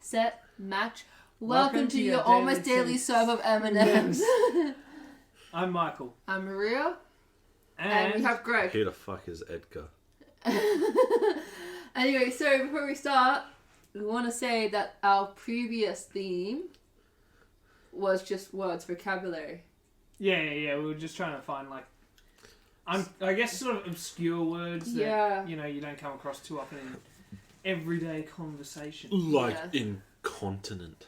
set, match. Welcome to your almost daily serve of M&Ms. I'm Michael. I'm Maria. And we have Greg. Who the fuck is Edgar? Anyway, so before we start, we want to say that our previous theme was just words, vocabulary. Yeah. We were just trying to find I guess sort of obscure words that you don't come across too often in everyday conversation. Incontinent.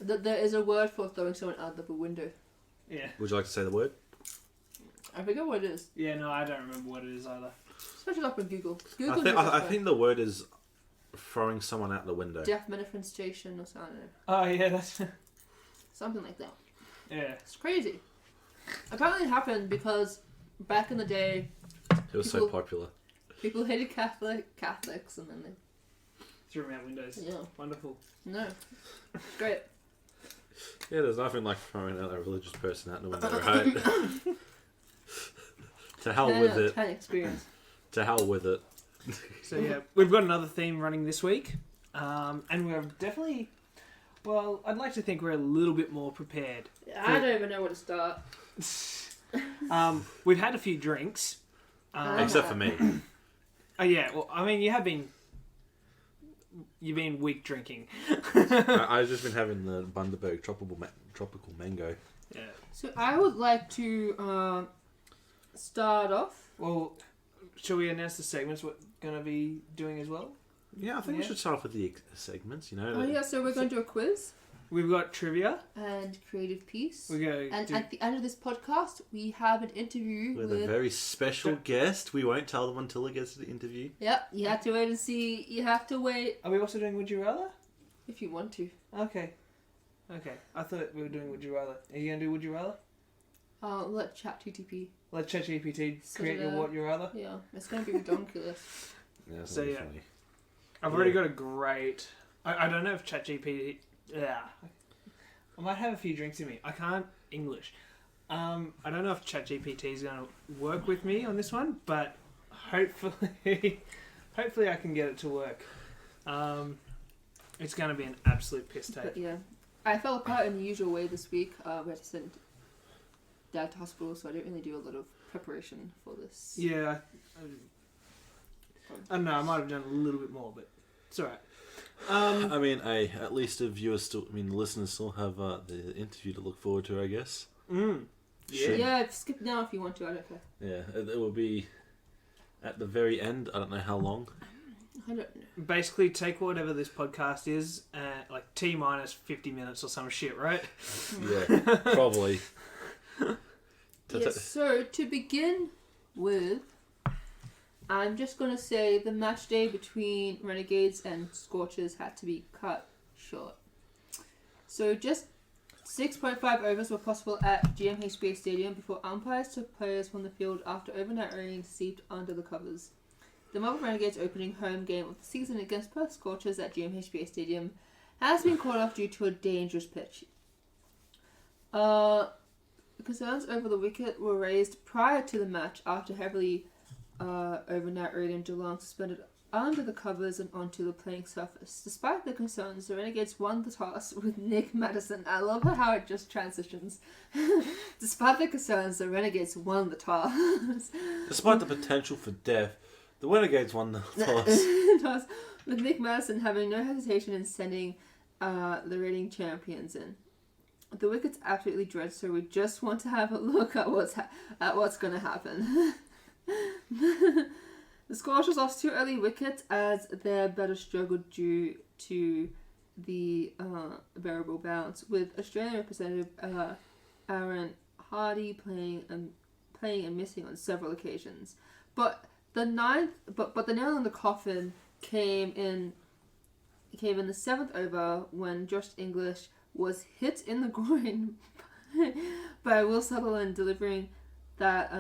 There is a word for throwing someone out of a window. Yeah. Would you like to say the word? I forget what it is. Yeah, no, I don't remember what it is either. Search it up on Google. I think the word is throwing someone out the window. Deaf manifestation or something. Oh, yeah, that's... Something like that. Yeah. It's crazy. Apparently it happened because back in the day... It was so popular. People hated Catholics and then they... threw them out windows. Yeah. Wonderful. No. It's great. Yeah, there's nothing like throwing out a religious person out the window, right? To hell with it. 10 experience. To hell with it. So yeah, we've got another theme running this week. And we're definitely... Well, I'd like to think we're a little bit more prepared. I don't even know where to start. We've had a few drinks. Except for me. Oh yeah, well, I mean, you've been weak drinking. I've just been having the Bundaberg tropical mango. Yeah. So I would like to start off. Well, shall we announce the segments we're going to be doing as well? Yeah, I think we should start off with the segments, Oh yeah, so we're going to do a quiz. We've got trivia. And creative piece. We're going and at the end of this podcast, we have an interview with a very special guest. We won't tell them until it gets to the interview. Yep, you have to wait and see. You have to wait. Are we also doing Would You Rather? If you want to. Okay. I thought we were doing Would You Rather. Are you going to do Would You Rather? Let ChatGPT. Let ChatGPT create your Would You Rather? Yeah, it's going to be ridiculous. Yeah, so yeah. funny. I've already got a great... I don't know if ChatGPT... Yeah. I might have a few drinks in me. I can't English. I don't know if ChatGPT is going to work with me on this one, but hopefully I can get it to work. It's going to be an absolute piss take. But yeah. I fell apart in the usual way this week. We had to send Dad to hospital, so I didn't really do a lot of preparation for this. Yeah. I don't know, I might have done a little bit more, but it's alright. I mean, at least the listeners still have the interview to look forward to, I guess. Yeah, skip now if you want to, I don't care. Yeah, it will be at the very end. I don't know how long. I don't know. Basically, take whatever this podcast is, like T minus 50 minutes or some shit, right? Yeah, probably. Yes, so to begin with, I'm just going to say the match day between Renegades and Scorchers had to be cut short. So just 6.5 overs were possible at GMHBA Stadium before umpires took players from the field after overnight rain seeped under the covers. The Melbourne Renegades opening home game of the season against Perth Scorchers at GMHBA Stadium has been called off due to a dangerous pitch. Concerns over the wicket were raised prior to the match after heavily overnight rain in Geelong suspended under the covers and onto the playing surface. Despite the concerns, the Renegades won the toss with Nick Madison. I love how it just transitions. Despite the concerns, the Renegades won the toss. Despite the potential for death, the Renegades won the toss. With Nick Madison having no hesitation in sending the reigning champions in. The wicket's absolutely dread, so we just want to have a look at what's going to happen. The Scorchers lost 2 early wickets as their batter struggled due to the variable bounce, with Australian representative Aaron Hardy playing and missing on several occasions. But the nail in the coffin came in the 7th over when Josh English was hit in the groin by Will Sutherland, delivering that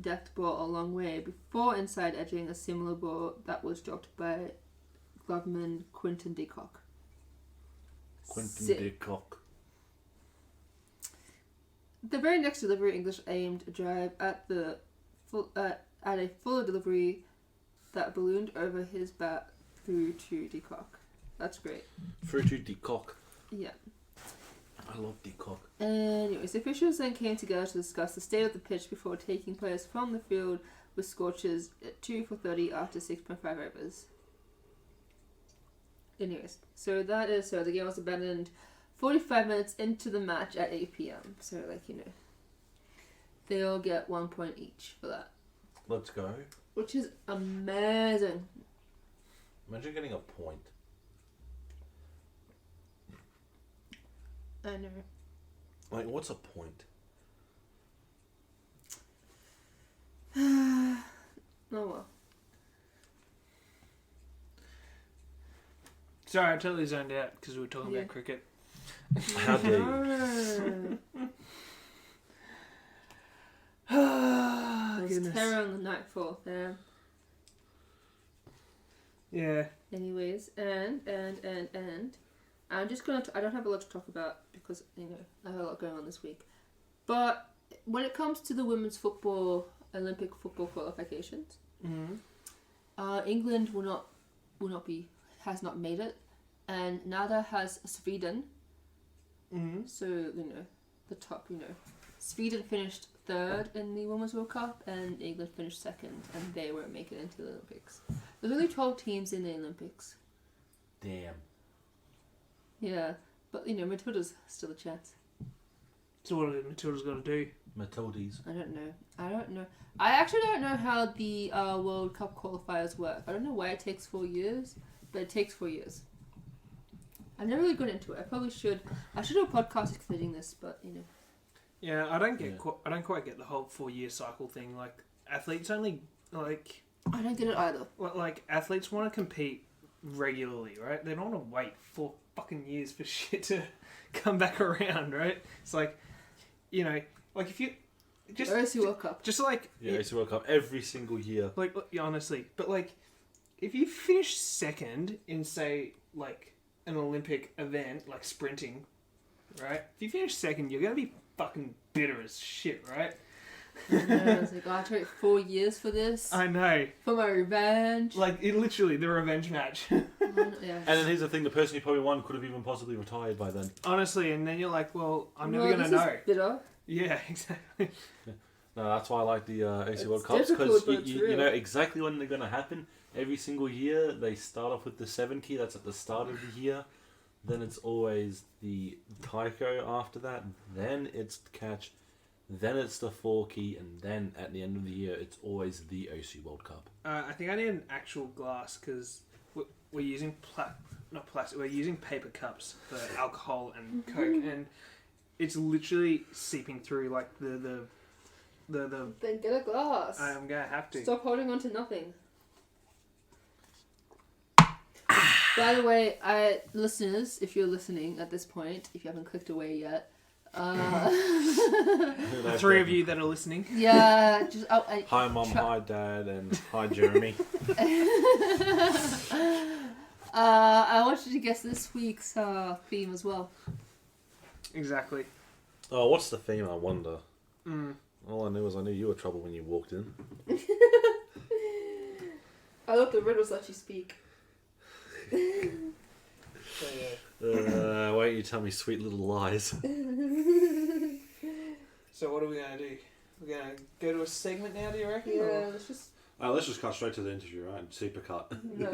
deft ball a long way before inside edging a similar ball that was dropped by Gloveman Quinton de Kock. The very next delivery, English aimed a drive at a fuller delivery that ballooned over his bat through to de Kock. That's great. Fruity Decock. Yeah. I love Decock. Anyways, officials then came together to discuss the state of the pitch before taking players from the field with scorches at 2 for 30 after 6.5 overs. Anyways, so the game was abandoned 45 minutes into the match at 8 p.m. So, they all get 1 point each for that. Let's go. Which is amazing. Imagine getting a point. I know. Like, what's a point? Oh well. Sorry, I totally zoned out because we were talking Yeah. about cricket. How dare you? Oh, There's terror on the nightfall there. Yeah. Anyways, and I'm just gonna. I don't have a lot to talk about because I have a lot going on this week. But when it comes to the women's football Olympic football qualifications, England has not made it, and neither has Sweden. So the top. Sweden finished third in the Women's World Cup, and England finished second, and they won't make it into the Olympics. There's only 12 teams in the Olympics. Damn. Yeah, but Matilda's still a chance. So what have Matilda's got to do? Matildes. I don't know. I actually don't know how the World Cup qualifiers work. I don't know why it takes 4 years, but it takes 4 years. I've never really got into it. I probably should. I should do a podcast explaining this, but Yeah, I don't quite get the whole 4-year cycle thing. Like athletes only I don't get it either. like athletes want to compete regularly, right? They don't want to wait 4 fucking years for shit to come back around, right? It's like, like if you just OC World Cup. just like Yeah, it's a World Cup every single year. like honestly, but like if you finish second in say like an Olympic event like sprinting, right? If you finish second, you're gonna be fucking bitter as shit, right? I know, it's like, I have to wait 4 years for this. I know. For my revenge. Like, it literally, the revenge match. Yeah. And then here's the thing: the person who probably won could have even possibly retired by then. Honestly, and then you're like, well, I'm never Well, gonna this know. is bitter. Yeah, exactly. No, that's why I like the AC It's World Cups, because difficult, but it's you real. know exactly when they're going to happen. Every single year, they start off with the 7 key. That's at the start of the year. Then it's always the taiko after that. Then it's the catch. Then it's the 4 key, and then at the end of the year, it's always the OC World Cup. I think I need an actual glass because we're using not plastic. We're using paper cups for alcohol and Coke, and it's literally seeping through like the. Then get a glass. I'm gonna have to. Stop holding on to nothing. By the way, listeners, if you're listening at this point, if you haven't clicked away yet, The 3 of you that are listening. yeah, just Hi, Mum. Hi, Dad. And hi, Jeremy. I want you to guess this week's theme as well. Exactly. Oh, what's the theme? I wonder. Mm. All I knew was I knew you were trouble when you walked in. I love the riddles that you speak. So, yeah. Why don't you tell me sweet little lies? So what are we gonna do? We're gonna go to a segment now, do you reckon? Yeah, Or- Let's just cut straight to the interview, right? Super cut. No.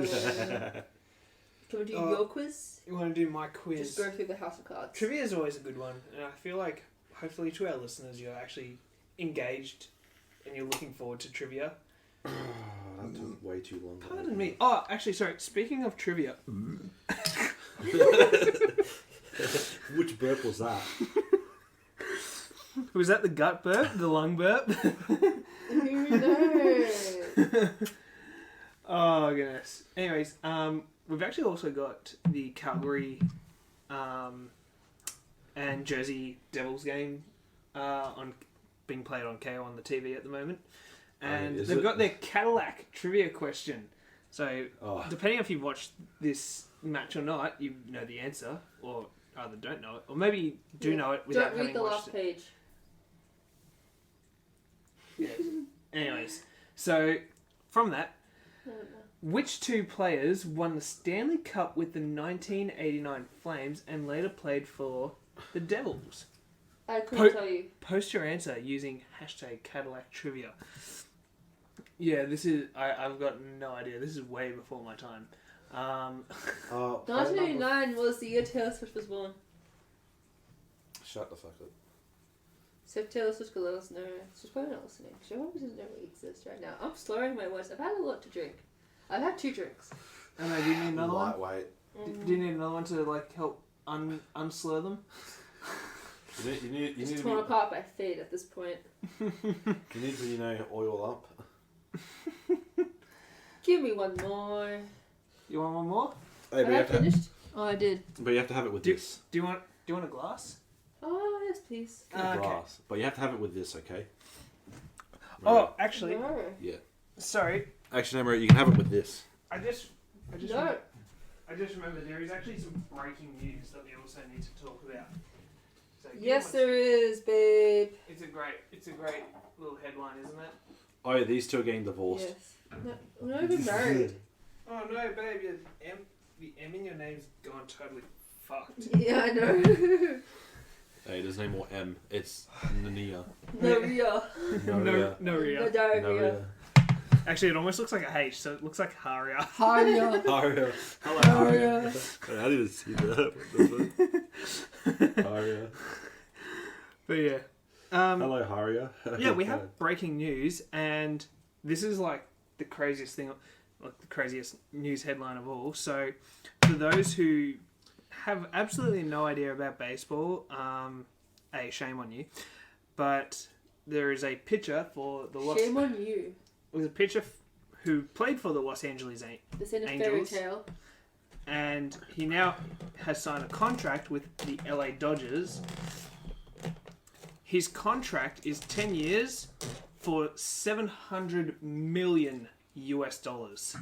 Can we do Oh. your quiz? You want to do my quiz? Just go through the house of cards. Trivia is always a good one, and I feel like hopefully to our listeners you're actually engaged and you're looking forward to trivia. That took way too long. Pardon me. Oh, actually, sorry. Speaking of trivia, Which burp was that? was that the gut burp, the lung burp? Who knows? Oh goodness. Anyways, we've actually also got the Calgary, and Jersey Devils game, being played on KO on the TV at the moment, and is they've it? got their Cadillac trivia question. So Oh, depending if you've watched this match or not, you know the answer, or either don't know it, or maybe you do know it without Don't read having the watched last it. page. Yeah. Anyways, so from that, I don't Which two players won the Stanley Cup with the 1989 Flames and later played for the Devils? I couldn't tell you. Post your answer using hashtag Cadillac Trivia. Yeah, this is... I've got no idea. This is way before my time. 1989 was the year Taylor Swift was born. Shut the fuck up. So if Taylor Swift could let us know, she's probably not listening. She probably doesn't know we exist right now. I'm slurring my words. I've had a lot to drink. I've had 2 drinks. And do you need another one? Lightweight. Do you need another one to like help unslur them? You need Just to torn apart by fate at this point. you need to oil up. Give me one more. You want one more? Hey, Have I finished? Oh, I did. but you have to have it with Do- this. Do you want a glass? Oh, yes, please. Okay. Glass. But you have to have it with this, okay? Oh, actually, No. Yeah. sorry. Actually, no, Maria, you can have it with this. I just No. I just remembered there is actually some breaking news that we also need to talk about. So give Yes, us- there is, babe. It's a great little headline, isn't it? Oh, yeah, these two are getting divorced. Yes. No, we're not even married. Oh no, babe, the M in your name's gone totally fucked. Yeah, I know. Hey, there's no more M. It's Nania. Noria. Noria. Noria. Noria. Actually, it almost looks like a H, so it looks like Haria. Haria. Aria. Hello, Aria. Aria. I didn't see that. What the fuck? Aria. But yeah. Hello, Haria. Yeah, we have breaking news, and this is like the craziest thing, like the craziest news headline of all. So, for those who have absolutely no idea about baseball, shame on you. But there is a pitcher for the Shame on you. was a pitcher who played for the Los Angeles This ain't a fairy Angels. tale. and he now has signed a contract with the LA Dodgers. His contract is 10 years for $700 million US.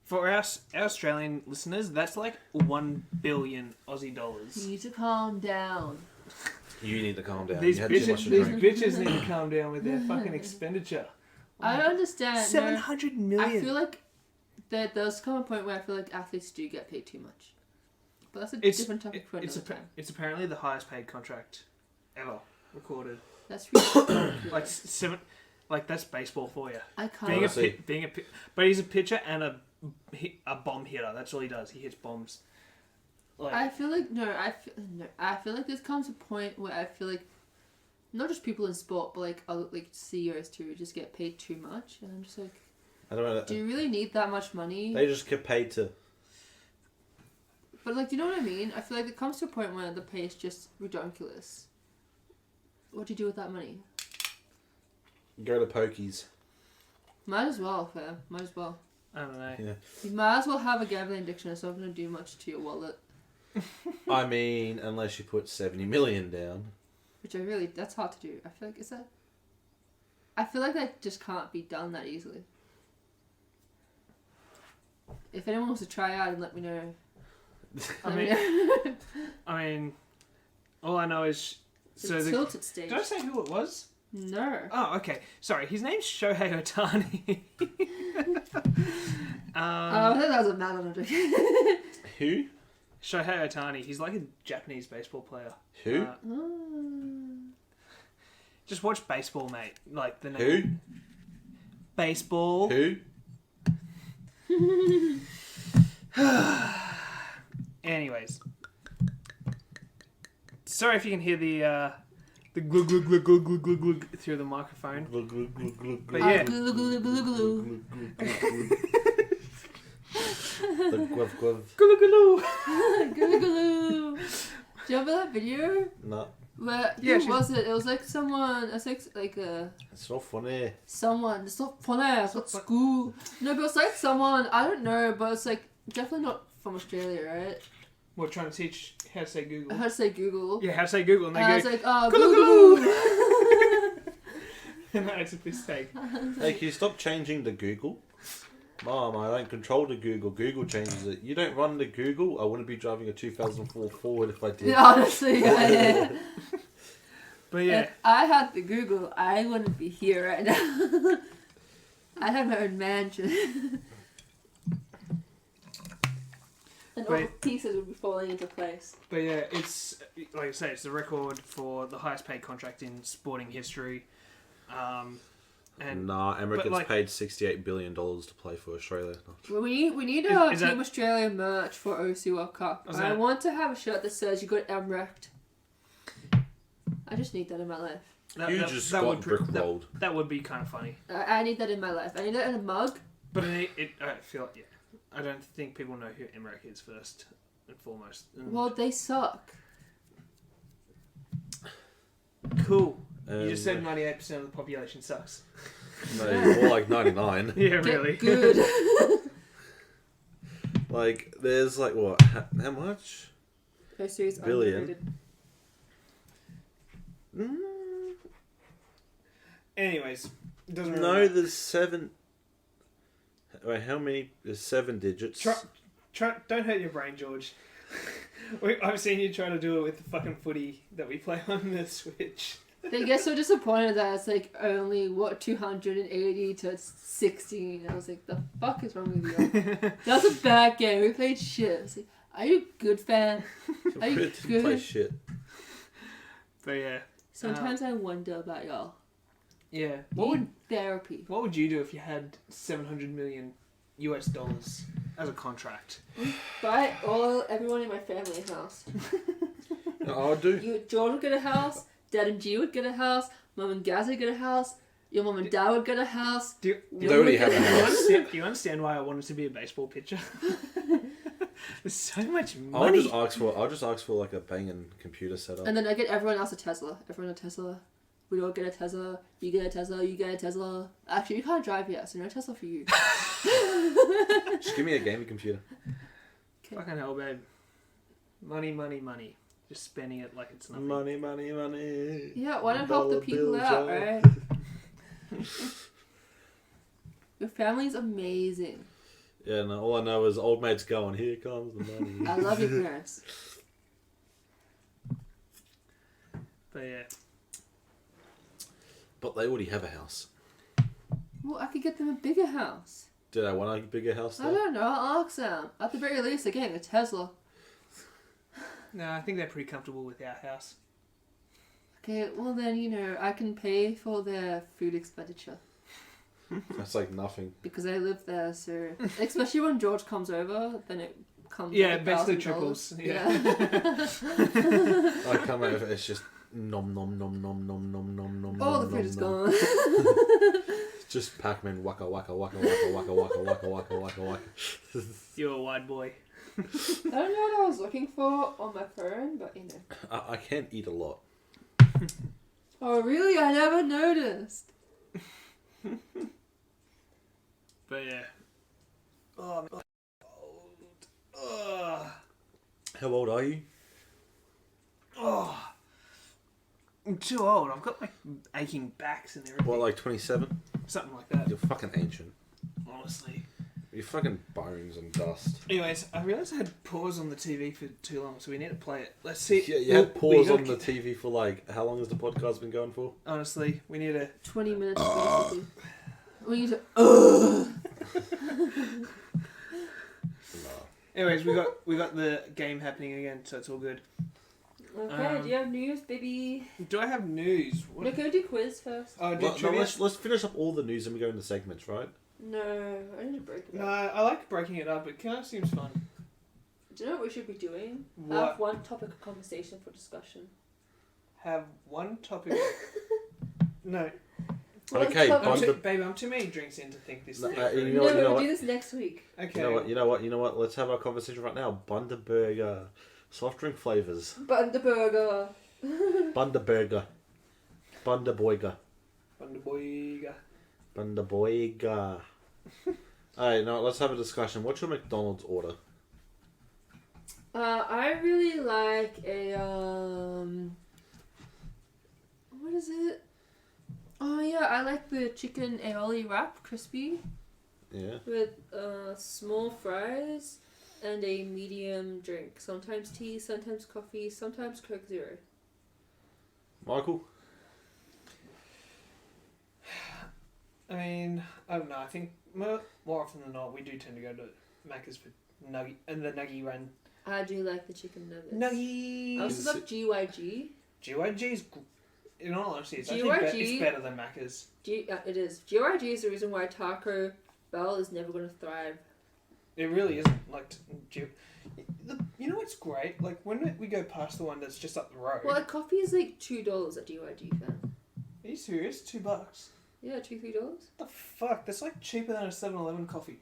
For our Australian listeners, that's like 1 billion Aussie dollars. You need to calm down. You need to calm down. These you had too much to drink. bitches need to calm down with their fucking expenditure. I understand. No, $700 million. I feel like there does come a point where I feel like athletes do get paid too much. But that's a It's- different topic for it's, another time. it's apparently the highest paid contract ever recorded. That's ridiculous. Like seven, like that's baseball for you. I Being can't. but he's a pitcher and a bomb hitter. That's all he does. He hits bombs. Like I feel like I feel like this comes a point where I feel like not just people in sport, but like other like CEOs too just get paid too much, and I'm just like, I don't know. do you really need that much money? They just get paid to. But like, do you know what I mean? I feel like it comes to a point where the pay is just ridiculous. What do you do with that money? Go to pokies. Might as well, fam. Might as well. I don't know. Yeah. You might as well have a gambling addiction. It's not going to do much to your wallet. I mean, unless you put 70 million down. Which that's hard to do. I feel like, I feel like that just can't be done that easily. If anyone wants to try out and let me know. I mean, all I know is The tilted stage. Did I say who it was? No. Oh, okay. Sorry, his name's Shohei Ohtani. I think that was a man on a Who? Shohei Ohtani. He's like a Japanese baseball player. Who? Just watch baseball, mate. Like the Who? name. Baseball. Who? Anyways, sorry if you can hear the glug glug glug glug glug glug glug through the microphone. Glug, glug, glug, glug, But glug, yeah. Glue, glue, glue, glue. glug, glug, glug, glug. The guav guav. Glug glug. Glue, glue. Do you remember that video? No, Where, Yeah, who she's- was it? It was like someone, it's like a, it's not funny. someone, it's not funny, it's not school. No, but it's like someone, I don't know, but it's like definitely not from Australia, right? We're trying to teach how to say Google. How to say Google. Yeah, how to say Google, and they And I was go, like, oh, Glue, Google. and that's a mistake. Hey, can you stop changing the Google? Mom, I don't control the Google. Google changes it. You don't run the Google. I wouldn't be driving a 2004 Ford if I did. Yeah, honestly, yeah. But yeah, If I had the Google, I wouldn't be here right now. I have my own mansion. And all the Wait. pieces would be falling into place. But yeah, it's like I say, it's the record for the highest paid contract in sporting history. And Nah, Emirates but, gets like- paid $68 billion to play for Australia. Well, we need Is- a is Team that- Australia merch for OC World Cup. Is I that- want to have a shirt that says you got Emirates. I just need that in my life. You just got would brickrolled. that would be kind of funny. I need that in my life. I need that in a mug. But I feel like, yeah, I don't think people know who Emirates is first and foremost. And Well, they suck. cool. You just said Um, 98% of the population sucks. No, more like 99. Yeah, Get really. good. Like, there's like, what? How much? OC is Billion. underrated. Mm, Anyways, it doesn't really no, matter. there's 7. Wait, how many? There's 7 digits. Don't hurt your brain, George. I've seen you try to do it with the fucking footy that we play on the Switch. They get so disappointed that it's like only 280 to 16. I was like, the fuck is wrong with you? That was a bad game. We played shit. I was like, are you a good fan? Are you Didn't play good? shit. But yeah, Sometimes I wonder about y'all. yeah. Need therapy. What would you do if you had $700 million US as a contract? Buy everyone in my family a house. I'll do. You, George would get a house. Dad and G would get a house. Mum and Gaz would get a house. Your mum and dad would get a house. Do you, We They already would have get a house. do you understand why I wanted to be a baseball pitcher? There's so much I'll money. just ask for like a banging computer setup. And then I get everyone else a Tesla. Everyone a Tesla. We all get a Tesla. You get a Tesla. You get a Tesla. Actually, you can't drive yet, so no Tesla for you. Just give me a gaming computer. Fucking hell, babe. Money, money, money. Just spending it like it's nothing. Money, money, money. Yeah, why not help the Dollar people bills, out, yeah. right? Your family's amazing. Yeah, no, all I know is old mate's going, here comes the money. I love your parents. But yeah. But they already have a house. Well, I could get them a bigger house. Did I want a bigger house I though? don't know. I'll ask them. At the very least, they're getting a Tesla. No, I think they're pretty comfortable with our house. Okay, well then, I can pay for their food expenditure. That's like nothing. Because I live there, so... Especially when George comes over, then it comes Yeah, like basically $1,000. triples. Yeah. I come over, it's just nom nom nom nom nom nom nom nom. All nom, the food is nom. gone. Just Pac-Man waka waka waka waka waka waka waka waka waka waka. You're a wide boy. I don't know what I was looking for on my phone, but I can't eat a lot. Oh, really? I never noticed. But yeah. Oh, I'm old. Oh. How old are you? Oh. I'm too old. I've got like aching backs and everything. What, like 27? Something like that, You're fucking ancient. honestly. You're fucking bones and dust. Anyways, I realised I had pause on the TV for too long, so we need to play it. Let's see. Yeah, you had pause we on the TV for like, how long has the podcast been going for? Honestly, we need to... 20 minutes, basically. We need to... Anyways, we got the game happening again, so it's all good. Okay, do you have news, baby? Do I have news? We're going to do quiz first. Oh, Well, no, trivia? let's finish up all the news and we go into segments, right? No, I need to break it No, up. I like breaking it up. It kind of seems fun. Do you know what we should be doing? What? Have one topic of conversation for discussion. Have one topic. No, Well, Okay, let's I'm Bond- cover- too, babe, I'm too many drinks in to think this. No, thing you through. know what, no, we'll what? do this next week. Okay. You know what? Let's have our conversation right now. Bundaberger. Soft drink flavors. Bundaberger. Bundaberger. Bundaboiger. Bundaboyga. Bundaboiger. Alright, now let's have a discussion. What's your McDonald's order? I really like a what is it? Oh yeah, I like the chicken aioli wrap, crispy, Yeah. with small fries and a medium drink. Sometimes tea, sometimes coffee, sometimes Coke Zero. Michael? I mean, I don't know. I think more often than not, we do tend to go to Macca's for nugget and the nuggy run. I do like the chicken nuggets. Nuggies. I also love GYG. GYG's, in all honesty, it's GYG actually it's better than Macca's. It is. GYG is the reason why Taco Bell is never going to thrive. It really isn't. Like, you know what's great? Like, when we go past the one that's just up the road. Well, a coffee is like $2 at GYG, fam. Are you serious? $2? Yeah, $2-3. The fuck? That's like cheaper than a 7-Eleven coffee.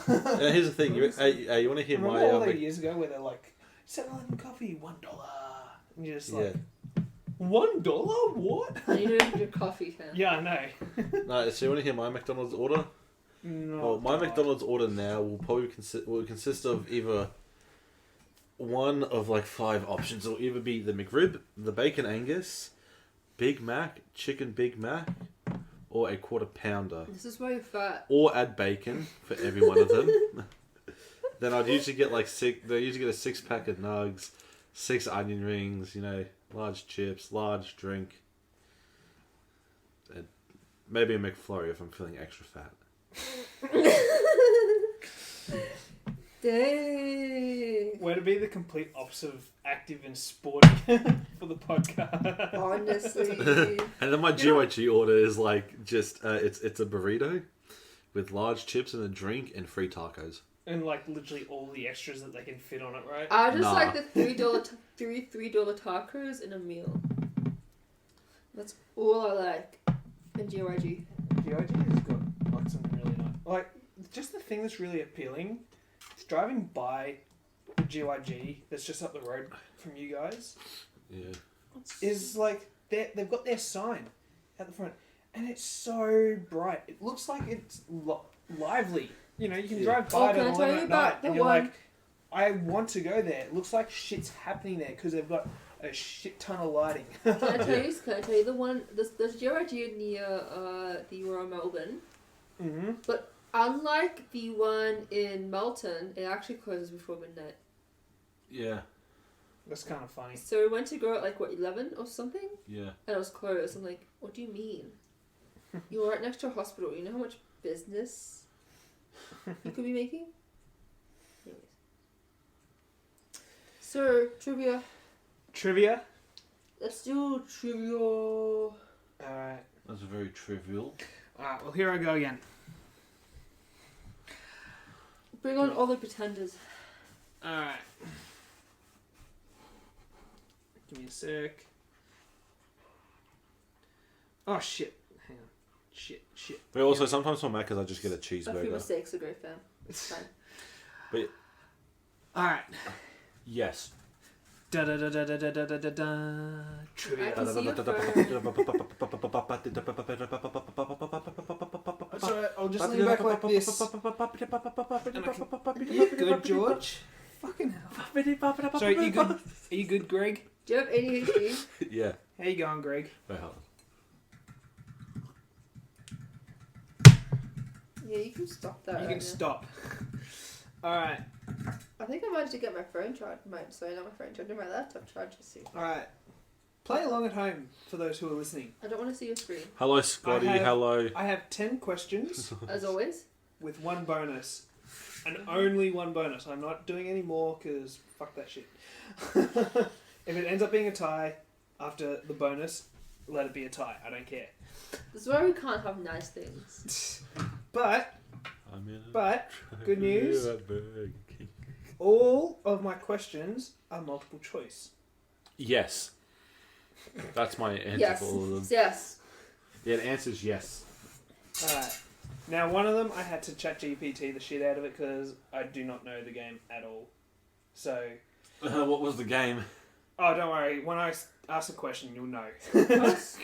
Here's the thing. You want to hear Remember my all those years ago where they're like, 7-Eleven coffee, $1. And you're just like, $1? What? I need to drink coffee, fam. Yeah, I know. No, so you want to hear my McDonald's order? No, Well, my God. McDonald's order now will probably consist of either one of like 5 options. It'll either be the McRib, the Bacon Angus, Big Mac, Chicken Big Mac, or a quarter pounder. This is why you're fat. Or add bacon for every one of them. Then I'd usually get like 6. They usually get a 6-pack of nugs, 6 onion rings, large chips, large drink, and maybe a McFlurry if I'm feeling extra fat. Dang. Way to be the complete opposite of active and sporty for the podcast. Honestly. And then my GYG order is like just it's a burrito with large chips and a drink and free tacos. And like literally all the extras that they can fit on it, right? I just Nah. like the $3 tacos in a meal. That's all I like in GYG. GYG has got like something really nice. Like just the thing that's really appealing. It's driving by the GYG that's just up the road from you guys. Yeah. Is like they've got their sign at the front, and it's so bright. It looks like it's lively. You can drive by Oh, it can I at tell 11 you at about night, the and you're one- like, I want to go there. It looks like shit's happening there because they've got a shit ton of lighting. Can I tell you the one? There's GYG near the Royal Melbourne. Mm-hmm. But unlike the one in Melton, it actually closes before midnight. Yeah, That's kind of funny. So we went to go at 11 or something, yeah. and it was closed. I'm like, what do you mean? You're right next to a hospital. You know how much business you could be making? Anyways. So, trivia. Trivia. Let's do trivia. Alright. That's very trivial. Alright, well here I go again. Bring on all the pretenders. Alright. Give me a sec. Oh shit. Hang on. Shit. But also sometimes for Macca's I just get a A few cheeseburger. mistakes ago, fam. It's fine. Alright. Yes. Da da da da da da da da da da. I Trivia. can see your phone. Sorry, I'll just lean back like this. You good, George? Fucking hell. Sorry, you good? Are you good, Greg? Do you have ADHD? Yeah. How you going, Greg? Wait, hold on. Yeah, you can stop that. You right can now. stop. Alright, I think I managed to get my phone charged. Sorry, not my phone charged. My laptop charged. Let's see. alright. Play along at home for those who are listening. I don't want to see your screen. Hello Scotty, I have- hello. I have 10 questions As always. with one bonus. And only one bonus. I'm not doing any more because fuck that shit. If it ends up being a tie after the bonus, let it be a tie. I don't care. This is why we can't have nice things. But, I'm in a but, good news. Burger King. All of my questions are multiple choice. Yes. That's my answer Yes. for all of them. Yes. Yeah, the answer is yes. Alright. Now, one of them, I had to chat GPT the shit out of it because I do not know the game at all. So, What was the game? oh, don't worry. When I ask a question, you'll know. Us?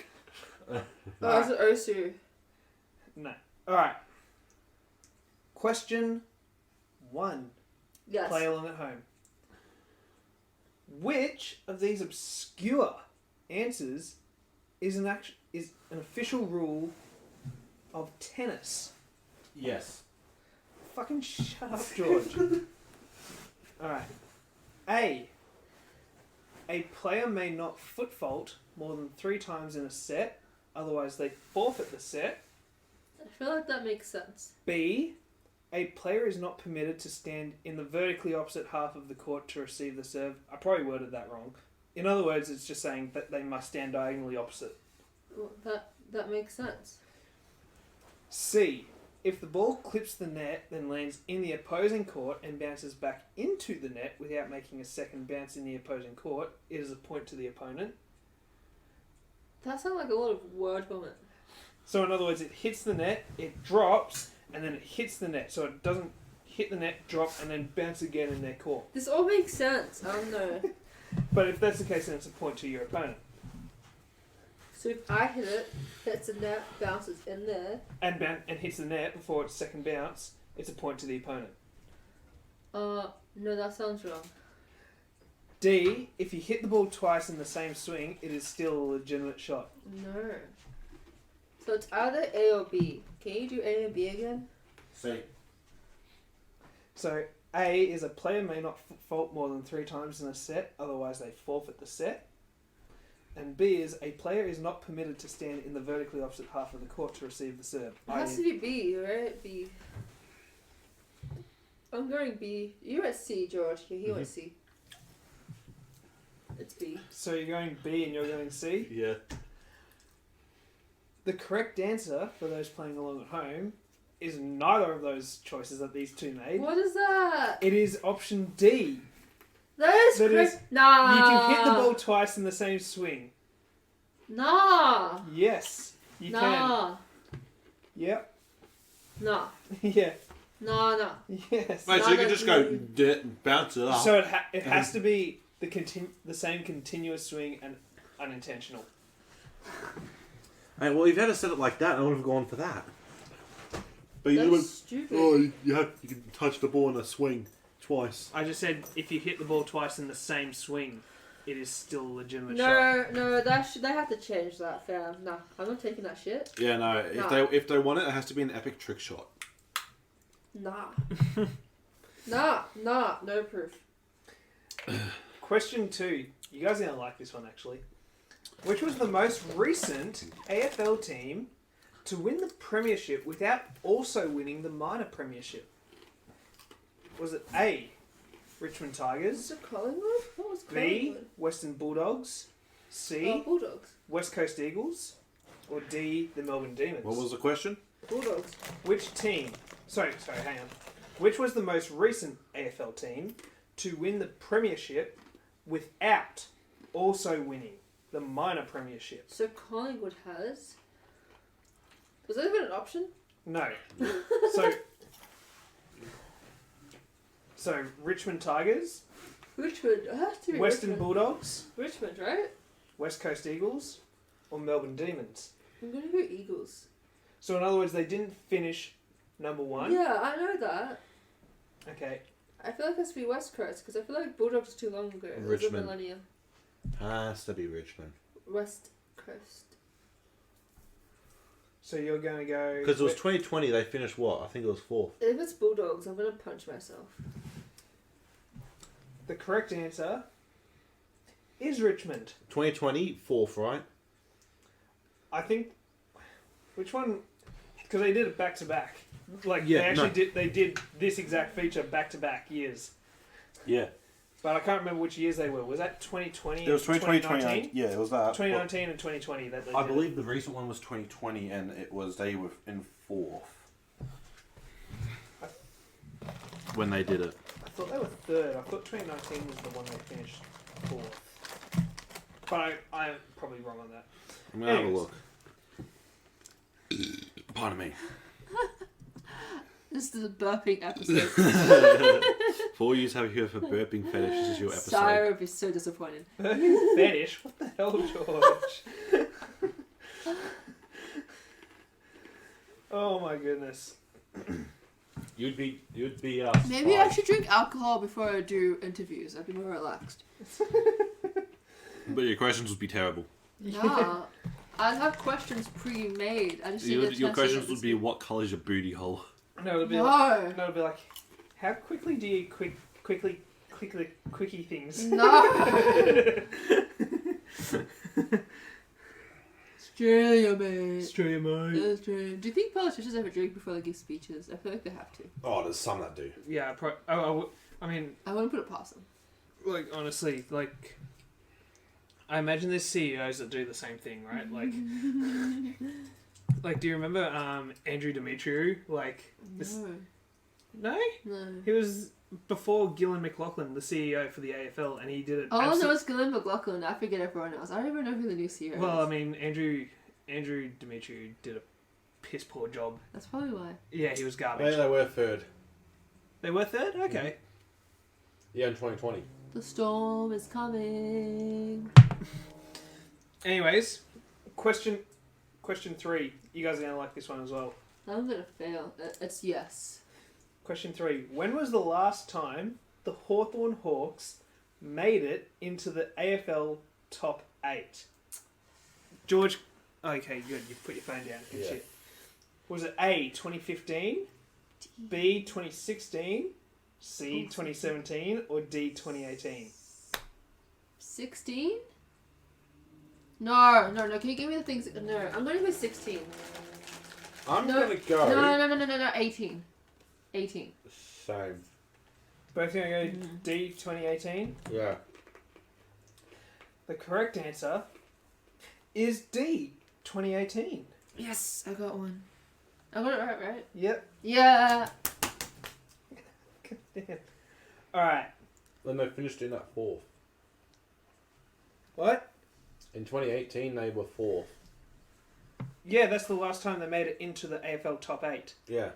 Oh, is it Osu? No. Alright. Question 1. Yes. Play along at home. Which of these obscure answers is an official rule of tennis? Yes. Fucking shut up, George. Alright. A player may not foot fault more than 3 times in a set, otherwise they forfeit the set. I feel like that makes sense. B, a player is not permitted to stand in the vertically opposite half of the court to receive the serve. I probably worded that wrong. In other words, it's just saying that they must stand diagonally opposite. Well, that makes sense. C, if the ball clips the net, then lands in the opposing court and bounces back into the net without making a second bounce in the opposing court, it is a point to the opponent. That sounds like a lot of word vomit. So in other words, it hits the net, it drops, and then it hits the net. So it doesn't hit the net, drop, and then bounce again in their court. This all makes sense. I don't know. But if that's the case, then it's a point to your opponent. So if I hit it, hits the net, bounces in there. And hits the net before its second bounce, it's a point to the opponent. No, that sounds wrong. D, if you hit the ball twice in the same swing, it is still a legitimate shot. No. So it's either A or B. Can you do A and B again? See. So A is a player may not fault more than 3 times in a set, otherwise they forfeit the set. And B is a player is not permitted to stand in the vertically opposite half of the court to receive the serve. It has to be B, right? B. I'm going B. You at C, George. You at C. It's B. So you're going B and you're going C? Yeah. The correct answer for those playing along at home is neither of those choices that these two made. What is that? It is option D. That is That correct. is- Nah. You can hit the ball twice in the same swing. Nah. Yes, you can. Nah. Yep. Nah. Yeah. Nah. Yes. Mate, so you can just go bounce it up. So it has to be the same continuous swing and unintentional. Hey, well, if you had said it like that, I would have gone for that. But you That's went, stupid. oh, you can touch the ball in a swing twice. I just said if you hit the ball twice in the same swing, it is still a legitimate shot. No, they have to change that, fam. Nah, I'm not taking that shit. Yeah, no. If they want it, it has to be an epic trick shot. Nah. No proof. Question 2. You guys are gonna like this one actually. Which was the most recent AFL team to win the premiership without also winning the minor premiership? Was it A, Richmond Is Tigers, it Collingwood? What was B, Collingwood? Western Bulldogs, C, Oh, Bulldogs. West Coast Eagles, or D, the Melbourne Demons? What was the question? Bulldogs. Which team? Sorry, hang on. Which was the most recent AFL team to win the premiership without also winning the minor premiership? So Collingwood has. Was that even an option? No. So Richmond Tigers, Richmond. It has to be Western Richmond. Bulldogs, Richmond, right? West Coast Eagles, or Melbourne Demons. I'm gonna go Eagles. So in other words, they didn't finish number 1. Yeah, I know that. Okay. I feel like it has to be West Coast because I feel like Bulldogs was too long ago. It was a Richmond. millennium. Has to be Richmond. West Coast. So you're going to go... Because it was 2020, they finished what? I think it was 4th. If it's Bulldogs, I'm gonna punch myself. The correct answer is Richmond. 2020, 4th, right? I think... Which one... Because they did it back to back. Like, Yeah, they did this exact feature back to back years. Yeah. But I can't remember which years they were. Was that 2020 It was 2020, 2019? Yeah, it was that. 2019 and 2020 that they I did. believe the recent one was 2020, and it was they were in 4th. When they did it. I thought they were third. I thought 2019 was the one they finished fourth. But I'm probably wrong on that. I'm going to have a Anyways. look. Pardon me. This is a burping episode. For all you have here for burping fetish, this is your episode. Sarah would be so disappointed. Fetish? What the hell, George? Oh my goodness. You'd be. Maybe I should drink alcohol before I do interviews. I'd be more relaxed. But your questions would be terrible. Nah. I'd have questions pre-made. I just need to Your test questions it. would be, what colour's your booty hole? No, it'll be No. like, how quickly do you quickie things? No. Australia, mate. Australia, mate. Australia. Do you think politicians ever drink before they give speeches? I feel like they have to. Oh, there's some that do. Yeah, I mean, I wouldn't put it past them. like, honestly, like, I imagine there's CEOs that do the same thing, right? Like, do you remember Andrew Demetriou? Like, this, no? No. He was before Gillan McLaughlin, the CEO for the AFL, and he did it. Oh, no, it's Glenn McLaughlin. I forget everyone else. I don't even know who the new CEO is. Well, I mean, Andrew Demetriou did a piss poor job. That's probably why. Yeah, he was garbage. Maybe they were third. They were third? Okay. Yeah, in 2020. The storm is coming. Anyways, question 3. You guys are going to like this one as well. I'm gonna fail. It's yes. Question 3. When was the last time the Hawthorn Hawks made it into the AFL top 8? George, okay, good. You put your phone down. Good Yeah. shit. Was it A, 2015, B, 2016, C, 2017, or D, 2018? 16? No. Can you give me the things? No, I'm gonna go 16. I'm No. gonna go. No. 18. 18. Same. Both going to go D, 2018? Yeah. The correct answer is D, 2018. Yes, I got one. I got it right? Yep. Yeah. Alright. Then they finished in at 4th. What? In 2018, they were 4th. Yeah, that's the last time they made it into the AFL top 8. Yeah.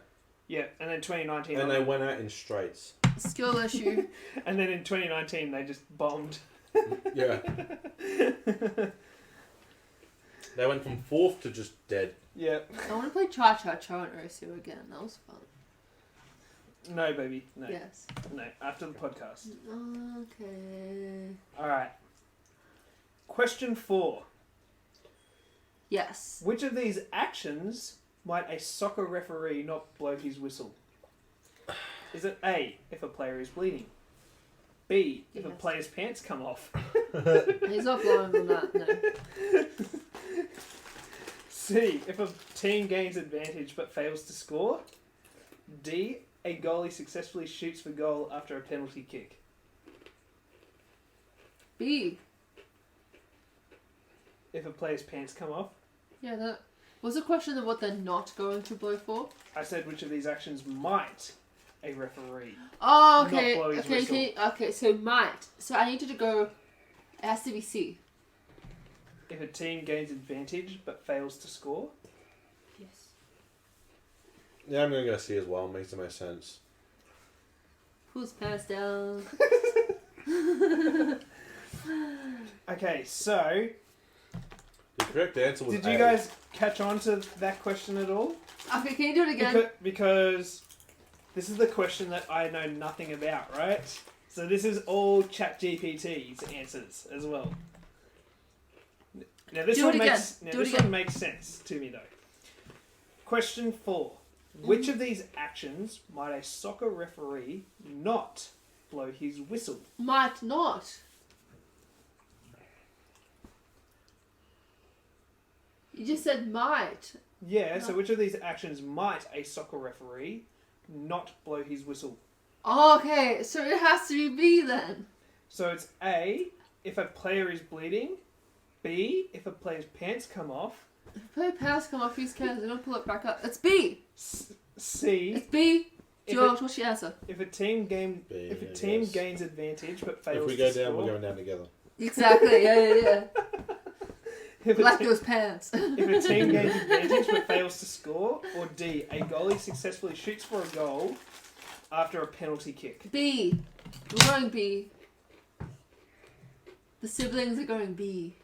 Yeah, and then 2019. And they went out in straights. Skill issue. And then in 2019 they just bombed. Yeah. They went from 4th to just dead. Yeah. I want to play Cha Cha Cha and OSU again. That was fun. No, baby. No. Yes. No. After the podcast. Okay. Alright. Question 4. Yes. Which of these actions might a soccer referee not blow his whistle? Is it A, if a player is bleeding? B, if a Yes. player's pants come off? He's not blowing on that, no. C, if a team gains advantage but fails to score? D, a goalie successfully shoots for goal after a penalty kick? B. If a player's pants come off? Yeah, that was a question of what they're not going to blow for. I said which of these actions might a referee? Oh, Not okay. blow his Okay, whistle. okay, so might. So I need you to go. It has to be C. If a team gains advantage but fails to score? Yes. Yeah, I'm gonna go C as well. Makes the most sense. Who's pants down? Okay, so The correct answer was did A. you guys catch on to that question at all? Okay, can you do it again? Because this is the question that I know nothing about, right? So this is all ChatGPT's answers as well. Now this Do it one again. makes Do it this again. one makes sense to me though. Question 4. Which Mm-hmm. of these actions might a soccer referee not blow his whistle? Might not. You just said might. Yeah, so which of these actions might a soccer referee not blow his whistle? Oh, okay, so it has to be B then. So it's A, if a player is bleeding. B, if a player's pants come off. If play pass come off, who's cares? They don't pull it back up. It's B. C, It's B. If George, what's your answer? if a team B, yes. gains advantage but fails If we to go score. down, we're going down together. Exactly. Yeah. If a, Like te- those pants. if a team gains advantage but fails to score. Or D, a goalie successfully shoots for a goal after a penalty kick. B. We're going B. The siblings are going B.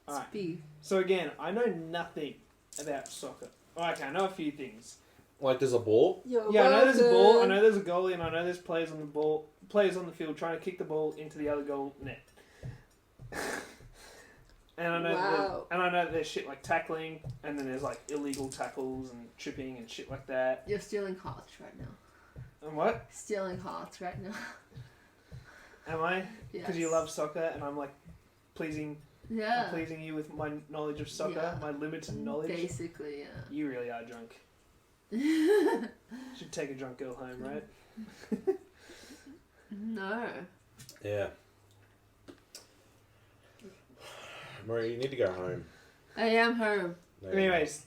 It's Alright. B. So again, I know nothing about soccer. Okay, I know a few things. Like there's a ball. Yeah, I know there's a ball, I know there's a goalie, and I know there's players on the field trying to kick the ball into the other goal net. And I know Wow. that there's shit like tackling, and then there's like illegal tackles and tripping and shit like that. You're stealing hearts right now. And what? Stealing hearts right now. Am I? Yes. Because you love soccer, and I'm like pleasing Yeah. I'm pleasing you with my knowledge of soccer, Yeah. my limited knowledge. Basically, yeah. You really are drunk. Should take a drunk girl home, right? No. Yeah. Marie, you need to go home. I am home. No, Anyways,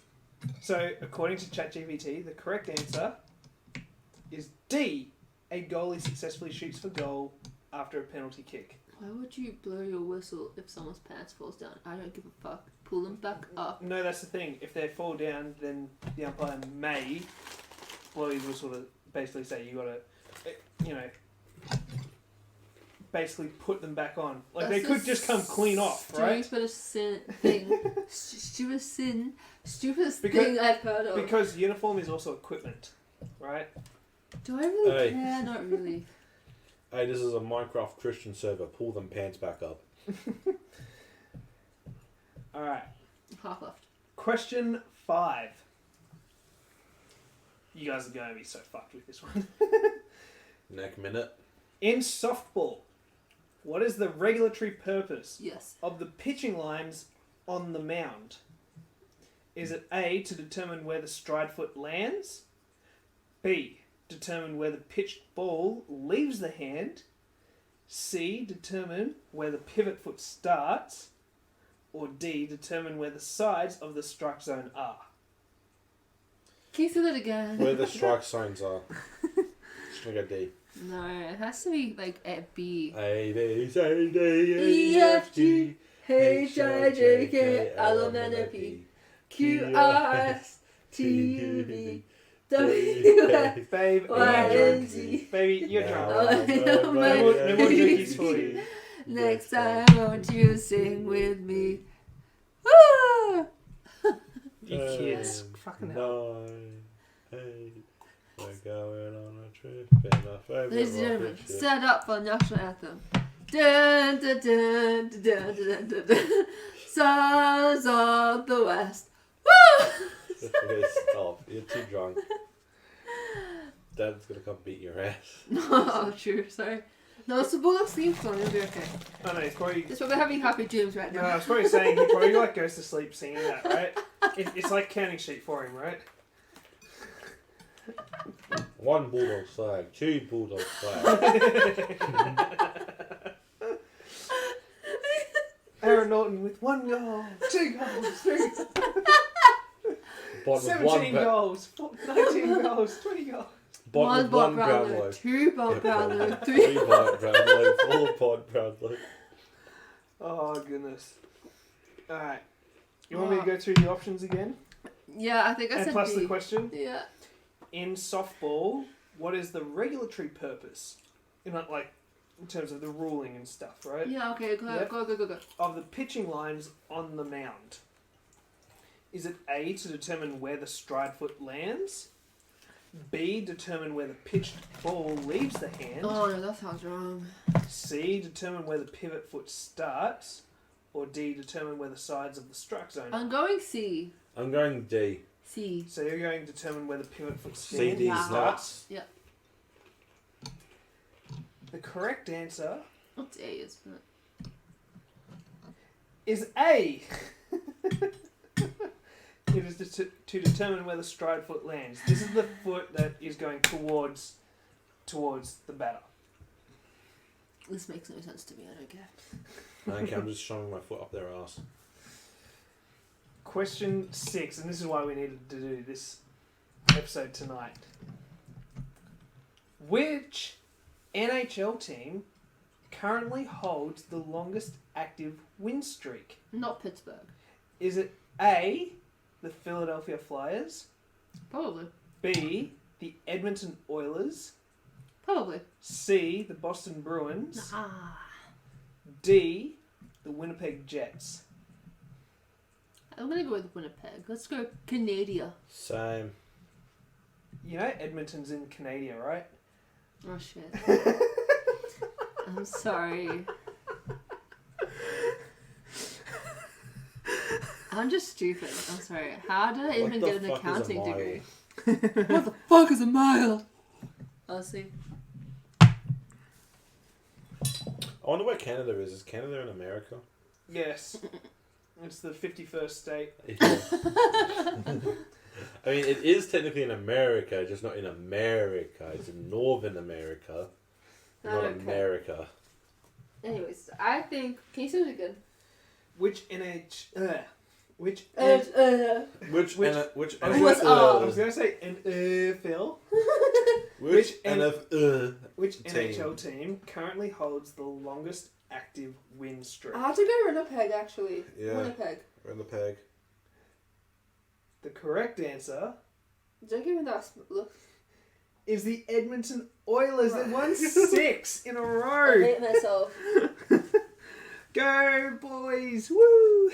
so according to ChatGPT, the correct answer is D. A goalie successfully shoots for goal after a penalty kick. Why would you blow your whistle if someone's pants falls down? I don't give a fuck. Pull them back up. No, that's the thing. If they fall down, then the umpire may blow his whistle to basically say you gotta, basically put them back on. Like they That's could the just come clean off, right? Stupidest thing. Stupidest Because- thing I've heard of. Because uniform is also equipment, right? Do I really Hey. care? Not really. Hey, this is a Minecraft Christian server. Pull them pants back up. All right. Half left. Question 5. You guys are going to be so fucked with this one. Next minute. In softball, what is the regulatory purpose Yes. of the pitching lines on the mound? Is it A, to determine where the stride foot lands? B, determine where the pitched ball leaves the hand? C, determine where the pivot foot starts? Or D, determine where the sides of the strike zone are? Can you say that again? Where the strike zones are. Just gonna go D. No, it has to be like at B. A, B, C, D, E, F, G, H, I, J, K, L, M, N, O, P, Q, R, S, T, U, V, W, X, Babe, Y, you're and drunk. Z. Baby, you're drunk. Oh, No more drinkies for you. Next time, won't you sing with me? Woo! You kids. Fucking hell. 9, 8. We're going on a trip in our favourite Ladies and gentlemen, rocket ship. stand up for the national anthem. Dun, dun, dun, dun, dun, dun, dun, dun. Sons of the West. Woo! Okay, stop. You're too drunk. Dad's gonna come beat your ass. Oh, true, sorry. No, it's the Bulldogs theme song, it'll be okay. Oh no, it's probably. It's probably having happy dreams right No, now. I was probably saying he probably like goes to sleep singing that, right? It's like counting sheep for him, right? 1 bulldog flag, 2 bulldog flag. Aaron Norton with 1 goal, 2 goals, 3 Bought with 17 1 goals, 19 goals, 20 goals. Bought One with Bob 1 brown Brownlow, loaf. 2 Bob Brownlow, 3 3. Bob brown loaf, 4 Bob brown loaf. Oh goodness. Alright. You want me to go through the options again? Yeah, I think I And said plus B. the question? Yeah. In softball, what is the regulatory purpose? In terms of the ruling and stuff, right? Yeah, okay, go, Yep. go. Of the pitching lines on the mound. Is it A, to determine where the stride foot lands? B, determine where the pitched ball leaves the hand? Oh no, that sounds wrong. C, determine where the pivot foot starts? Or D, determine where the sides of the strike zone are? I'm going C. I'm going D. C. So you're going to determine where the pivot foot C, D, Yeah. nuts. The correct answer What's A, isn't it? is A. It is to determine where the stride foot lands. This is the foot that is going towards the batter. This makes no sense to me, I don't care. Okay, I'm just showing my foot up their ass. Question 6, and this is why we needed to do this episode tonight. Which NHL team currently holds the longest active win streak? Not Pittsburgh. Is it A, the Philadelphia Flyers, Probably. B, the Edmonton Oilers, Probably. C, the Boston Bruins, Nah. D, the Winnipeg Jets? I'm gonna go with Winnipeg. Let's go Canada. Same. You know Edmonton's in Canada, right? Oh shit. I'm sorry. I'm just stupid. I'm sorry. How did I What even the get an fuck is a accounting mile? degree? What the fuck is a mile? I'll see. I wonder where Canada is. Is Canada in America? Yes. It's the 51st state. Yeah. I mean, it is technically in America, just not in America. It's in Northern America, not Okay. America. Anyways, I think. Can you say it again? Which which Uh, Which Which- which I was, What's gonna, up? I was gonna say NFL. which N- NFL Which Team. NHL team currently holds the longest active win streak? I have to go Winnipeg actually. Yeah. Winnipeg. Winnipeg. The correct answer Don't give me that look. is the Edmonton Oilers. They won 6 in a I row. hate myself. Go boys! Woo!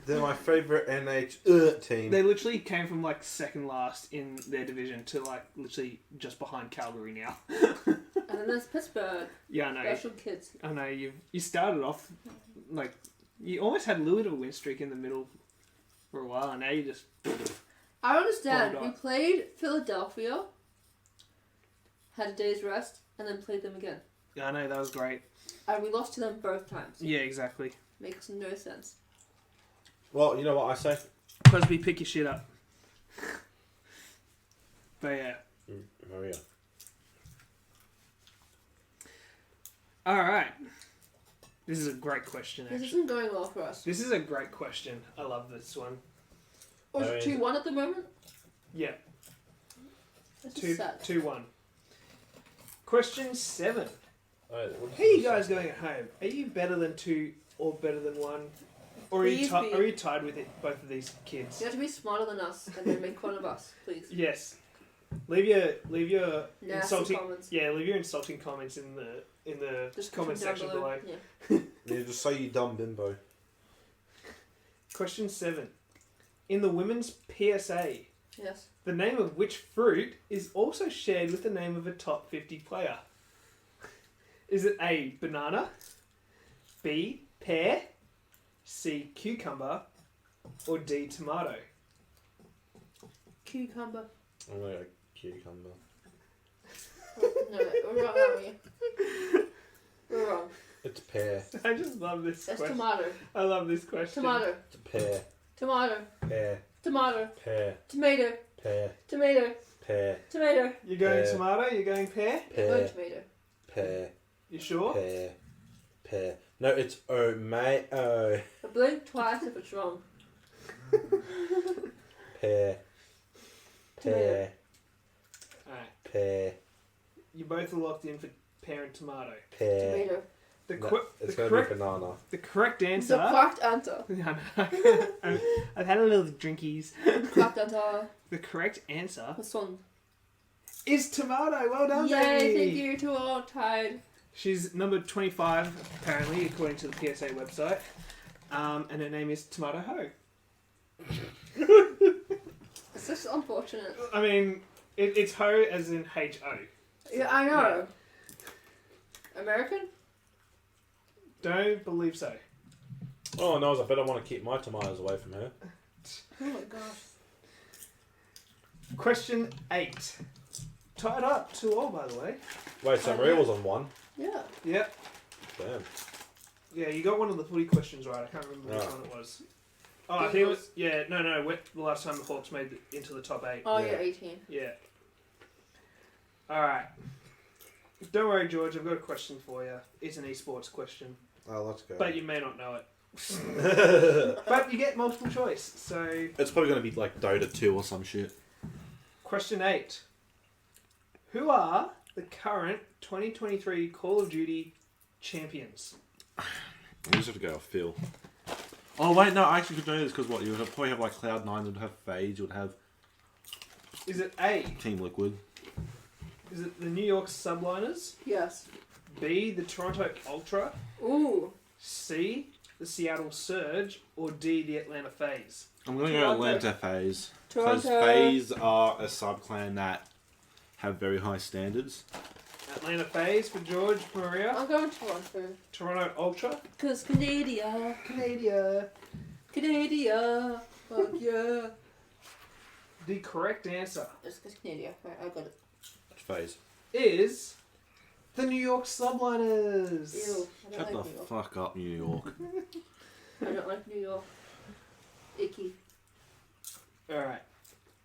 They're my favourite NHL team. They literally came from like second last in their division to like literally just behind Calgary now. And then there's Pittsburgh. Yeah, I know. Special kids. I know. You started off like you almost had a little bit of a win streak in the middle for a while, and now you just I don't understand. Hold We on. played Philadelphia, had a day's rest, and then played them again. yeah, I know that was great. And we lost to them both times. Yeah, exactly. Makes no sense. Well, you know what I say? Crosby, pick your shit up. But yeah. Maria. All right. This is a great question, This actually. isn't going well for us. This is a great question. I love this one. Or I is mean- it 2-1 at the moment? Yeah, This is sad. 2-1. Question 7. Alright, what How are you guys going at home? Are you better than 2 or better than 1? Or Please be. are you tied with it, both of these kids? You have to be smarter than us and then make fun of us, please. Yes. Leave your Nasty insulting comments. leave your insulting comments in the Just comment down section below. Yeah. You just say you dumb bimbo. Question 7. In the women's PSA, Yes. the name of which fruit is also shared with the name of a top 50 player? Is it A, banana, B, pear, C, cucumber, or D, tomato? Cucumber. I'm gonna go cucumber. No, we're wrong, aren't we? We're wrong. It's pear. I just love this That's question. tomato. I love this question. Tomato. It's pear. Tomato. Pear. Tomato. Pear. Tomato. Pear. Tomato. Pear. Tomato. You're going Pear. tomato, you're going pear? Go Pear. tomato. Pear. You sure? Pear. Pear. No, it's tomato. I blink twice if it's wrong. Pear. Pear. Alright. Pear. You both are locked in for pear and tomato. Pear. Tomato. The, No, qu- it's the, gonna correct, be banana. the correct The answer... correct answer. I've had a little drinkies. Correct answer. The correct answer The song. is tomato. Well done, Yay, baby. thank you to all tied. She's number 25, apparently, according to the PSA website. And her name is Tomato Ho. It's just unfortunate. I mean, it's Ho as in H-O. Yeah, I know. American? Don't believe so. Oh no, I bet I want to keep my tomatoes away from her. Oh my gosh. Question 8. Tied up 2-2, by the way. Wait, so Maria was on 1. Yeah. Yep. Damn. Yeah, you got one of the footy questions right. I can't remember which Ah. one it was. Oh, I think it was... Yeah, no. The last time the Hawks made it into the top 8. Oh, Yeah. yeah, 18. Yeah. Alright. Don't worry, George. I've got a question for you. It's an esports question. Oh, let's go. But you may not know it. But you get multiple choice. So, It's probably going to be like Dota 2 or some shit. question 8. Who are the current 2023 Call of Duty champions? I just have to go with Phil. Oh wait, no, I actually could know this because what you would probably have like Cloud9, you would have FaZe, you would have Is it A? Team Liquid. Is it the New York Subliners? Yes. B, the Toronto Ultra? Ooh. C, the Seattle Surge? Or D, the Atlanta FaZe? I'm going to go Toronto. Atlanta FaZe. Because Toronto. FaZe are a sub-clan that have very high standards. Atlanta FaZe for George, Maria. I'm going Toronto. Toronto Ultra. Because Canada. Canada. Canada. Fuck yeah. The correct answer It's because Canada. Right, I got it. FaZe. is The New York Subliners. Ew. I Shut don't the like New York. fuck up, New York. I don't like New York. Icky. Alright.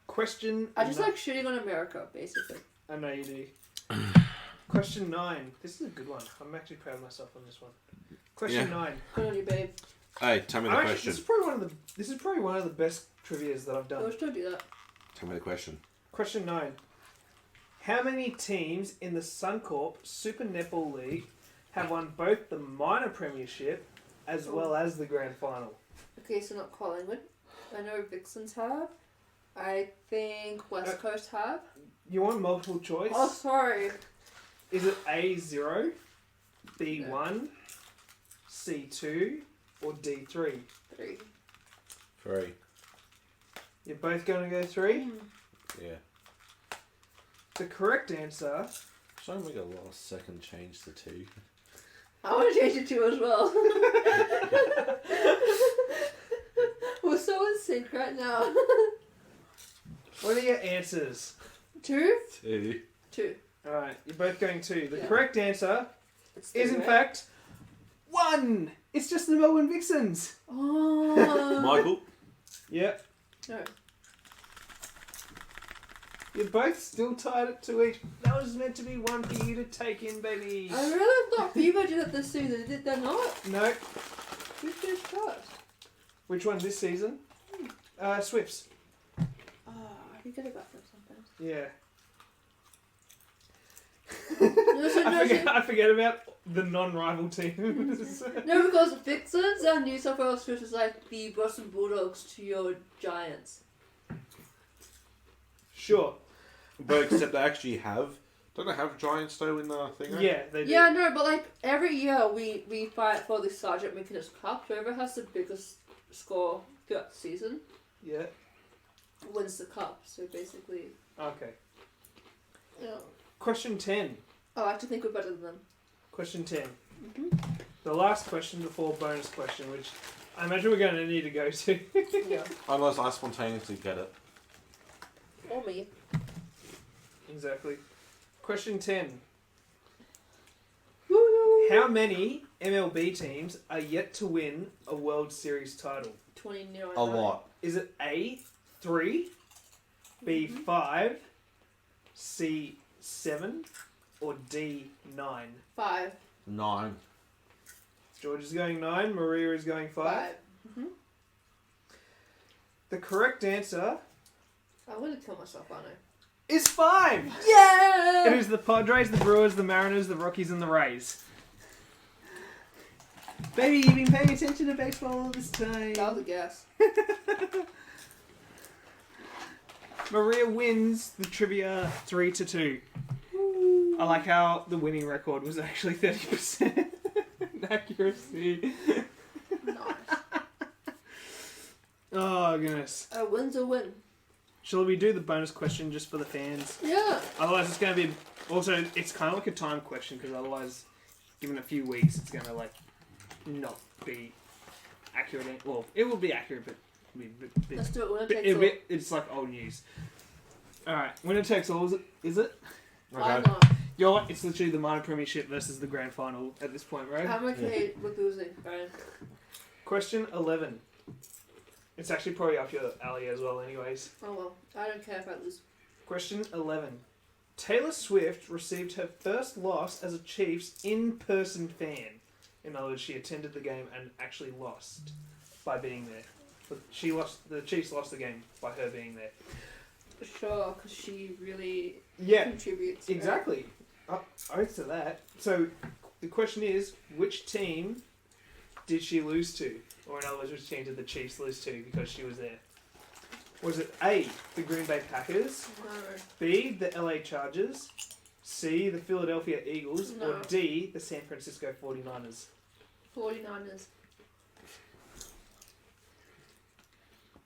Question. I just like shitting on America, basically. I know you do. Question 9. This is a good one. I'm actually proud of myself on this one. Question Yeah. 9. Good on you, babe. Hey, tell me the Actually, question. this is probably one of the best trivias that I've I done. was trying to do that. Tell me the question. Question 9. How many teams in the Suncorp Super Netball League have won both the minor premiership as well as the grand final? Okay, so not Collingwood. I know Vixens have. I think West Coast have. You want multiple choice? Oh, sorry. Is it A0, B1, C2, or D3? 3. 3. You're both going to go 3? Yeah. The correct answer. Should I make a last second change to 2? I want to change it to as well. We're so in sync right now. What are your answers? 2? 2. 2. Alright, you're both going 2. The Yeah. correct answer It's is in fact 1! It's just the Melbourne Vixens! Oh. Michael? Yep. No. You're both still tied at 2 each. That was meant to be one for you to take in, baby. I really thought Fever did it this season. Did they not? No. Who finished first? Which one this season? Swifts. Oh, I forget about them sometimes. Yeah. No, so, no, so, I forget about the non-rival teams. no, because Vixens and New South Wales Swifts is like the Boston Bulldogs to your Giants. Sure. But except they actually have... Don't they have Giants though in the thing? Right? Yeah, they do. Yeah, no, but like every year we fight for the Sergeant McInnes Cup. Whoever has the biggest score throughout the season Yeah. wins the cup. So basically, Okay. yeah. Question 10. I like to think we're better than them. Question 10. Mm-hmm. The last question before bonus question, which I imagine we're going to need to go to. Yeah. Unless I spontaneously get it. Or me. Exactly. Question 10. Woo! How many MLB teams are yet to win a World Series title? 29. A lot. Is it A, 3, B, 5, C, 7, or D, 9? 5. 9. George is going 9, Maria is going 5. 5. Mm-hmm. The correct answer I'm gonna kill myself, aren't I? is 5! Yeah! It is the Padres, the Brewers, the Mariners, the Rockies, and the Rays. Baby, you've been paying attention to baseball all this time. That was a guess. Maria wins the trivia 3-2. I like how the winning record was actually 30% accuracy. Nice. Oh, goodness. A win's a win. Shall we do the bonus question just for the fans? Yeah. Otherwise, it's going to be... Also, it's kind of like a time question, because otherwise, given a few weeks, it's going to, like, not be accurate. Well, it will be accurate, but it'll be a bit... Let's do it. Winner bit- takes all. it's like old news. Alright, winner takes all, is it? Why Okay. not? You know what? It's literally the minor premiership versus the grand final at this point, right? I'm okay with losing, Brian. Question 11. It's actually probably up your alley as well, anyways. Oh well. I don't care if I lose. Question 11. Taylor Swift received her first loss as a Chiefs in-person fan. In other words, she attended the game and actually lost by being there. But the Chiefs lost the game by her being there. Sure, because she really Yeah, contributes. right? exactly. Oath to that. So, the question is, which team did she lose to? Or in other words, which team did the Chiefs lose to because she was there? Was it A, the Green Bay Packers, No. B, the LA Chargers, C, the Philadelphia Eagles, or No. D, the San Francisco 49ers? 49ers.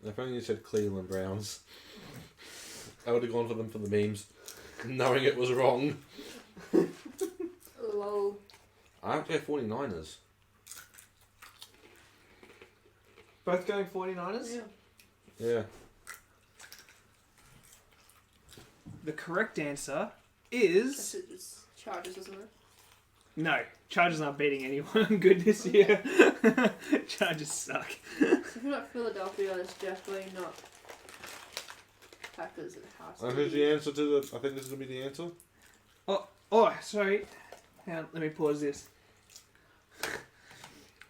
If only you said Cleveland Browns. I would have gone for them for the memes, knowing it was wrong. Lol. I have to go 49ers. Both going 49ers? Yeah. Yeah. The correct answer is It's Chargers, isn't it? No, Chargers aren't beating anyone good this year. Chargers suck. So if you're not Philadelphia, it's definitely not Packers. It has to Who's be. the answer to the? I think this is gonna be the answer. Oh, sorry. Hang on, let me pause this.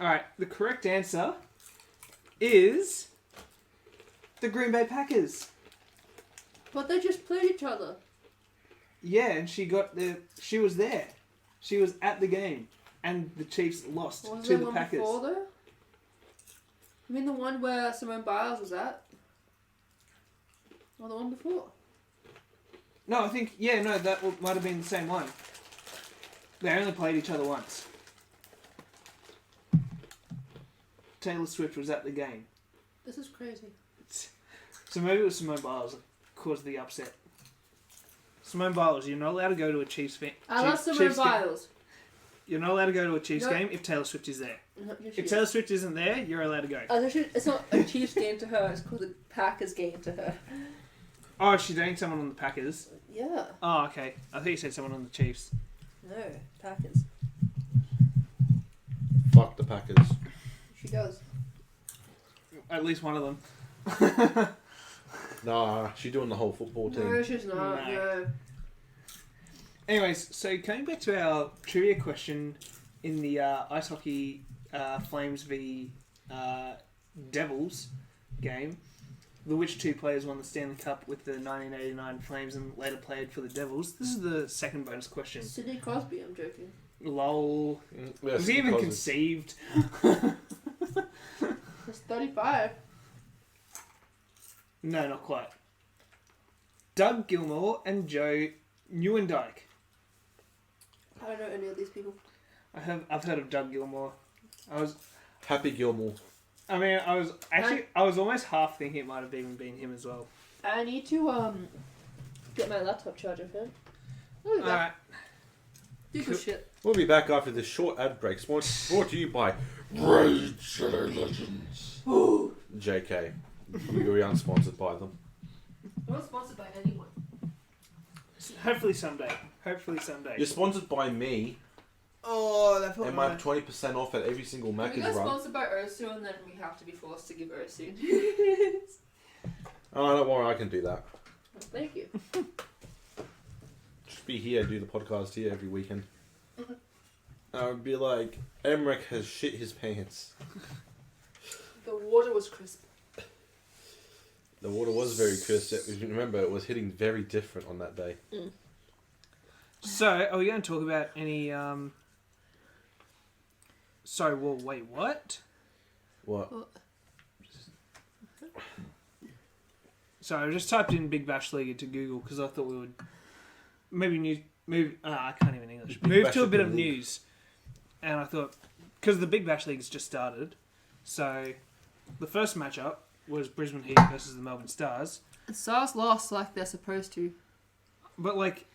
Alright, the correct answer is the Green Bay Packers. But they just played each other. Yeah, and she was there. She was at the game. And the Chiefs lost Was to there the one Packers. before though? I mean the one where Simone Biles was at? Or the one before? No, I think, that might have been the same one. They only played each other once. Taylor Swift was at the game. This is crazy. So maybe it was Simone Biles that caused the upset. Simone Biles, you're not allowed to go to a Chiefs fan. I love Simone Biles. You're not allowed to go to a Chiefs No. game if Taylor Swift is there. Not your If Chiefs. Taylor Swift isn't there, you're allowed to go. It's not a Chiefs game to her, it's called a Packers game to her. Oh, she's dating someone on the Packers. Yeah. Oh, okay. I thought you said someone on the Chiefs. No, Packers. Fuck the Packers. She does. At least one of them. Nah, she's doing the whole football team. No, she's not. No. No. Anyways, so coming back to our trivia question in the ice hockey Flames v Devils game, which two players won the Stanley Cup with the 1989 Flames and later played for the Devils? This is the second bonus question. Sidney Crosby, I'm joking. Lol. Yeah, Was he even because conceived? He's 35. No, not quite. Doug Gilmour and Joe Newendike. I don't know any of these people. I've heard of Doug Gilmour. Happy Gilmore. I was almost half thinking it might have even been him as well. I need to get my laptop charger for Oh, Alright. Do good shit. We'll be back after this short ad break. Brought to you by Raid Shadow Legends. Ooh. JK. We aren't sponsored by them. I'm not sponsored by anyone. Hopefully someday. You're sponsored by me, Oh, that felt and my 20% off at every single We Macca's got run. sponsored by Ursu and then we have to be forced to give Ursu. Oh, don't worry, I can do that. Thank you. Just be here, do the podcast here every weekend. I would be like, Emmerich has shit his pants. The water was crisp. The water was very crisp. If you remember, it was hitting very different on that day. So, are we going to talk about any, Sorry, well, wait, what? What? Sorry, I just typed in Big Bash League into Google because I thought we would I can't even English. Big Move Bash to a bit of League. news. And I thought, because the Big Bash League's just started, so the first matchup was Brisbane Heat versus the Melbourne Stars. And Stars lost like they're supposed to. But, like,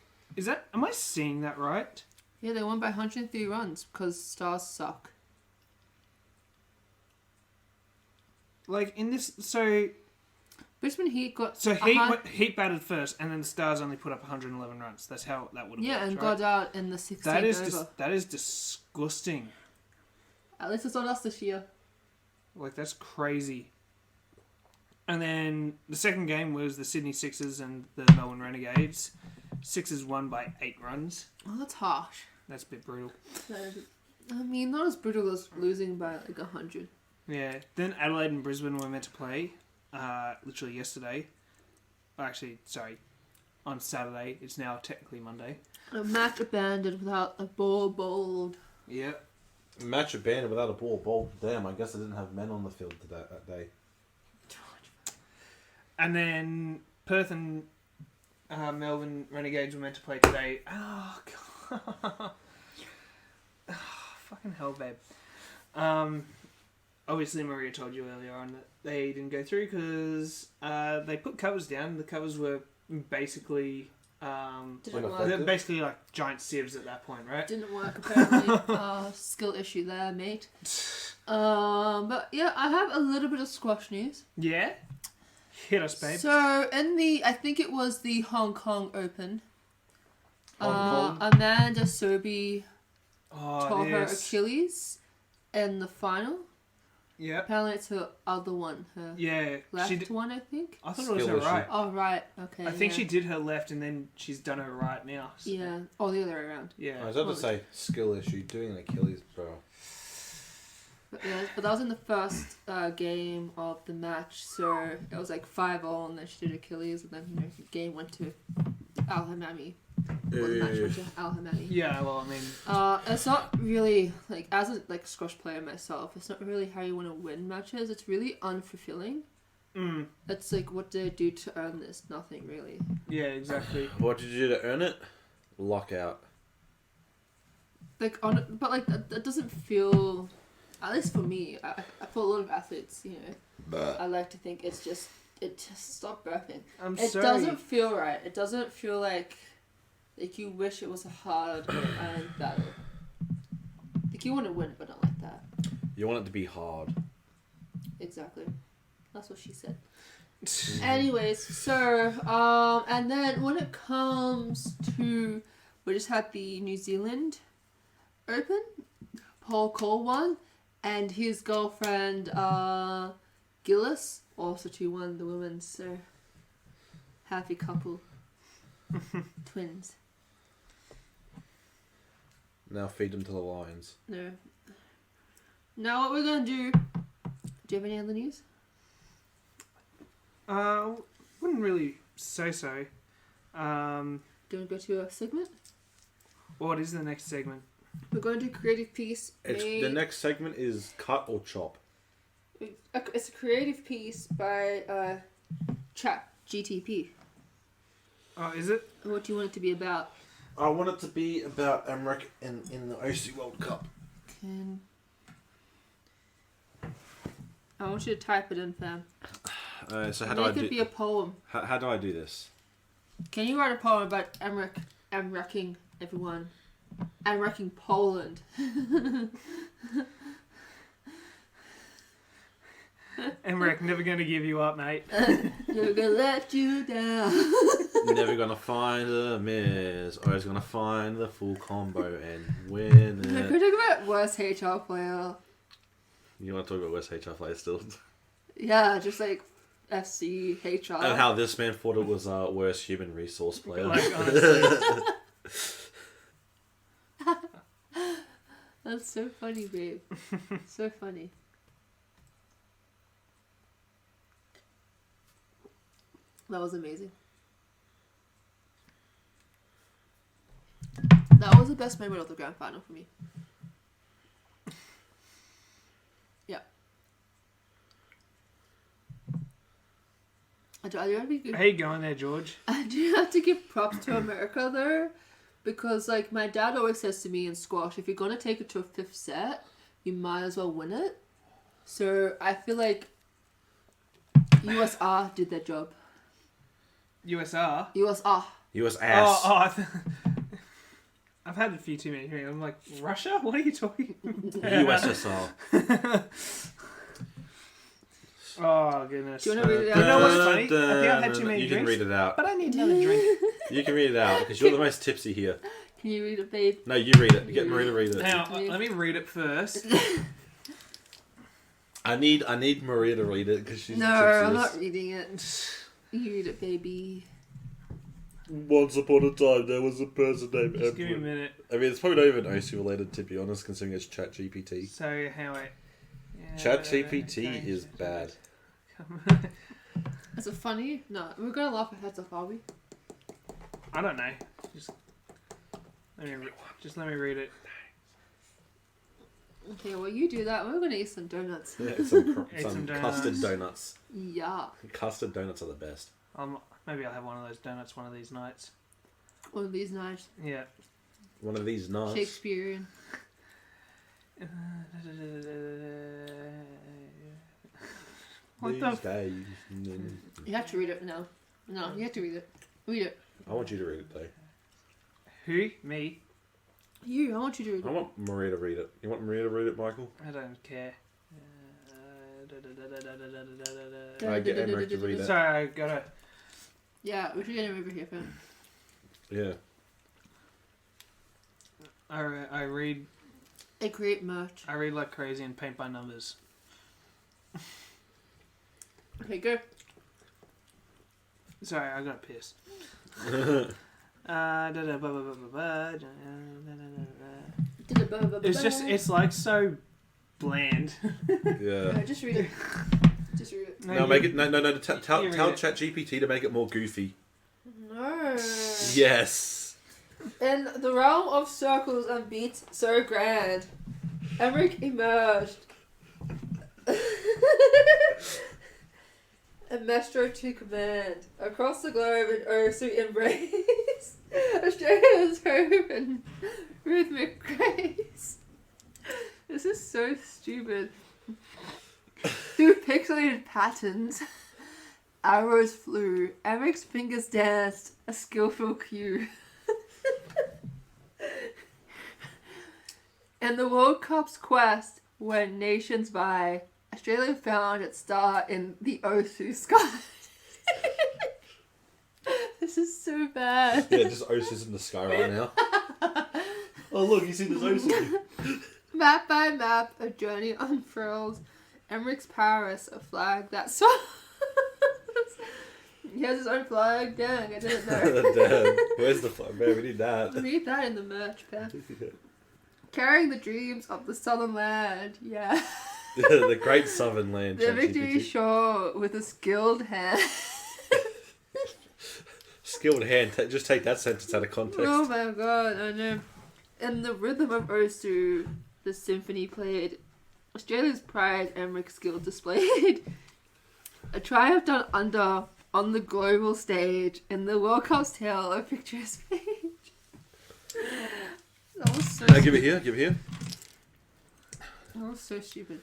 am I seeing that right? Yeah, they won by 103 runs because Stars suck. Like, in this, so Brisbane Heat got Heat batted first, and then the Stars only put up 111 runs. That's how that would have yeah, worked, and right? got out in the 16th That is over. that is disgusting. At least it's not us this year. Like, that's crazy. And then the second game was the Sydney Sixers and the Melbourne Renegades. Sixers won by 8 runs. Oh, that's harsh. That's a bit brutal. I mean, not as brutal as losing by like 100. Yeah. Then Adelaide and Brisbane were meant to play literally yesterday. Actually, sorry, on Saturday. It's now technically Monday. A match abandoned without a ball bowled. Yep. Match abandoned without a ball bowled. Damn, I guess I didn't have men on the field that day. And then Perth and Melbourne Renegades were meant to play today. Oh, God. Oh, fucking hell, babe. Obviously, Maria told you earlier on that they didn't go through because they put covers down. The covers were basically Didn't Like work. they're basically like giant sieves at that point, right? Didn't work apparently. Skill issue there, mate. But yeah, I have a little bit of squash news. Yeah. Hit us, babe. So in I think it was the Hong Kong Open. Hong Kong? Amanda Serby tore her yes. Achilles in the final. Yep. Apparently it's her other one, her Yeah. left She did, one, I think. I thought it was Skill her issue. right. Oh, right. Okay. I think yeah. she did her left and then she's done her right now. So, Yeah. Oh, the other way around. Yeah. I was about to say skill issue. Doing an Achilles, bro. But, yeah, but that was in the first game of the match, so it was like 5-0, and then she did Achilles, and then the game went to Al Hamami. Well, the match went to Al Hamami. Yeah, well, I mean, It's not really like, as a squash player myself, it's not really how you want to win matches. It's really unfulfilling. It's like, what did I do to earn this? Nothing really. yeah, exactly. What did you do to earn it? Lockout. Like but like that doesn't feel. At least for me, for a lot of athletes, you know, I like to think it just stop burping. I'm It sorry. doesn't feel right. It doesn't feel like you wish it was a hard iron battle. Like you want to win, but not like that. You want it to be hard. Exactly. That's what she said. Anyways, so and then when it comes to, we just had the New Zealand Open. Paul Cole won, and his girlfriend Gillis also won the women's. So happy couple, twins. Now feed them to the lions. No. Now what we're gonna do? Do you have any other news? Wouldn't really say so. Do you want to go to a segment? What is the next segment? We're going to do creative piece. The next segment is cut or chop. It's a creative piece by Chat GTP. Oh, is it? What do you want it to be about? I want it to be about Emmerich in the OC World Cup. I want you to type it in, fam. So how do I Make do? it be a poem. How do I do this? Can you write a poem about Emmerich everyone? Emmerich Poland. Emmerich, never going to give you up, mate. Never gonna let you down. Never gonna find a miss. Always gonna find the full combo and win Can we it. talk about worst HR player? You want to talk about West HR player still? Yeah, just like FC HR. And how this man thought it was worst human resource player. Like, honestly. That's so funny, babe. So funny. That was amazing. That was the best moment of the grand final for me. Yeah. I do have to give, How you going there, George? I do have to give props to America though, because like my dad always says to me in squash, if you're gonna take it to a fifth set, you might as well win it. So I feel like USR did their job. USR? USR. He was ass. I've had a few too many. I'm like, Russia? What are you talking USSR. Oh, goodness. Do you want to read it out? You know what's funny? I think I've had too many You drinks. can read it out. But I need to have a drink. You can read it out because you're the most tipsy here. Can you read it, babe? No, you read it. Get Maria to read it. Now, let me read it first. I need Maria to read it because she's No, the tipsiest. I'm not reading it. You read it, baby. Once upon a time, there was a person named Just give me a Edward. minute. I mean, it's probably not even OC related, to be honest, considering it's ChatGPT. So, how I... Yeah, ChatGPT okay. is bad. Is it funny? No, we're gonna laugh our heads off, are we? I don't know. Just let me read it. Okay, well you do that. We're gonna eat some donuts. Yeah, Eat some some custard donuts. donuts. Yeah. Custard donuts are the best. Maybe I'll have one of those donuts one of these nights. One of these nights. Yeah. One of these nights. Shakespearean. What These the days. You have to read it now. No, you have to read it. Read it. I want you to read it though. Who? Me? You, I want you to read I it. want Maria to read it. You want Maria to read it, Michael? I don't care. I get Emmerich to read it. Sorry, I gotta... Yeah, we should get him over here, fam. Yeah. I read I create merch. I read like crazy and paint by numbers. Okay, go. Sorry, I got pissed. It's just, it's like so bland. Yeah. Just read it. Just read it. No, make it. No. Tell You read it. ChatGPT to make it more goofy. No. Yes. In the realm of circles and beats so grand, Emmerich emerged. A maestro to command. Across the globe in Ursu embrace Australia's hope and rhythmic grace. This is so stupid. Through pixelated patterns, arrows flew. Emmerich's fingers danced a skillful cue. In the World Cup's quest, where nations vie, Australia found its star in the Osu sky. This is so bad. Yeah, just Osis in the sky right now. Oh look, you see this Osis. Map by map, a journey unfurls. Emmerich's Paris, a flag that soars. He has his own flag. Dang, I didn't know. Damn, where's the flag? Man, we need that. Read that in the merch, Pep. Carrying the dreams of the southern land. Yeah. The great southern land. The victory ChatGPT. shore with a skilled hand. Skilled hand. Just take that sentence out of context. Oh my god, I know. In the rhythm of Osu, the symphony played. Australia's pride, Emmerich's skill displayed. A triumph done under on the global stage in the World Cup's tale of picturesque page. That was so Now give it here. Give it here. That was so stupid.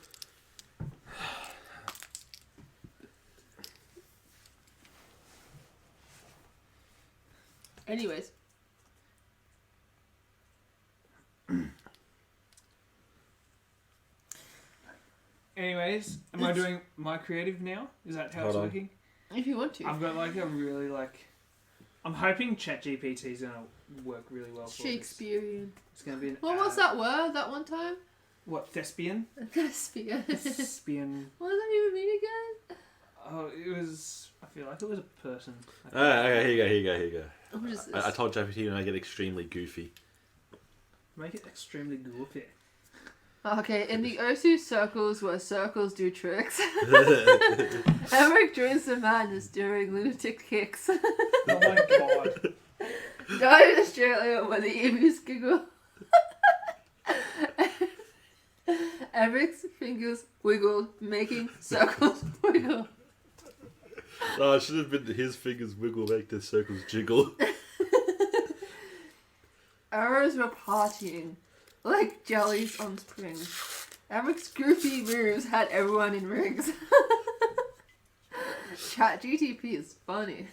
Anyways. Anyways, am I doing my creative now? Is that how Hold it's on. working? If you want to. I've got like a really like... I'm hoping ChatGPT is going to work really well for this. Shakespearean. It's going to be an What was that word that one time? What, thespian? Thespian. Thespian. What does that even mean again? Oh, it was... I feel like it was a person. Okay, here you go. What is this? I told ChatGPT to make it extremely goofy. Make it extremely goofy. Okay, in the Osu circles where circles do tricks, Emmerich joins the madness during lunatic kicks. Oh my god. Died in Australia where the emus giggle. Emmerich's fingers wiggled, making circles wiggle. Oh, it should have been his fingers wiggle, make the circles jiggle. Arrows were partying like jellies on springs. Emmerich's goofy moves had everyone in rings. ChatGTP is funny.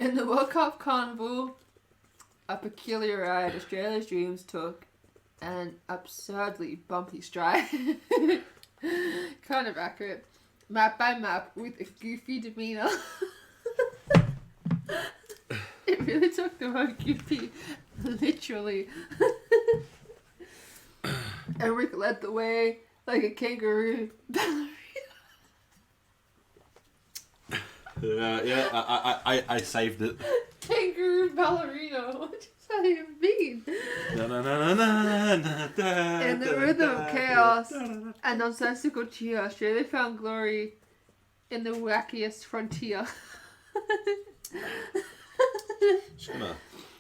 In the World Cup Carnival, a peculiar ride Australia's dreams took an absurdly bumpy stride. Kind of accurate. Map by map with a goofy demeanour. It really took the word goofy literally. Emmerich led the way like a kangaroo ballerina. I saved it. Kangaroo ballerina. What does that even mean? In the rhythm of chaos and nonsensical cheer, Australia found glory in the wackiest frontier.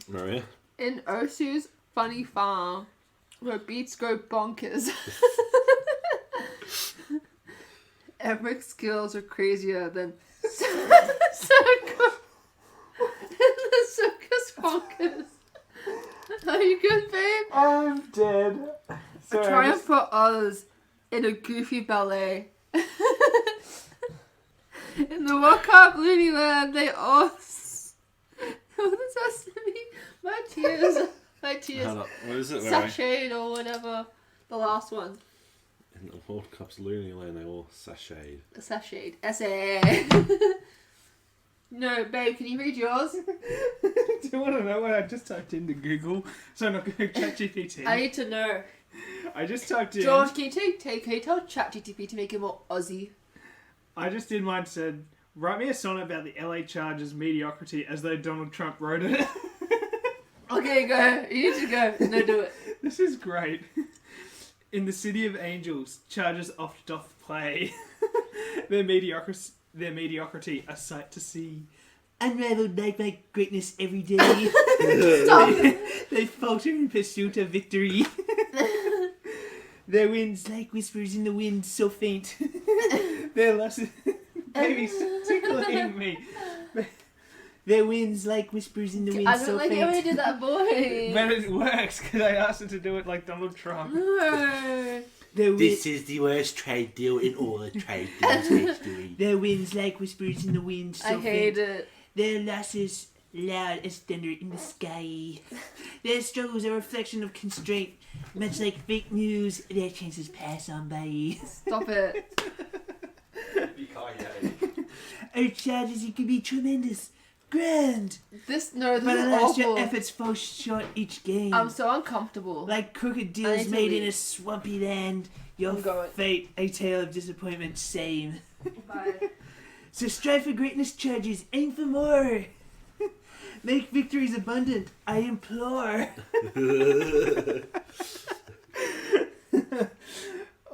Maria. In Osu's funny farm, where beats go bonkers. Emmerich's skills are crazier than circus. The circus bonkers. Are you good, babe? I'm dead. A triumph for Oz in a goofy ballet. In the World Cup Looney Land, they all... What does that mean? My tears. My tears. Hold up. What is it? Sashayed or whatever. The last one. In the World Cup's Looney Land, they all sashayed. Sashayed. S-A. No, babe, can you read yours? Do you want to know what I just typed into Google? So I'm not going to ChatGPT. I need to know. I just typed in. George, can you tell ChatGPT to make it more Aussie? I just did mine. Said, write me a sonnet about the LA Chargers mediocrity as though Donald Trump wrote it. Okay, go. You need to go. No, do it. This is great. In the city of angels, Chargers oft doth play. their mediocrity, a sight to see. Unraveled by greatness every day. Stop. They falter in pursuit of victory. Their winds like whispers in the wind, so faint. Their losses, baby's tickling me. Their winds like whispers in the wind, I don't so like faint. it when you did that voice. But it works because I asked her to do it like Donald Trump. No. This is the worst trade deal in all the trade deals history. Their winds like whispers in the wind, so I hate it. Their losses loud as thunder in the sky. Their struggles are a reflection of constraint. Much like fake news, their chances pass on by. Stop it. Our Chargers, it could be tremendous, grand, This but is alas, your awful. efforts fall short each game. I'm so uncomfortable. Like crooked I need deals to made in leave. a swampy land, your I'm going. fate a tale of disappointment, same. Bye. So strive for greatness, Chargers. Aim for more. Make victories abundant, I implore.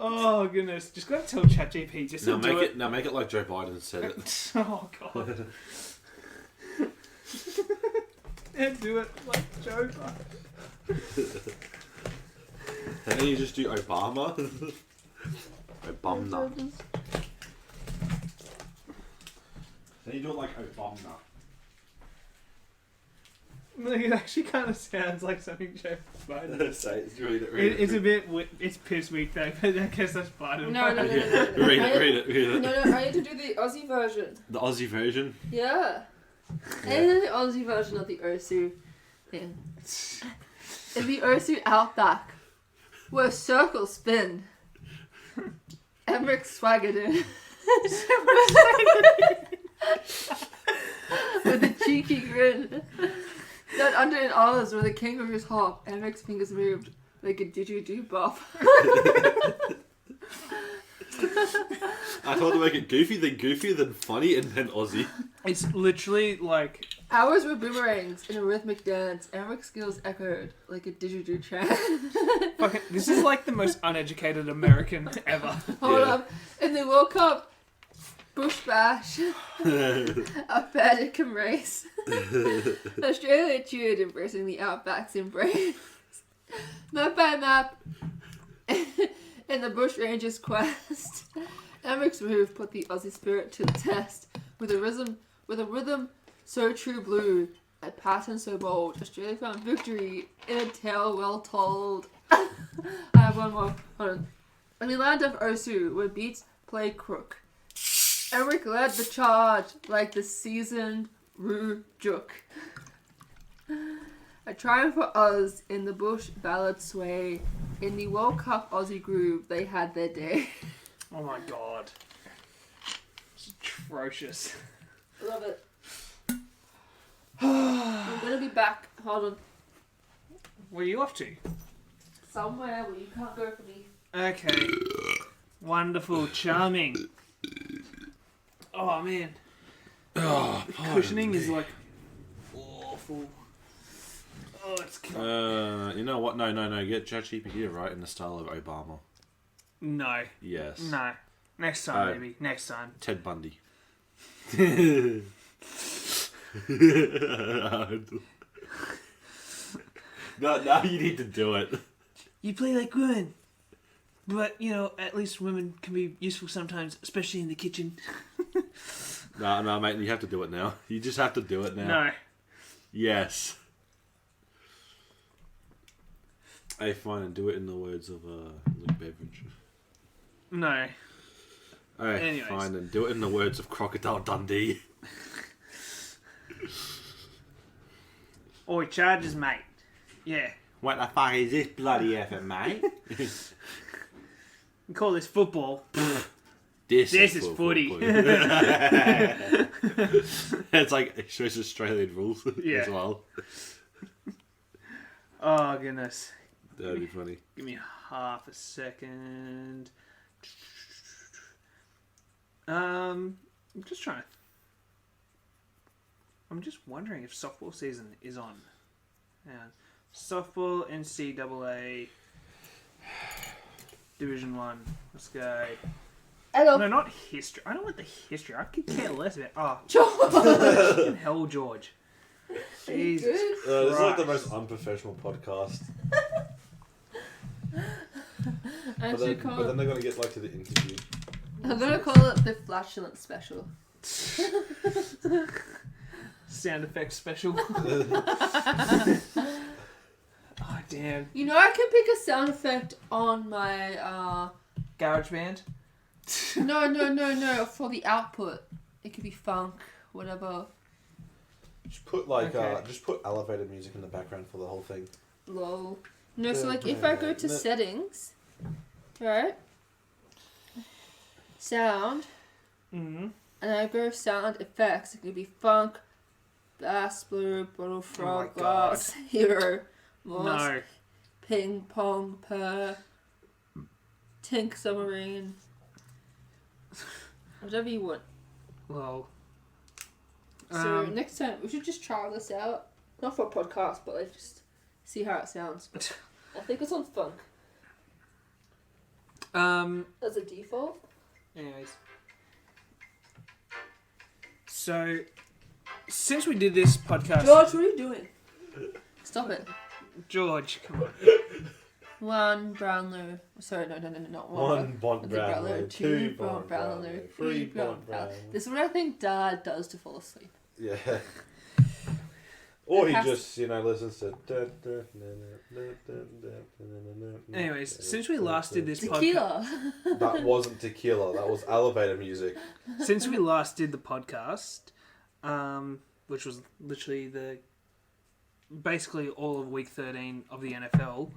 Oh goodness! Just gotta tell ChatGPT just to do it. Now make it like Joe Biden said it. Oh god! Yeah, do it like Joe Biden. And then you just do Obama. Obama. Then you do it like Obama. It actually kind of sounds like something Joe Biden. Say it. Read it. It's a bit. It's piss weak though, but I guess that's Biden. No. Read it. No, I need to do the Aussie version. The Aussie version. Yeah. I need to do the Aussie version of the Ursu thing. In the Ursu outback, where circles spin, Emmerich swaggered in. With a cheeky grin. That under an olives where the kangaroos hop, Emmerich's fingers moved like a didgeridoo bop. I told to make it goofy, then funny, and then Aussie. It's literally like Ours were boomerangs in a rhythmic dance. Emmerich's skills echoed like a didgeridoo chant. fucking. This is like the most uneducated American ever. Hold Yeah. up. In the World Cup Bush Bash, a Vatican race. Australia cheered, embracing the Outback's embrace. Map by map, in the Bush Rangers' quest, Emmerich's move put the Aussie spirit to the test. With a rhythm so true blue, a pattern so bold, Australia found victory in a tale well told. I have one more. Hold on. In the land of Osu, where beats play crook, Emmerich led the charge like the seasoned Roo Juk. A triumph for us in the bush ballad sway. In the World Cup Aussie groove, they had their day. Oh my god. It's atrocious. Love it. I'm gonna be back. Hold on. Where are you off to? Somewhere where you can't go for me. Okay. Wonderful, charming. Oh man. Oh, The cushioning is like awful. Oh, it's killing. you know what? No. Get ChatGPT right in the style of Obama. No. Yes. No. Next time, Alright. maybe. Next time. Ted Bundy. No, now you need to do it. You play like women. But, you know, at least women can be useful sometimes, especially in the kitchen. No, mate, you have to do it now. You just have to do it now. No. Yes. Hey, fine, and do it in the words of Luke Beveridge. No. Alright, Anyways. fine, and do it in the words of Crocodile Dundee. Oi, Chargers, mate. Yeah. What the fuck is this bloody effort, mate? We call this football. This is football, footy. It's like, it shows Australian rules Yeah. as well. Oh, goodness. That'd be funny. Give me half a second. I'm just trying to. I'm just wondering if softball season is on. Yeah. Softball NCAA Division 1. Let's go. Hello. No, not history. I don't want the history. I could care less about. Oh, George. fucking hell, George. Are you Jesus. good? This is like the Christ. most unprofessional podcast. I But should then, call but it. then they're gonna get like to the interview. I'm gonna call it the flatulent special. Sound effects special. Oh, damn. You know, I can pick a sound effect on my GarageBand. No. For the output, it could be funk, whatever. Just put like Okay. just put elevator music in the background for the whole thing. Lol. No, so like if I go to settings, right? Sound, Mm-hmm. and I go sound effects, it could be funk, bass, blue, bottle frog, my God. glass, hero, morse, No. ping pong, purr, tink submarine, whatever you want. Well. So next time we should just try this out, not for a podcast, but like just see how it sounds. I think it's on funk as a default. Anyways. So, since we did this podcast, George, what are you doing? Stop it. George, come on. One Brownlow. Sorry, no, not one. One Bond With the Brownlow, two Bond Brownlow, Brownlow, three three Bond Bond Brownlow. Brownlow. This is what I think Dad does to fall asleep. Yeah. Or he Has- just, listens to. Anyways, since we last did this podcast, Tequila. That wasn't tequila. That was elevator music. since we last did the podcast, which was literally basically all of week 13 of the NFL,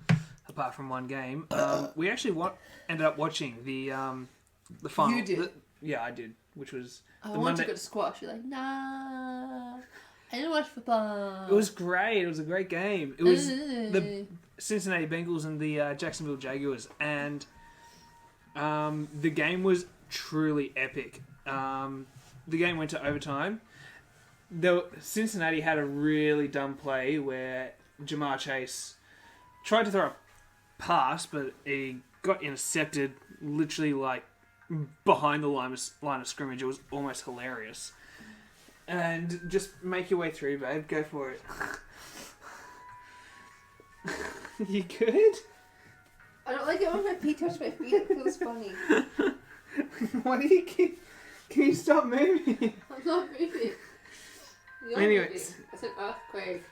apart from one game, we actually ended up watching the final. You did? Yeah, I did, which was I the want to Monday. go to squash. You're like, nah. I didn't watch football. It was great. It was a great game. It was the Cincinnati Bengals and the Jacksonville Jaguars, and the game was truly epic. The game went to overtime. Cincinnati had a really dumb play where Jamar Chase tried to throw a pass, but he got intercepted literally like behind the line of scrimmage. It was almost hilarious. And just make your way through, babe. Go for it. You good? I don't like it when my feet touch my feet. It feels funny. Why do you keep... Can you stop moving? I'm not moving. You're Anyways. moving. It's an earthquake.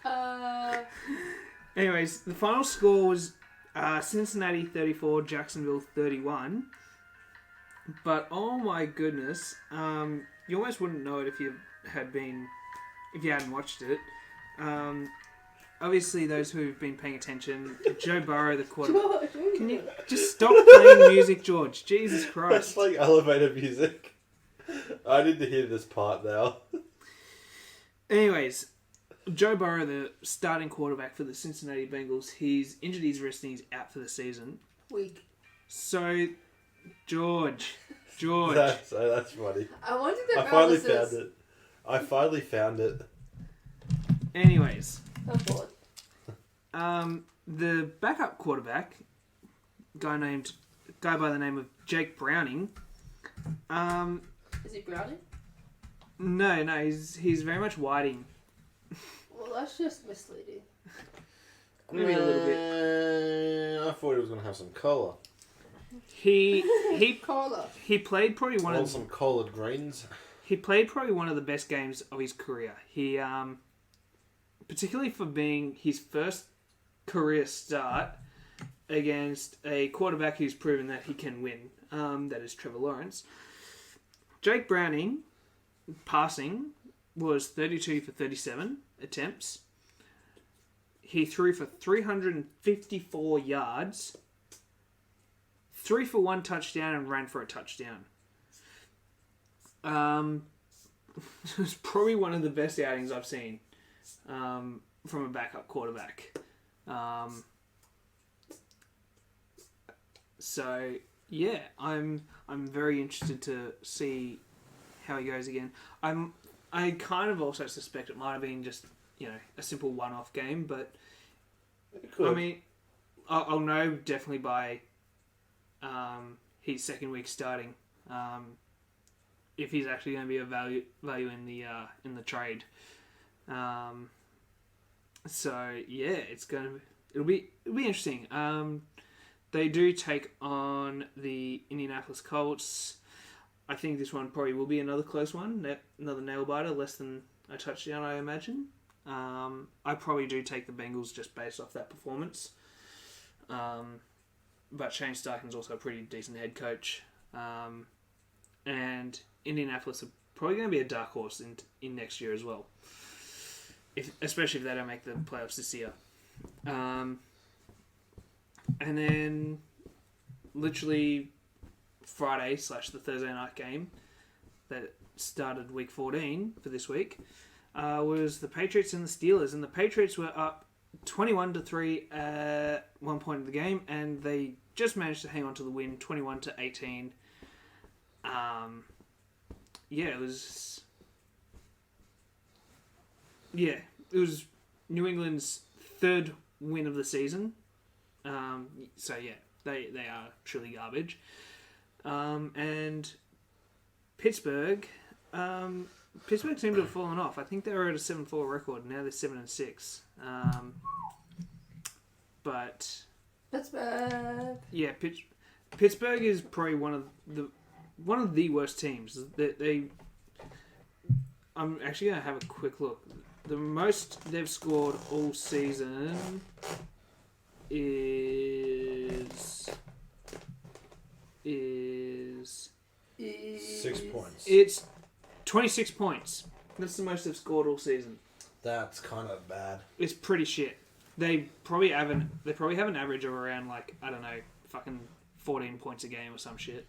Anyways, the final score was Cincinnati 34, Jacksonville 31. But oh my goodness, you almost wouldn't know it if you hadn't watched it. Obviously, those who've been paying attention, Joe Burrow, the quarterback. George, Can you just stop playing music, George? Jesus That's Christ. like elevator music. I need to hear this part now. Anyways, Joe Burrow, the starting quarterback for the Cincinnati Bengals, he's injured his wrist and he's out for the season. Weak. So, George. That's funny. I wanted the I finally analysis. found it. I finally found it. Anyways, I'm bored. the backup quarterback, guy by the name of Jake Browning. Is he Browning? No, he's very much whiting. Well, that's just misleading. Maybe a little bit. I thought he was going to have some colour. He Cola. he played probably one Want of some collared greens? he played probably one of the best games of his career. He particularly for being his first career start against a quarterback who's proven that he can win. That is Trevor Lawrence. Jake Browning, passing, was 32 for 37 attempts. He threw for 354 yards, 3 for 1 touchdown, and ran for a touchdown. It was probably one of the best outings I've seen from a backup quarterback. So yeah, I'm very interested to see how he goes again. I kind of also suspect it might have been just a simple one-off game, but I mean, I'll know definitely by his second week starting if he's actually going to be a value in the trade. So yeah, it'll be interesting. They do take on the Indianapolis Colts. I think this one probably will be another close one, another nail biter, less than a touchdown, I imagine. I probably do take the Bengals just based off that performance. But Shane Steichen's also a pretty decent head coach. And Indianapolis are probably going to be a dark horse in next year as well. Especially if they don't make the playoffs this year. And then literally Friday / the Thursday night game that started week 14 for this week was the Patriots and the Steelers. And the Patriots were up 21-3 at one point in the game, and they just managed to hang on to the win, 21-18. It was New England's third win of the season. So yeah, they are truly garbage. And Pittsburgh seemed to have fallen off. I think they were at a 7-4 record. Now they're 7-6. But Pittsburgh. yeah, Pittsburgh is probably one of the worst teams. I'm actually gonna have a quick look. The most they've scored all season is 6 points. It's 26 points. That's the most they've scored all season. That's kind of bad. It's pretty shit. They probably have an average of around fucking 14 points a game or some shit.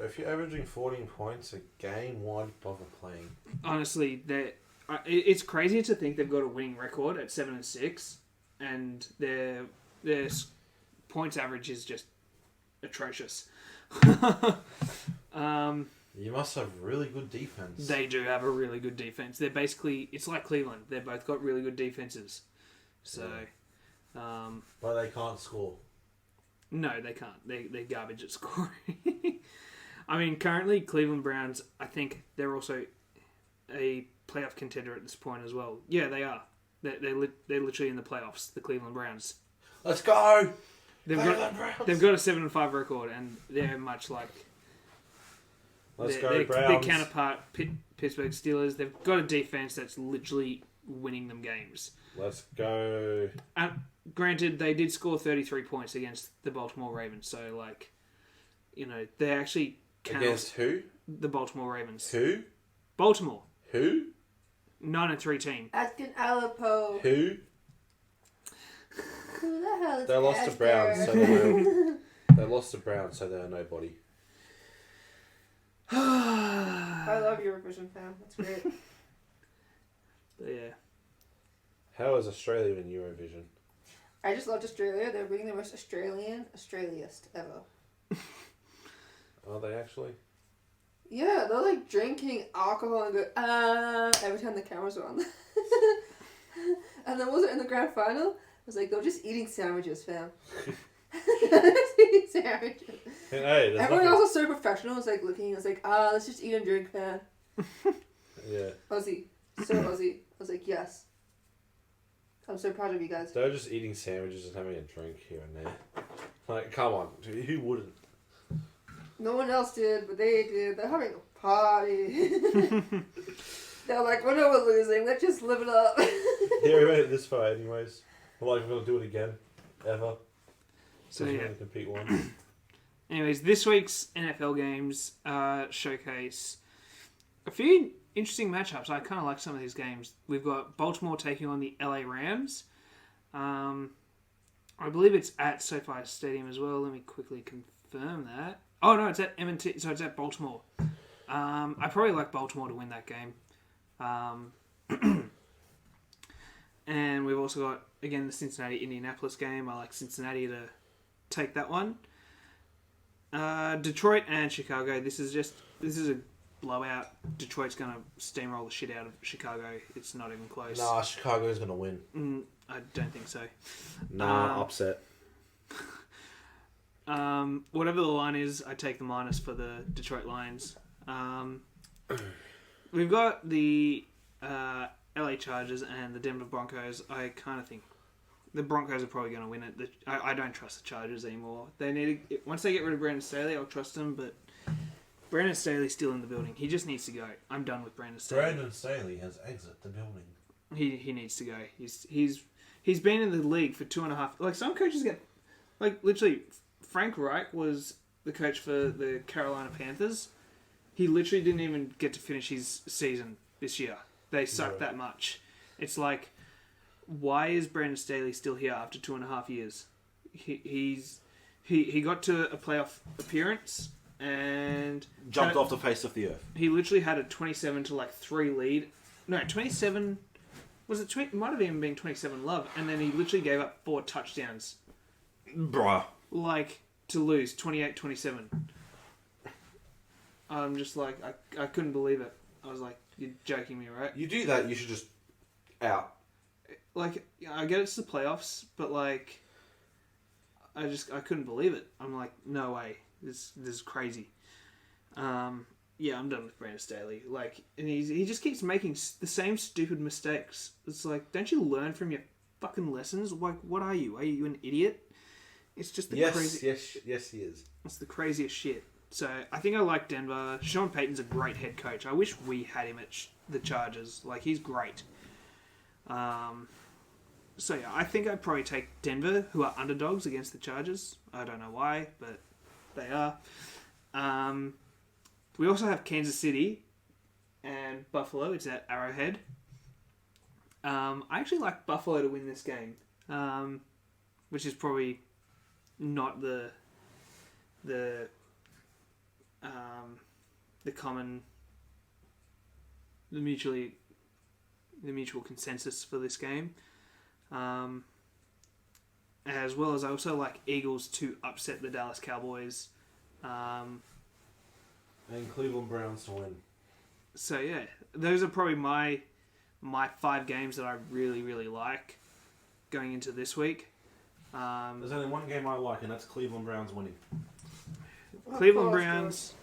If you're averaging 14 points a game, why bother playing? Honestly, it's crazy to think they've got a winning record at 7-6, and their points average is just atrocious. You must have really good defense. They do have a really good defense. They're basically, it's like Cleveland. They've both got really good defenses. So, but they can't score. No, they can't. They're garbage at scoring. I mean, currently Cleveland Browns, I think they're also a playoff contender at this point as well. Yeah, they are. They're literally in the playoffs. The Cleveland Browns. Let's go. They've got a 7-5 record, and they're much like their counterpart Pittsburgh Steelers. They've got a defense that's literally winning them games. Let's go. Granted, they did score 33 points against the Baltimore Ravens, so they actually against who? The Baltimore Ravens. Who? Baltimore. Who? 9-3 team. Askin Alapo. Who? Who the hell is They lost to Asper? Browns, so they lost to Browns, so they're nobody. I love Eurovision, fam. That's great. But yeah. How is Australia in Eurovision? I just loved Australia. They're being the most Australiest ever. Are they actually? Yeah, they're like drinking alcohol and go every time the cameras are on. And then was it in the grand final? It was like they were just eating sandwiches, fam. Just eating sandwiches. Hey, Everyone else was so professional. It was like looking. It was like, let's just eat and drink, fam. Yeah. Aussie, so Aussie. I was like, yes. I'm so proud of you guys. They're just eating sandwiches and having a drink here and there. Like, come on, who wouldn't? No one else did, but they did. They're having a party. They're like, we know we're losing. Let's just live it up. Yeah, we made it this far anyways. We're going to do it again. Ever. So we yeah. only compete once. Anyways, this week's NFL games showcase a few interesting matchups. I kind of like some of these games. We've got Baltimore taking on the LA Rams. I believe it's at SoFi Stadium as well. Let me quickly confirm that. Oh no, it's at M&T, so it's at Baltimore. I probably like Baltimore to win that game. And we've also got, again, the Cincinnati-Indianapolis game. I like Cincinnati to take that one. Detroit and Chicago. This is a blowout. Detroit's going to steamroll the shit out of Chicago. It's not even close. Nah, Chicago's gonna win. I don't think so. Nah, upset. Whatever the line is, I take the minus for the Detroit Lions. We've got the LA Chargers and the Denver Broncos. I kind of think the Broncos are probably going to win it. I don't trust the Chargers anymore. They need once they get rid of Brandon Staley, I'll trust them. But Brandon Staley's still in the building. He just needs to go. I'm done with Brandon Staley. Brandon Staley has exited the building. He needs to go. He's been in the league for 2.5. Like some coaches get, like literally, Frank Reich was the coach for the Carolina Panthers. He literally didn't even get to finish his season this year. They sucked that much. It's like, why is Brandon Staley still here after 2.5 years? He got to a playoff appearance and Jumped off the face of the earth. he literally had a 27-3 lead. No, 27. Was it? It might have even been 27-love, and then he literally gave up 4 touchdowns, Bruh. like to lose 28-27. I'm just like I couldn't believe it. I was like, you're joking me, right? You do that, you should just out. Like I get it's the playoffs, but like I couldn't believe it. I'm like, no way, this is crazy. Yeah, I'm done with Brandon Staley. Like, and he just keeps making the same stupid mistakes. It's like, don't you learn from your fucking lessons? Like, what are you? Are you an idiot? It's just the crazy. Yes, he is. It's the craziest shit. So I think I like Denver. Sean Payton's a great head coach. I wish we had him at the Chargers. Like, he's great. So yeah, I think I'd probably take Denver, who are underdogs against the Chargers. I don't know why, but they are. We also have Kansas City and Buffalo. It's at Arrowhead. I actually like Buffalo to win this game, which is probably not the mutual consensus for this game. As well as I also like Eagles to upset the Dallas Cowboys. And Cleveland Browns to win. So yeah, those are probably my 5 games that I really, really like going into this week. There's only one game I like, and that's Cleveland Browns winning. Cleveland Browns.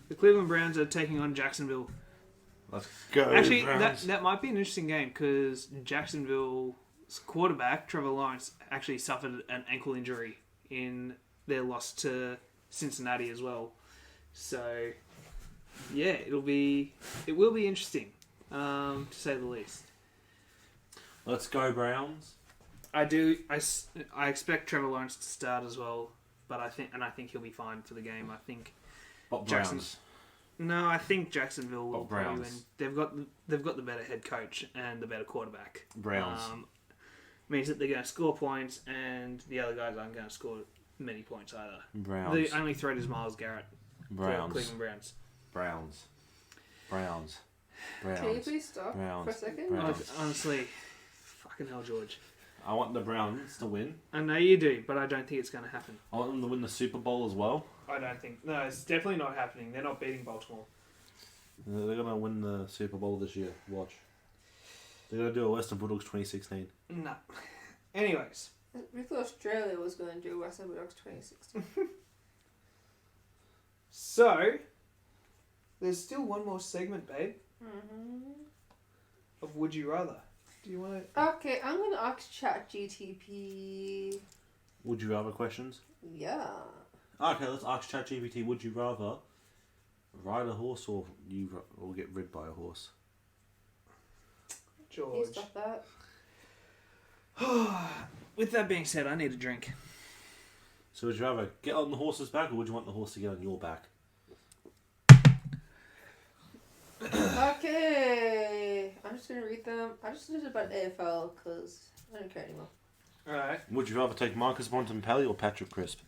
The Cleveland Browns are taking on Jacksonville. Let's go. Actually, Browns. that might be an interesting game because Jacksonville's quarterback Trevor Lawrence actually suffered an ankle injury in their loss to Cincinnati as well. So yeah, it will be interesting, to say the least. Let's go Browns. I expect Trevor Lawrence to start as well, but I think he'll be fine for the game. I think But Jackson- Browns. No, I think Jacksonville will probably win. Browns. They've got the better head coach and the better quarterback. Browns. Means that they're going to score points, and the other guys aren't going to score many points either. Browns. The only threat is Myles Garrett for Browns. Cleveland Browns. Browns. Browns. Browns. Can you please stop Browns. for a second? Browns. Honestly, fucking hell, George. I want the Browns to win. I know you do, but I don't think it's going to happen. I want them to win the Super Bowl as well. I don't think. No, it's definitely not happening. They're not beating Baltimore. They're going to win the Super Bowl this year. Watch. They're going to do a Western Bulldogs 2016. No. Anyways. We thought Australia was going to do Western Bulldogs 2016. So, there's still one more segment, babe, of Would You Rather. Do you want to... Okay, I'm going to ask ChatGTP. Would you rather questions? Yeah. Okay, let's ask ChatGPT. Would you rather ride a horse or get rid by a horse? Can you George. stop that? With that being said, I need a drink. So would you rather get on the horse's back or would you want the horse to get on your back? Okay. I'm just going to read them. I just did it about AFL because I don't care anymore. Alright. Would you rather take Marcus Bontempelli or Patrick Crisp?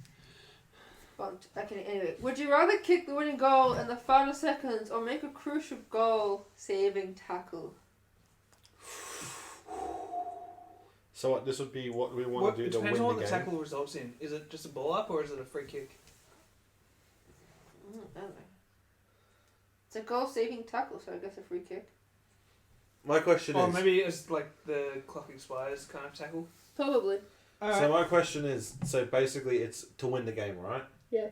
Okay, anyway. Would you rather kick the winning goal in the final seconds or make a crucial goal saving tackle? So this would be what we want What, to do it to depends win on the what the game. tackle results in. Is it just a ball up or is it a free kick? Anyway. It's a goal-saving tackle, so I guess a free kick. My question Or is. maybe it's like the clock expires kind of tackle. Probably. So my question is, so basically it's to win the game, right? Yeah.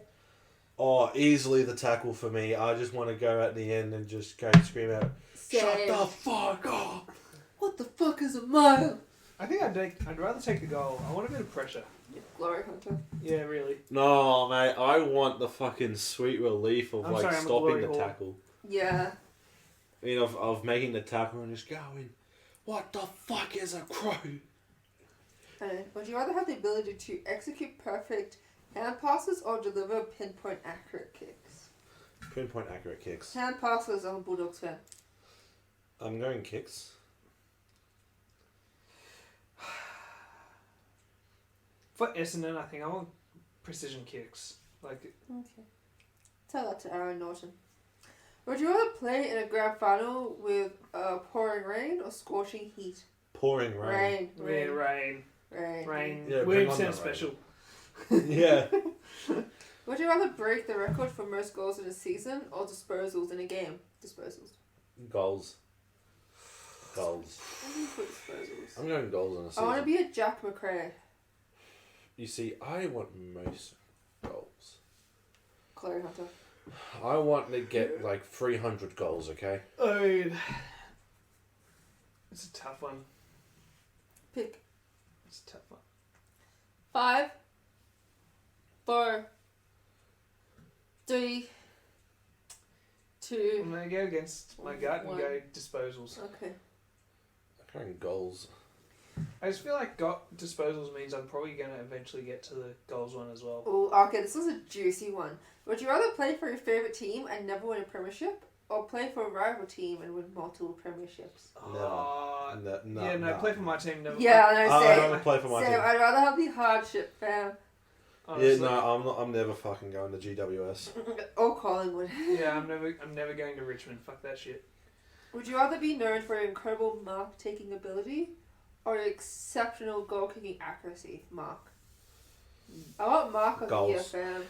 Oh, easily the tackle for me. I just want to go at the end and just go scream out, "Shut the fuck up!" What the fuck is a mile? I think I'd rather take the goal. I want a bit of pressure. Glory hunter. Yeah, really. No, mate, I want the fucking sweet relief of I'm like sorry, I'm a stopping glory the hole. tackle. Yeah. I mean, of making the tackle and just going, "What the fuck is a crow?" Would you rather have the ability to execute perfect hand passes or deliver pinpoint accurate kicks? Pinpoint accurate kicks. Hand passes, I'm a Bulldogs fan. I'm going kicks. For Essendon, I think I want precision kicks. Like, Okay. Tell that to Aaron Norton. Would you rather play in a grand final with pouring rain or scorching heat? Pouring rain. rain. Rain. Yeah, bring Weird on sounds the rain. special. Yeah. Would you rather break the record for most goals in a season or disposals in a game? Disposals. Goals. Goals. What do you put disposals? I'm going goals in a I season. want to be a Jack McRae. You see, I want most goals. Chloe Hunter. I want to get like 300 goals, okay? I mean, it's a tough one. Pick. It's a tough one. 5, 4, 3, 2. I'm going to go against my gut and One. go disposals. Okay. I'm going goals. I just feel like disposals means I'm probably going to eventually get to the goals one as well. Oh, okay, this is a juicy one. Would you rather play for your favourite team and never win a premiership, or play for a rival team and win multiple premierships? No. Play for my team. Never. Yeah, I know, I'd same. rather play for my Same, team. I'd rather have the hardship, fam. Honestly. Yeah, no, I'm not. I'm never fucking going to GWS. Or Collingwood. Yeah, I'm never going to Richmond. Fuck that shit. Would you rather be known for your incredible mark-taking ability, or your exceptional goal-kicking accuracy? Mark. I want Mark of the Year, Goals. fam.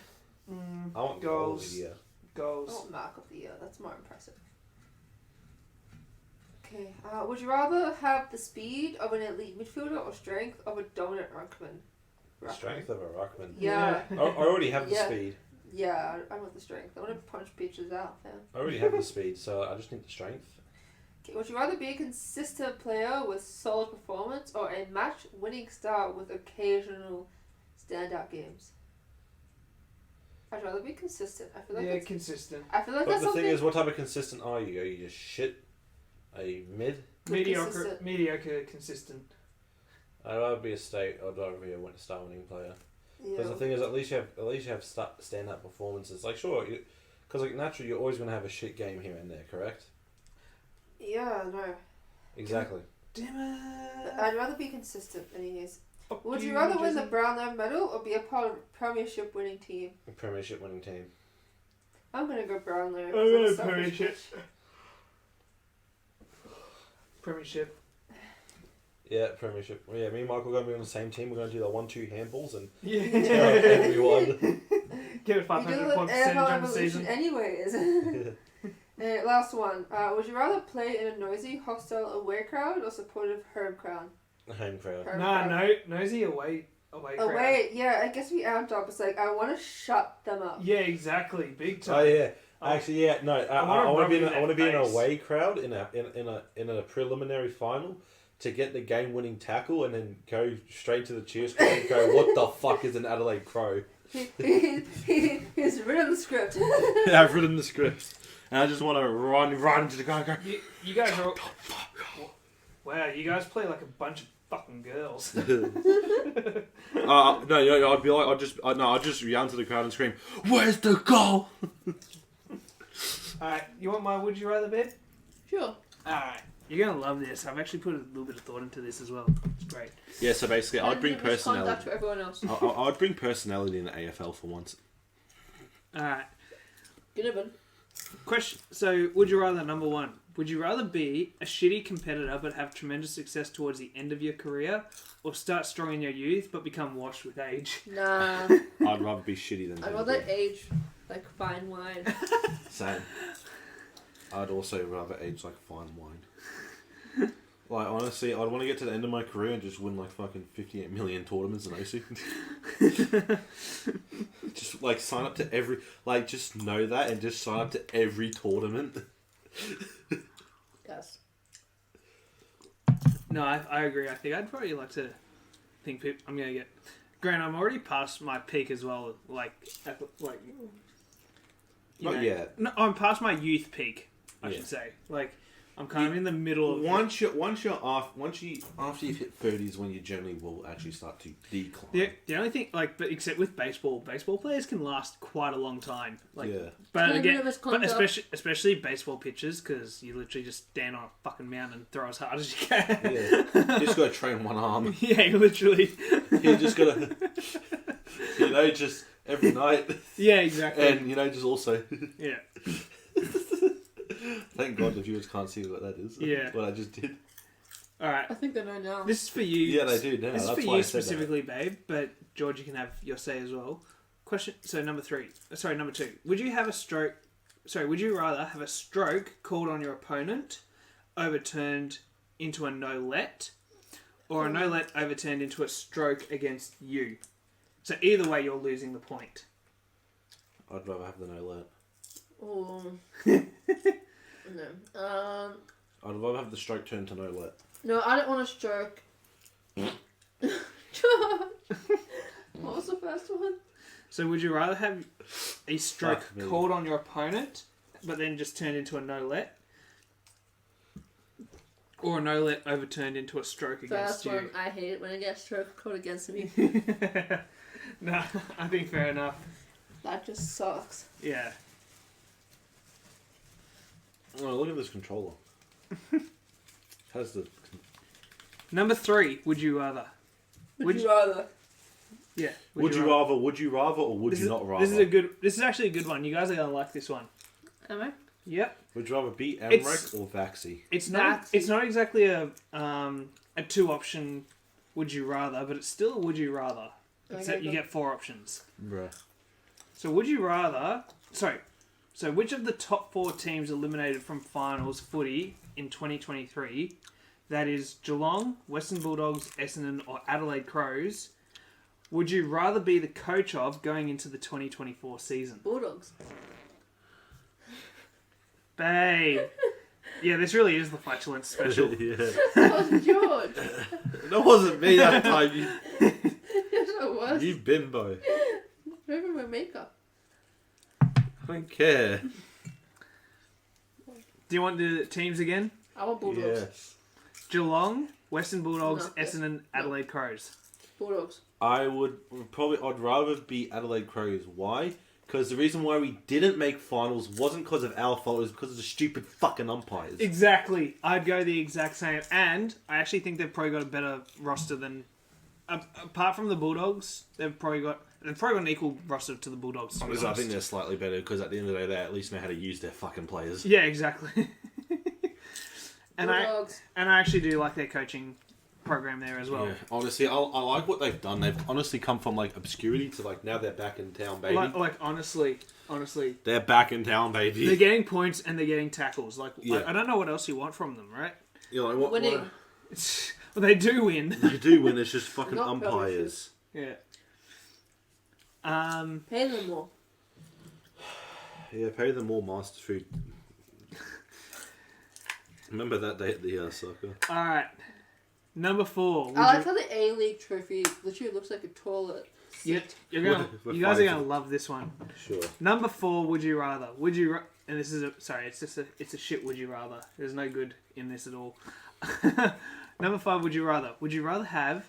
I want goals. Yeah. I Goals. want Mark of the Year. That's more impressive. Okay. Would you rather have the speed of an elite midfielder or strength of a dominant ruckman? Strength of a ruckman. Yeah. I already have the Yeah. speed. Yeah, I want the strength. I want to punch pitches out, fam. I already have the speed, so I just need the strength. Okay, would you rather be a consistent player with solid performance or a match-winning star with occasional standout games? I'd rather be consistent. I feel like Yeah, it's, consistent. I feel like But that's the something. thing is, what type of consistent are you? Are you just shit? Are you mid? Consistent. Mediocre, consistent. I'd rather be a star winning player. Because the Yeah. thing is, at least you have stand-up performances. Like, sure, because like naturally you're always going to have a shit game here and there, correct? Yeah, no. Exactly. Damn it. I'd rather be consistent, anyways. Fuck Would you rather win the Jesse. Brownlow medal or be a part of a premiership winning team? A premiership winning team. I'm gonna go Brownlow. 'cause I'm gonna I'm selfish. premiership. Premiership. Yeah, premiership. Yeah, me and Michael are going to be on the same team. We're going to do the 1-2 handballs and Yeah. tear up everyone. Give it You 500 do point the percentage AFL on the Evolution season. anyways. Last one. Would you rather play in a noisy, hostile away crowd or supportive home crowd? Home crowd. Home Nah, crowd. nosy away crowd. Away, yeah, I guess we amped up. It's like, I want to shut them up. Yeah, exactly. Big time. Oh yeah. Oh. Actually, yeah. No, I wanna want rub to be. it in I want to their be in an face. away crowd in a preliminary final to get the game-winning tackle and then go straight to the cheer squad and go, "What the fuck is an Adelaide Crow?" He's written the script. I've written the script, and I just want to run to the guy and go. You guys are. Wow, you guys play like a bunch of fucking girls. No, I'd be like, I'd just yell to the crowd and scream, "Where's the goal?" Alright, you want my would you rather bit? Sure. Alright. You're gonna love this. I've actually put a little bit of thought into this as well. It's great. Yeah, so basically, I'd bring And misconduct personality. to everyone else. I'd bring personality in the AFL for once. Alright. Ginnivan. Question. So, would you rather, number one, would you rather be a shitty competitor but have tremendous success towards the end of your career, or start strong in your youth but become washed with age? Nah. I'd rather be shitty than. I'd rather age. like fine wine. Same. I'd also rather age like fine wine. Like, honestly, I'd want to get to the end of my career and just win like fucking 58 million tournaments in OSU. Just like sign up to every, like, just know that and just sign up to every tournament. Yes. No, I agree. I think I'd probably like to think I'm gonna get. Grant, I'm already past my peak as well. Like. You Not know, yet. No, I'm past my youth peak. I Yeah. should say. Like, I'm kind of in the middle of. After you've hit 30 is when you generally will actually start to decline. The only thing, like, but except with baseball players can last quite a long time. Like, Yeah. but Can again, you give us but context? especially baseball pitchers, because you literally just stand on a fucking mountain and throw as hard as you can. Yeah. You just gotta train one arm. Yeah, you literally. You just gotta, just every night. Yeah, exactly. And, just also, Yeah. thank God the viewers can't see what that is. Yeah. What I just did. All right. I think I know now. This is for you. Yeah, they do now. This is That's for why I you said that. specifically, babe. But George, you can have your say as well. Question. So number 2. Would you have a stroke? Sorry. Would you rather have a stroke called on your opponent, overturned into a no-let, or a no-let overturned into a stroke against you? So either way, you're losing the point. I'd rather have the no-let. Oh. No. I'd rather have the stroke turned to no-let. No, I don't want a stroke. What was the first one? So would you rather have a stroke Fuck me. called on your opponent, but then just turned into a no-let, or a no-let overturned into a stroke against First you? one, I hate it when I get a stroke called against me. No, I think fair enough. That just sucks. Yeah. Oh, look at this controller. How's the... Number 3, would you rather? Would you rather? Yeah. Would you rather, or would you not rather? This is actually a good one. You guys are gonna like this one. Am I? Yep. Would you rather beat It's- Amrek or Vaxi? It's not. That's- It's not exactly a 2-option. Would you rather? But it's still a would you rather. Except Okay, you go. get 4 options. Bruh. So would you rather? Sorry. So which of the top 4 teams eliminated from finals footy in 2023? That is Geelong, Western Bulldogs, Essendon, or Adelaide Crows. Would you rather be the coach of going into the 2024 season? Bulldogs. Babe. Yeah, this really is the flatulence special. Yeah. That was George. That wasn't me that time. Yes, it was. You bimbo. Remember my makeup. I don't care. Do you want the teams again? I want Bulldogs. Yes. Geelong, Western Bulldogs, No. Essendon, Adelaide Crows. Bulldogs. I'd rather be Adelaide Crows. Why? Because the reason why we didn't make finals wasn't because of our fault, it was because of the stupid fucking umpires. Exactly. I'd go the exact same. And I actually think they've probably got a better roster than... apart from the Bulldogs, they've probably got an equal roster to the Bulldogs. To be Honestly, I honest. think they're slightly better because at the end of the day, they at least know how to use their fucking players. Yeah, exactly. and Bulldogs. I actually do like their coaching program there as well. Yeah. Honestly, I like what they've done. They've honestly come from like obscurity to like now they're back in town, baby. Like honestly, They're back in town, baby. they're getting points and they're getting tackles. Like Yeah. I don't know what else you want from them, right? You know, what Winning. Well, they do win. you do win. It's just fucking Not umpires. Yeah. Pay them more. Yeah, pay them more master food. Remember that day at the soccer? All right. Number 4. Would I like how the A-League trophy literally looks like a toilet. you guys are fighting. gonna love this one. Sure. Number 4. Would you rather? Would you? And this is it's a shit. Would you rather? There's no good in this at all. Number 5. Would you rather? Would you rather have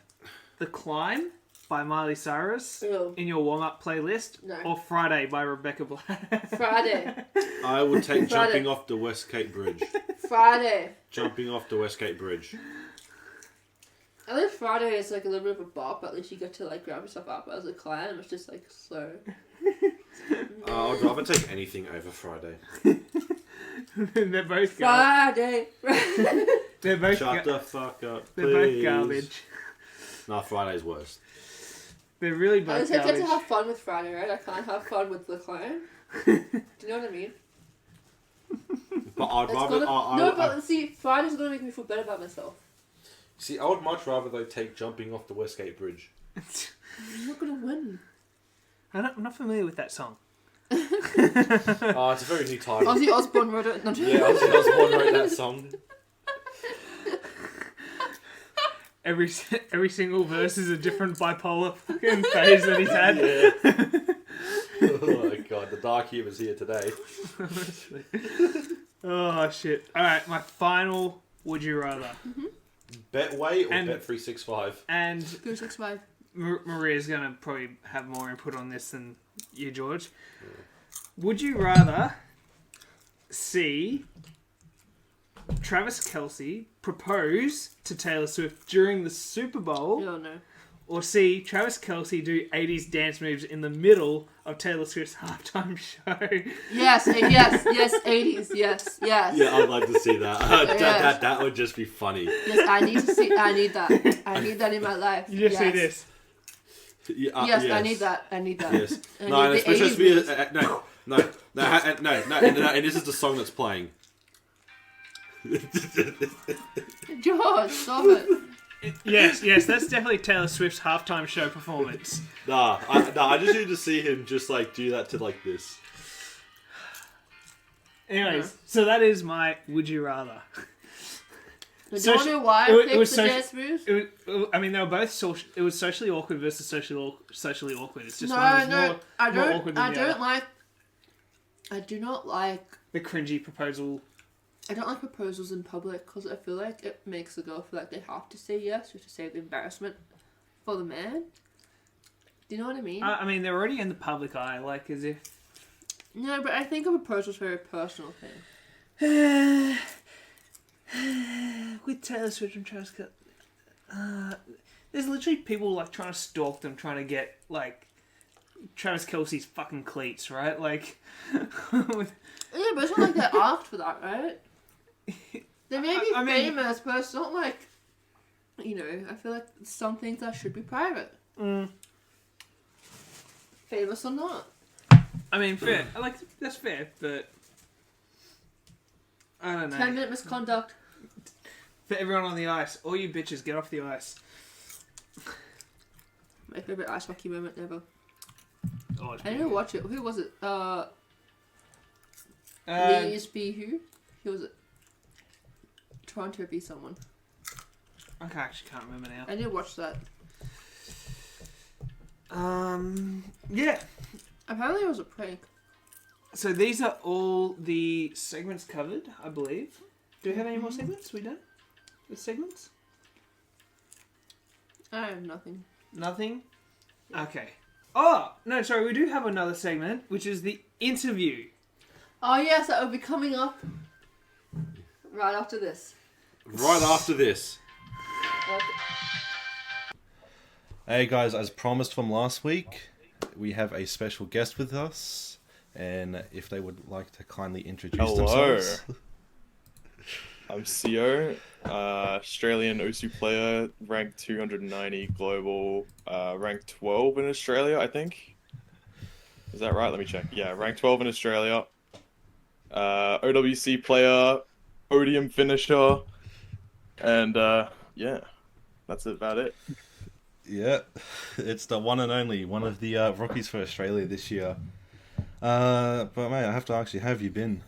The Climb by Miley Cyrus Ew. in your warm-up playlist, No. or Friday by Rebecca Black? Friday. I would take Friday. jumping off the Westgate Bridge. Friday. Jumping off the Westgate Bridge. At least Friday is like a little bit of a bop. At least you get to like grab yourself up as a climb. It's just like slow. I'd rather take anything over Friday. They're both Friday. they're both Shut the fuck up, they're please. both garbage. Nah, Friday's worse. They're really I both just get to garbage. have fun with Friday, right? I can't have fun with the clown. Do you know what I mean? But I'd It's rather. gonna, no, but see, Friday's gonna make me feel better about myself. See, I would much rather they take jumping off the Westgate Bridge. I'm not gonna win. I'm not familiar with that song. Oh, it's a very new title. Ozzy Osbourne wrote it. No, Yeah, Ozzy Osbourne wrote that song. Every single verse is a different bipolar fucking phase that he's had. Oh my god, the dark humor's here today. Oh shit! All right, my final would you rather, Betway or And- Bet365? and 365. Maria's gonna probably have more input on this than you, George. Would you rather see Travis Kelce propose to Taylor Swift during the Super Bowl, Oh no. or see Travis Kelce do 80s dance moves in the middle of Taylor Swift's halftime show? Yes, 80s, yes. Yeah, I'd like to see that. That would just be funny. Yes, I need to see. I need that. I need that in my life. You just see Yes. this. Yes, Yes, I need that. I need that. Yes. I No, and need it's the supposed to 80s be moves. no, and this is the song that's playing. George, stop it. Yes, that's definitely Taylor Swift's halftime show performance. I just need to see him just like do that to like this. Anyways, so that is my would you rather. Do you Soci- want to know why it I was- picked it was the soci- dance moves? I mean, they were both it was socially awkward versus socially awkward. It's just No, one was no, more, I more don't. awkward than I the don't other. like. I do not like. The cringy proposal. I don't like proposals in public because I feel like it makes the girl feel like they have to say yes just to save the embarrassment for the man. Do you know what I mean? I mean, they're already in the public eye, like as if. No, but I think a proposal's a very personal thing. With Taylor Swift and Travis Kelce, there's literally people like trying to stalk them, trying to get like Travis Kelce's fucking cleats, right? Like, with, Yeah, but it's not like they asked for that, right? They may be I mean- famous, but it's not like, you know, I feel like some things that should be private. Famous or not. I mean, fair. Like that's fair, but I don't know. 10-minute misconduct. For everyone on the ice, all you bitches, get off the ice. My favorite ice hockey moment ever. Oh, it's I didn't watch it. Who was it? Uh, Lees B. Who was it? Toronto v someone. I actually can't remember now. I did watch that. Yeah. Apparently it was a prank. So these are all the segments covered, I believe. Do we have any more segments? We done with segments? I have nothing. Nothing? Okay. Oh, no, sorry, we do have another segment, which is the interview. Oh yes, that will be coming up right after this. Right after this. Okay. Hey guys, as promised from last week, we have a special guest with us, and if they would like to kindly introduce Hello. themselves. I'm CO, Australian OSU player, ranked 290 global, ranked 12 in Australia, I think. Is that right? Let me check. Yeah, ranked 12 in Australia. OWC player, podium finisher, and yeah, that's about it. Yeah, it's the one and only, one of the rookies for Australia this year. But mate, I have to ask you, how have you been?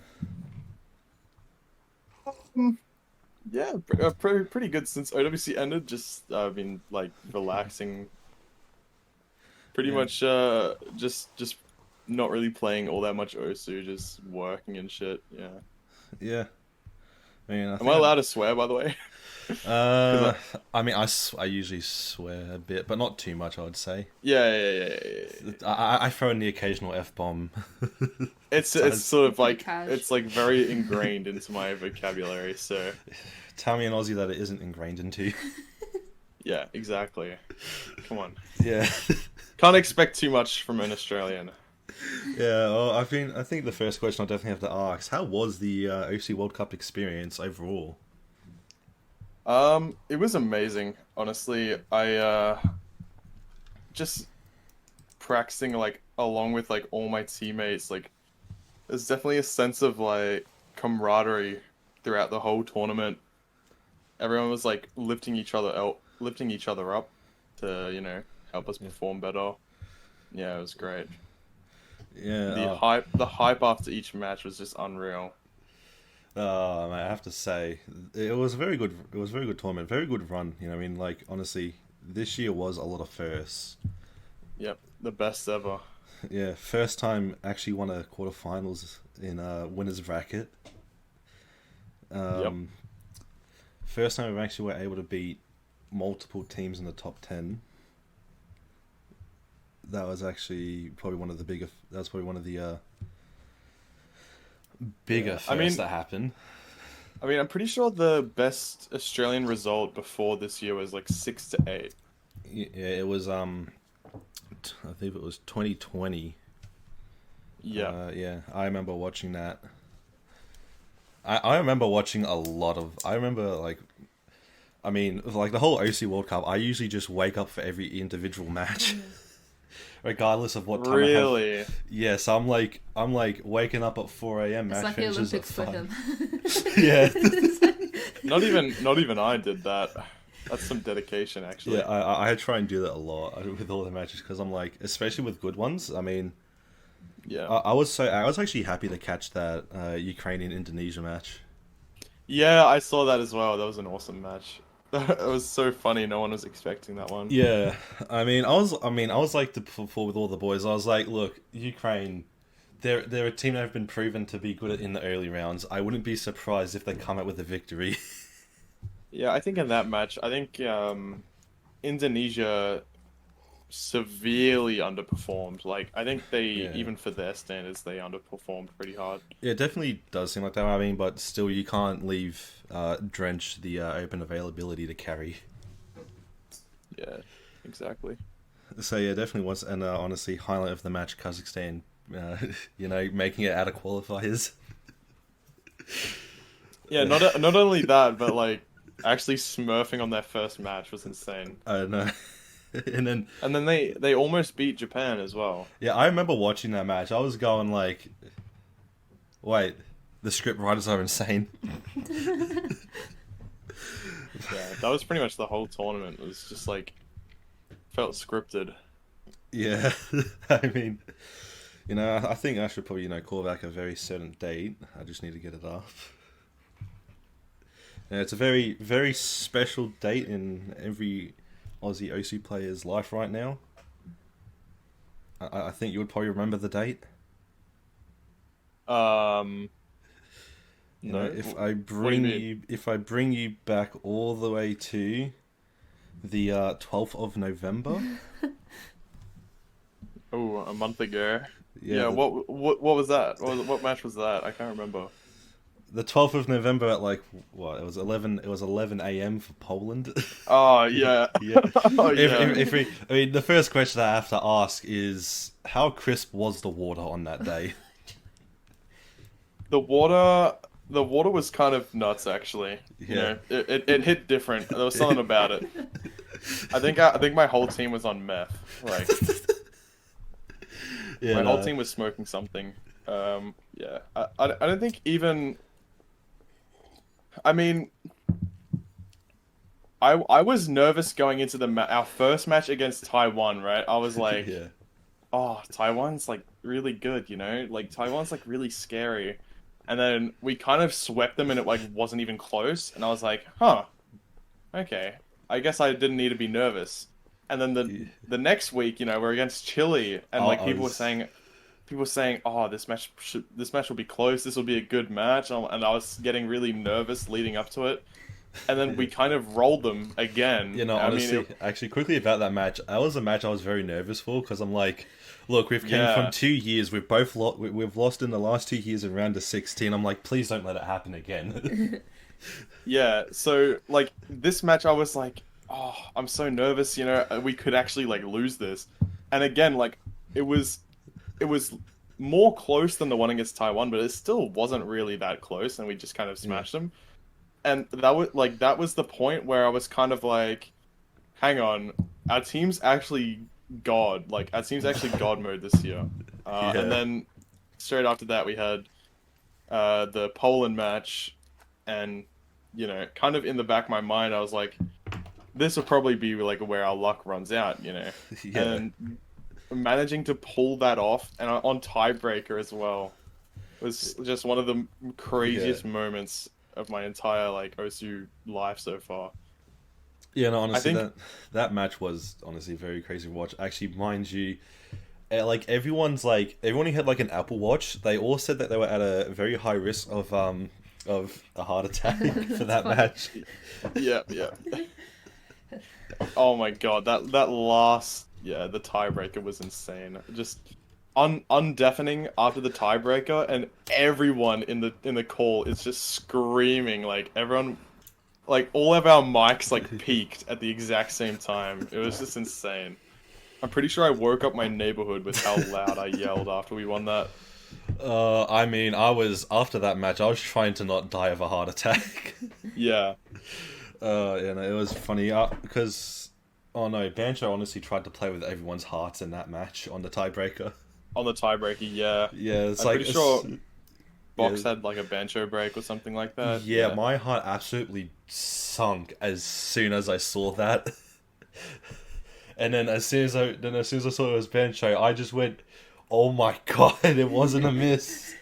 Yeah, pretty good since OWC ended. Just I've been like relaxing. Pretty Yeah. much just not really playing all that much OSU, just working and shit. Yeah. Yeah. I mean, Am I allowed to swear, by the way? I mean, I usually swear a bit, but not too much, I would say. Yeah. I throw in the occasional F-bomb. It's sort of like Cash. it's like very ingrained into my vocabulary. So Tell me an Aussie that it isn't ingrained into. yeah, exactly. Come on, Yeah. can't expect too much from an Australian. Yeah, well, I think the first question I definitely have to ask, how was the OC World Cup experience overall? It was amazing, honestly. I just practicing like along with like all my teammates. Like, there's definitely a sense of like camaraderie throughout the whole tournament. Everyone was like lifting each other up to, you know, help us perform better. Yeah, it was great. Yeah. The hype after each match was just unreal. Man, I have to say, it was a very good. It was a very good tournament, very good run. You know, I mean, like honestly, this year was a lot of firsts. Yep, the best ever. Yeah, first time actually won a quarterfinals in winners bracket. Yep. First time we actually were able to beat multiple teams in the top 10. That was actually probably one of the bigger. That was probably one of the bigger firsts that happened. I mean, I'm pretty sure the best Australian result before this year was like 6-8. Yeah, it was. I think it was 2020. Yeah. Yeah, I remember watching that. I remember watching a lot of. I remember like. I mean, like the whole OC World Cup. I usually just wake up for every individual match, regardless of what time. Really? I have. Yeah, so I'm like waking up at 4 a.m. It's match like the finishes at Olympics for 5. him. Yeah. Not even I did that. That's some dedication, actually. Yeah, I try and do that a lot with all the matches because I'm like, especially with good ones. I mean, Yeah. I was actually happy to catch that Ukrainian Indonesia match. Yeah, I saw that as well. That was an awesome match. It was so funny. No one was expecting that one. Yeah, I was like before with all the boys. I was like, look, Ukraine, they're a team that have been proven to be good in the early rounds. I wouldn't be surprised if they come out with a victory. Yeah, I think in that match, Indonesia severely underperformed. Like, I think they, even for their standards, they underperformed pretty hard. Yeah, it definitely does seem like that. I mean, but still, you can't leave Drench the open availability to carry. Yeah, exactly. So yeah, definitely was, and honestly, highlight of the match, Kazakhstan, making it out of qualifiers. Yeah, not only that, but like actually smurfing on their first match was insane. I know. And then they almost beat Japan as well. Yeah, I remember watching that match. I was going like, wait, the script writers are insane. Yeah, that was pretty much the whole tournament. It was just like, felt scripted. Yeah, I mean, I think I should probably, call back a very certain date. I just need to get it up. Yeah, it's a very, very special date in every Aussie OC player's life right now. I think you would probably remember the date. No. If I bring you back all the way to the 12th of November. Oh, a month ago. Yeah. What was that? What match was that? I can't remember. The 12th of November at like what? It was 11 a.m. for Poland. Oh yeah. Yeah. Oh, yeah. The first question I have to ask is how crisp was the water on that day? The water was kind of nuts, actually. Yeah. It hit different. There was something about it. I think my whole team was on meth. Like, my whole team was smoking something. Yeah. I don't think even. I mean, I was nervous going into our first match against Taiwan, right? I was like, yeah. Oh, Taiwan's like really good, Like Taiwan's like really scary. And then we kind of swept them and it like wasn't even close. And I was like, huh, okay. I guess I didn't need to be nervous. And then the next week, we're against Chile and people were saying, oh, this match will be close. This will be a good match. And I was getting really nervous leading up to it. And then we kind of rolled them again. Honestly, actually, quickly about that match, that was a match I was very nervous for because I'm like, look, we've came from 2 years. We've both we've lost in the last 2 years in round of 16. I'm like, please don't let it happen again. Yeah. So like this match, I was like, oh, I'm so nervous. We could actually like lose this. And again, like it was more close than the one against Taiwan, but it still wasn't really that close, and we just kind of smashed them. And that was the point where I was kind of like, hang on, our team's actually God. Like, our team's actually God mode this year. Yeah. And then straight after that, we had the Poland match, and you know, kind of in the back of my mind, I was like, this will probably be like where our luck runs out, you know. Yeah. And managing to pull that off, and on tiebreaker as well, was just one of the craziest moments of my entire like OSU life so far. Yeah, no, honestly, think- that match was honestly very crazy to watch. Actually, mind you, like everyone who had like an Apple Watch, they all said that they were at a very high risk of a heart attack for that match. Yeah. Oh my god, that last the tiebreaker was insane. Just undeafening after the tiebreaker, and everyone in the call is just screaming, like everyone, like all of our mics like peaked at the exact same time. It was just insane. I'm pretty sure I woke up my neighborhood with how loud I yelled after we won that. I mean, after that match, I was trying to not die of a heart attack. Yeah. Yeah, no, it was funny because, oh no, Bancho honestly tried to play with everyone's hearts in that match on the tiebreaker. On the tiebreaker, yeah. Yeah, it's I'm like pretty sure it's- Box yeah. had like a Bancho break or something like that. Yeah, my heart absolutely sunk as soon as I saw that. And then as soon as I saw it was Bancho, I just went, "Oh my god, it wasn't a miss!"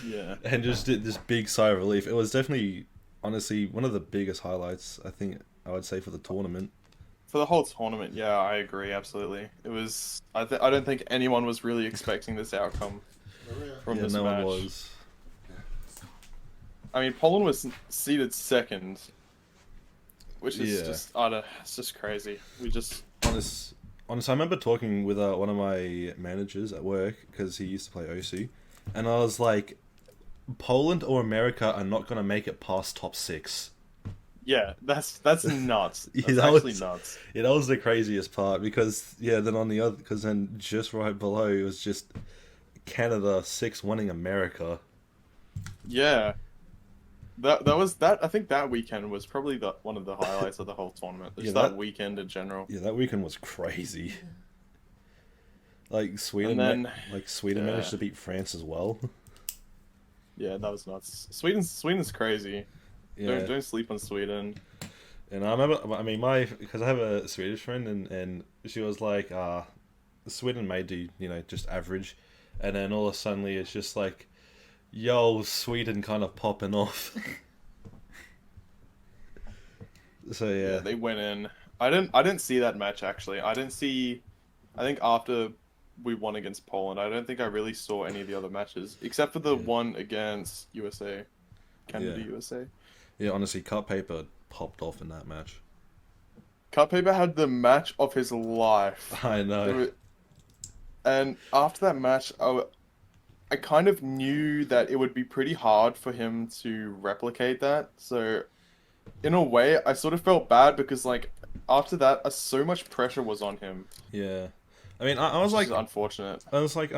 Yeah. And just did this big sigh of relief. It was definitely, honestly, one of the biggest highlights, I think I would say, for the tournament. For the whole tournament, yeah, I agree, absolutely. It was. I don't think anyone was really expecting this outcome from Yeah, this no match. one was. I mean, Poland was seeded second, which is Yeah. just, I don't. It's just crazy. We just. Honest, I remember talking with one of my managers at work because he used to play OSU, and I was like, Poland or America are not going to make it past top 6. Yeah, that's nuts. Yeah, That's that actually was- nuts. Yeah, that was the craziest part because then on the other, because then just right below it was just Canada 6 winning America. Yeah. That was that. I think that weekend was probably one of the highlights of the whole tournament. Just Yeah, that that- weekend in general. Yeah, that weekend was crazy. Like Sweden, And then- Sweden yeah. managed to beat France as well. Yeah, that was nuts. Sweden's crazy. Yeah, Don't sleep on Sweden. and I remember, I mean, because I have a Swedish friend, and she was like, Sweden may do, just average, and then all of a sudden it's just like, yo, Sweden kind of popping off. So Yeah, yeah, they went in. I didn't see that match actually. I think after we won against Poland, I don't think I really saw any of the other matches except for the one against USA, Canada Yeah. USA. yeah, honestly, Cut Paper popped off in that match. Cut Paper had the match of his life. I know. It was- And after that match, I kind of knew that it would be pretty hard for him to replicate that. So, in a way, I sort of felt bad because, like, after that, so much pressure was on him. Yeah, I mean, I was Which like, is unfortunate. I was like,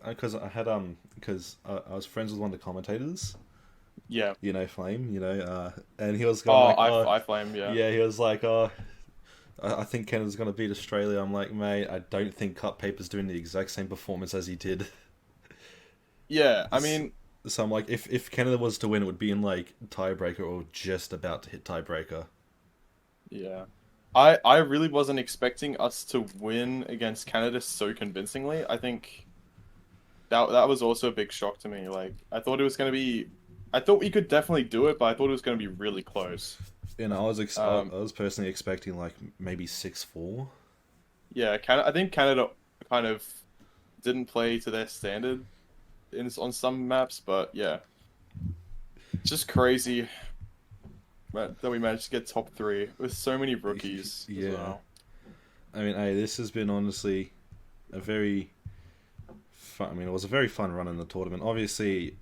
because I had because I was friends with one of the commentators, Yeah. Flame, and he was Oh, going like, I flame. Yeah. yeah, he was like, I think Canada's gonna beat Australia. I'm like, mate, I don't think Cut Paper's doing the exact same performance as he did. Yeah. I mean, So I'm like, if Canada was to win, it would be in like tiebreaker or just about to hit tiebreaker. yeah. I really wasn't expecting us to win against Canada so convincingly. I think that was also a big shock to me. Like, I thought we could definitely do it, but I thought it was going to be really close. I was personally expecting like maybe 6-4. Yeah, I think Canada kind of didn't play to their standard on some maps, but yeah, just crazy that we managed to get top 3 with so many rookies. Yeah. As well. I mean, hey, this has been honestly a very fun. I mean, it was a very fun run in the tournament. Obviously,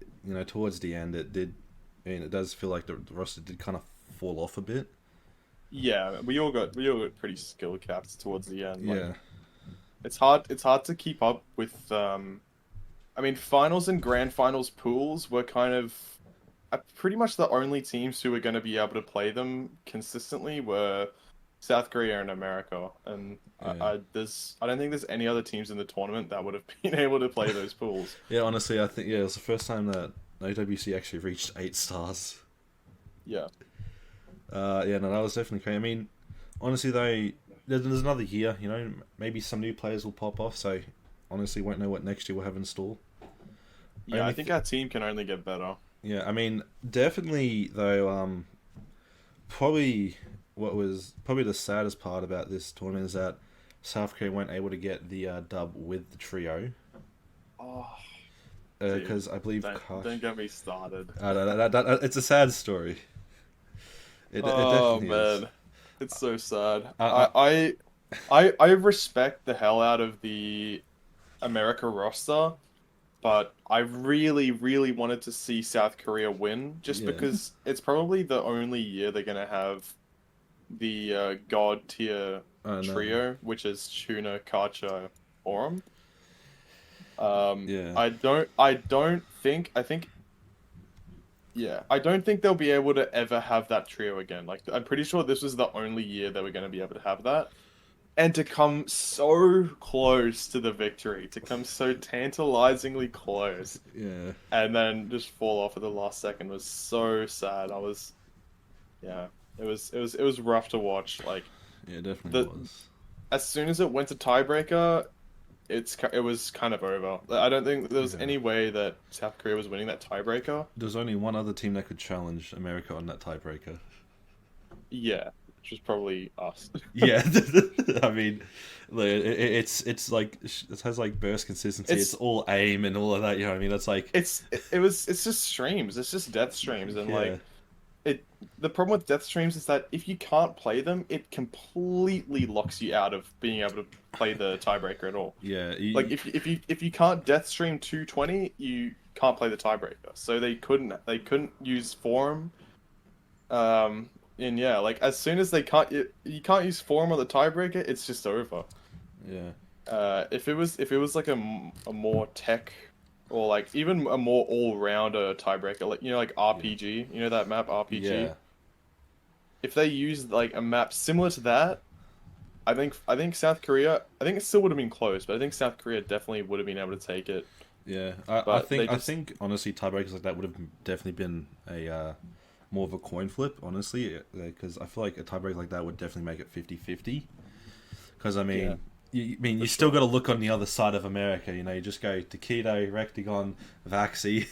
towards the end, it did. I mean, it does feel like the roster did kind of fall off a bit. Yeah, we all got pretty skill capped towards the end. Like, Yeah, it's hard to keep up with. I mean, finals and grand finals pools were kind of pretty much the only teams who were going to be able to play them consistently were South Korea and America, and Yeah. I don't think there's any other teams in the tournament that would have been able to play those pools. Yeah, honestly, I think it was the first time that OWC actually reached 8 stars. Yeah, Yeah, no, that was definitely crazy. I mean, honestly though, there's another year. You know, maybe some new players will pop off. So, honestly, won't know what next year we'll have in store. yeah. Only I think our team can only get better. Yeah, I mean, definitely though. Probably what was probably the saddest part about this tournament is that South Korea weren't able to get the dub with the trio Oh, because I believe don't get me started. it's a sad story. It Oh definitely man, is. it's so sad. Uh, I respect the hell out of the America roster, but I really, really wanted to see South Korea win, just Yeah. because it's probably the only year they're gonna have the god tier I know. trio, which is Tuna, Karcha, Aurum. Yeah. I don't think they'll be able to ever have that trio again. Like, I'm pretty sure this was the only year they were going to be able to have that. And to come so close to the victory, to come so tantalizingly close, Yeah. and then just fall off at the last second was so sad. It was rough to watch. Like, Yeah, it definitely The- was. as soon as it went to tiebreaker, it was kind of over. I don't think there was Yeah. any way that South Korea was winning that tiebreaker. There's only one other team that could challenge America on that tiebreaker. Yeah, which was probably us. Yeah, I mean, it's like it has like burst consistency. It's all aim and all of that. You know what I mean? That's like It's just streams. It's just death streams, and yeah, like the problem with death streams is that if you can't play them, it completely locks you out of being able to play the tiebreaker at all. yeah. Like if you can't death stream 220, you can't play the tiebreaker. So they couldn't use forum. And yeah, like as soon as you can't use forum on the tiebreaker, it's just over. yeah, If it was like a more tech or like even a more all-rounder tiebreaker, like like RPG, you know that map RPG. yeah, If they used like a map similar to that, I think South Korea, I think it still would have been close, but I think South Korea definitely would have been able to take it. yeah. I But think they just- I think honestly, tiebreakers like that would have definitely been a more of a coin flip. Honestly, because I feel like a tiebreaker like that would definitely make it 50-50. Because I mean. Yeah. You still got to look on the other side of America. You know, you just go Takedo, Rectagon, Vaxi.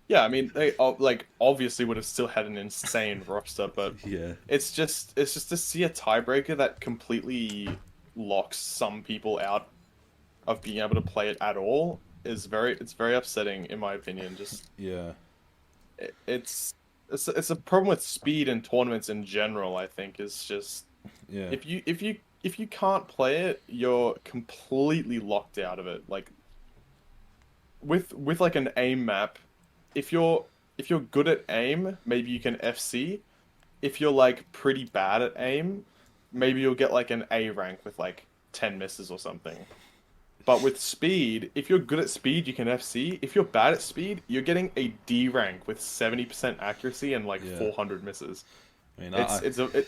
Yeah, I mean they like obviously would have still had an insane roster, but Yeah, it's just to see a tiebreaker that completely locks some people out of being able to play it at all is very upsetting in my opinion. Just yeah, it's a problem with speed in tournaments in general. I think is just yeah. if you can't play it, you're completely locked out of it. Like with like an aim map, if you're good at aim, maybe you can FC. If you're like pretty bad at aim, maybe you'll get like an A rank with like 10 misses or something. But with speed, if you're good at speed, you can FC. If you're bad at speed, you're getting a D rank with 70% accuracy and like Yeah. 400 misses. I mean,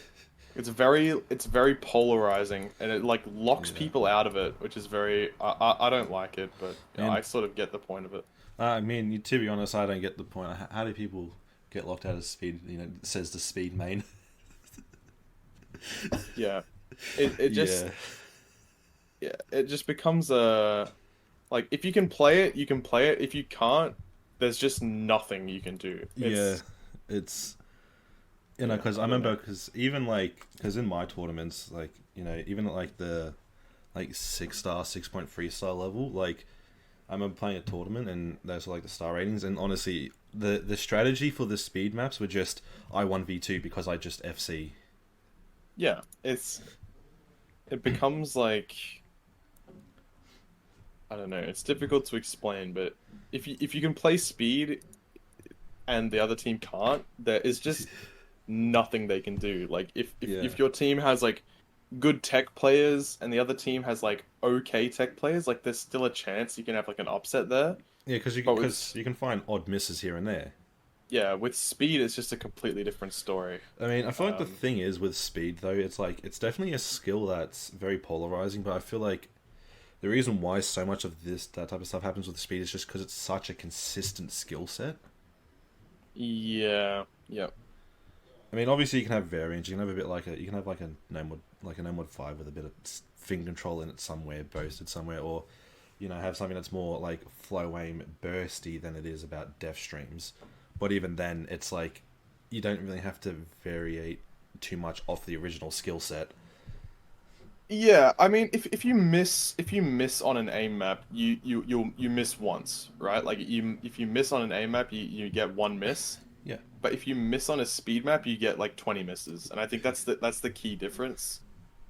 It's very polarizing, and it like locks Yeah. people out of it, which is very I don't like it, but And- I sort of get the point of it. I mean, to be honest, I don't get the point. How do people get locked out of speed? You know, says the speed main. Yeah, it just it just becomes a like if you can play it, you can play it. If you can't, there's just nothing you can do. Yeah, it's you know Yeah, because I I don't remember because because in my tournaments like you know even at like the like 6-star 6.3 star level like I remember playing a tournament and those were like the star ratings and honestly the strategy for the speed maps were just I 1v2 because I just FC. Yeah, it becomes like I don't know. It's difficult to explain, but if you can play speed and the other team can't, there is just nothing they can do. Like if Yeah. if your team has like good tech players and the other team has like okay tech players, like there's still a chance you can have like an upset there. Yeah, because But with- you can find odd misses here and there. yeah, with speed, it's just a completely different story. I mean, I feel like the Um, thing is with speed though, it's like it's definitely a skill that's very polarizing, but I feel like the reason why so much of that type of stuff happens with speed is just because it's such a consistent skill set. Yeah, yeah, I mean, obviously you can have variants. You can have a bit like you can have like a Nomod 5 with a bit of finger control in it somewhere, boasted somewhere, or have something that's more like flow aim bursty than it is about def streams. But even then, it's like you don't really have to variate too much off the original skill set. yeah. I mean, if you miss on an aim map, you miss once, right? Like if you miss on an aim map, you get one miss. Yeah. But if you miss on a speed map, you get like 20 misses, and I think that's the key difference.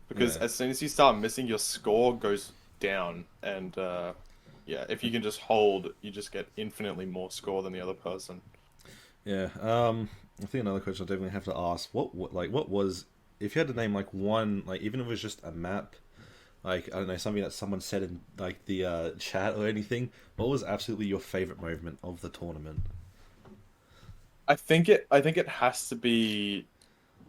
Because Yeah. as soon as you start missing, your score goes down, and yeah, if you can just hold, you just get infinitely more score than the other person. Yeah. I think another question I definitely have to ask: what was, if you had to name like one, like even if it was just a map, like I don't know, something that someone said in like the chat or anything, what was absolutely your favorite moment of the tournament? I think it has to be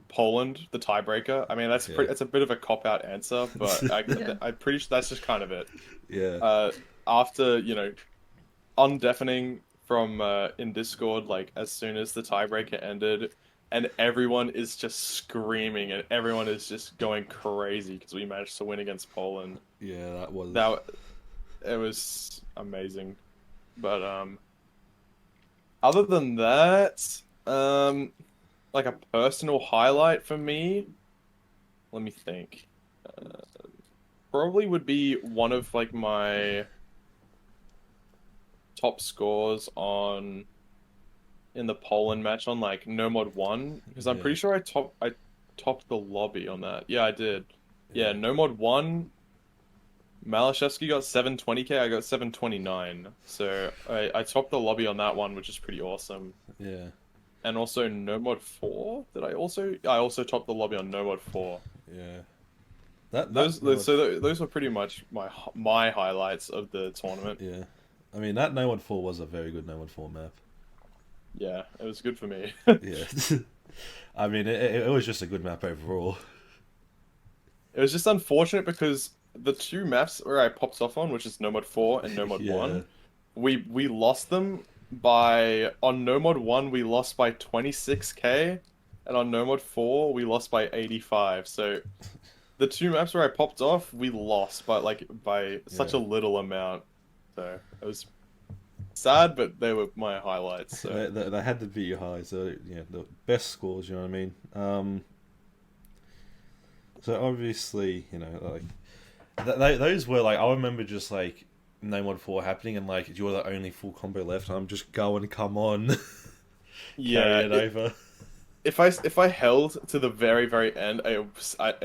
Poland, the tiebreaker. I mean, Yeah. that's a bit of a cop out answer, but Yeah. I'm pretty sure that's just kind of it. Yeah. After undeafening from in Discord, like as soon as the tiebreaker ended, and everyone is just screaming and everyone is just going crazy because we managed to win against Poland. Yeah, that was. It was amazing, but other than that, like a personal highlight for me, let me think. Probably would be one of like my top scores on in the Poland match on like Nomod 1 because I'm Yeah. pretty sure I topped the lobby on that. Yeah, I did. Yeah, Nomod 1 Malashevsky got 720k, I got 729. So I topped the lobby on that one, which is pretty awesome. Yeah. And also Nomod 4, I also topped the lobby on Nomod 4. Yeah. That Those Nomad- those were pretty much my highlights of the tournament. Yeah. I mean, that Nomad 4 was a very good Nomad 4 map. Yeah, it was good for me. Yeah. I mean, it was just a good map overall. It was just unfortunate because the two maps where I popped off on, which is Nomad 4 and Nomad Yeah. 1, we lost them on Nomad 1 we lost by 26k, and on Nomad 4 we lost by 85. So the two maps where I popped off, we lost by such a Yeah. little amount. So it was sad, but they were my highlights. So They had to be your highlights. So, yeah, the best scores, you know what I mean? So obviously, like those were like, I remember just like Nomad 4 happening and like you were the only full combo left and I'm just going, come on. yeah, Carry it over. if I held to the very very end, I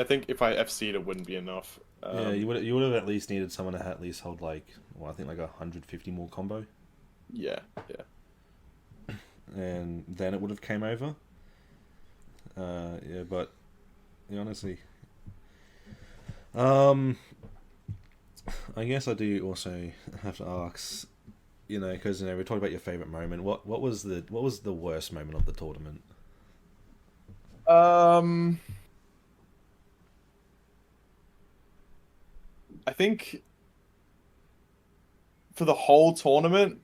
think if I FC'd it wouldn't be enough. Yeah, you would have at least needed someone to at least hold like, well, I think like 150 more combo, Yeah. and then it would have came over. Yeah, but yeah, honestly, I guess I do also have to ask, because we talked about your favorite moment. What was the worst moment of the tournament? I think for the whole tournament,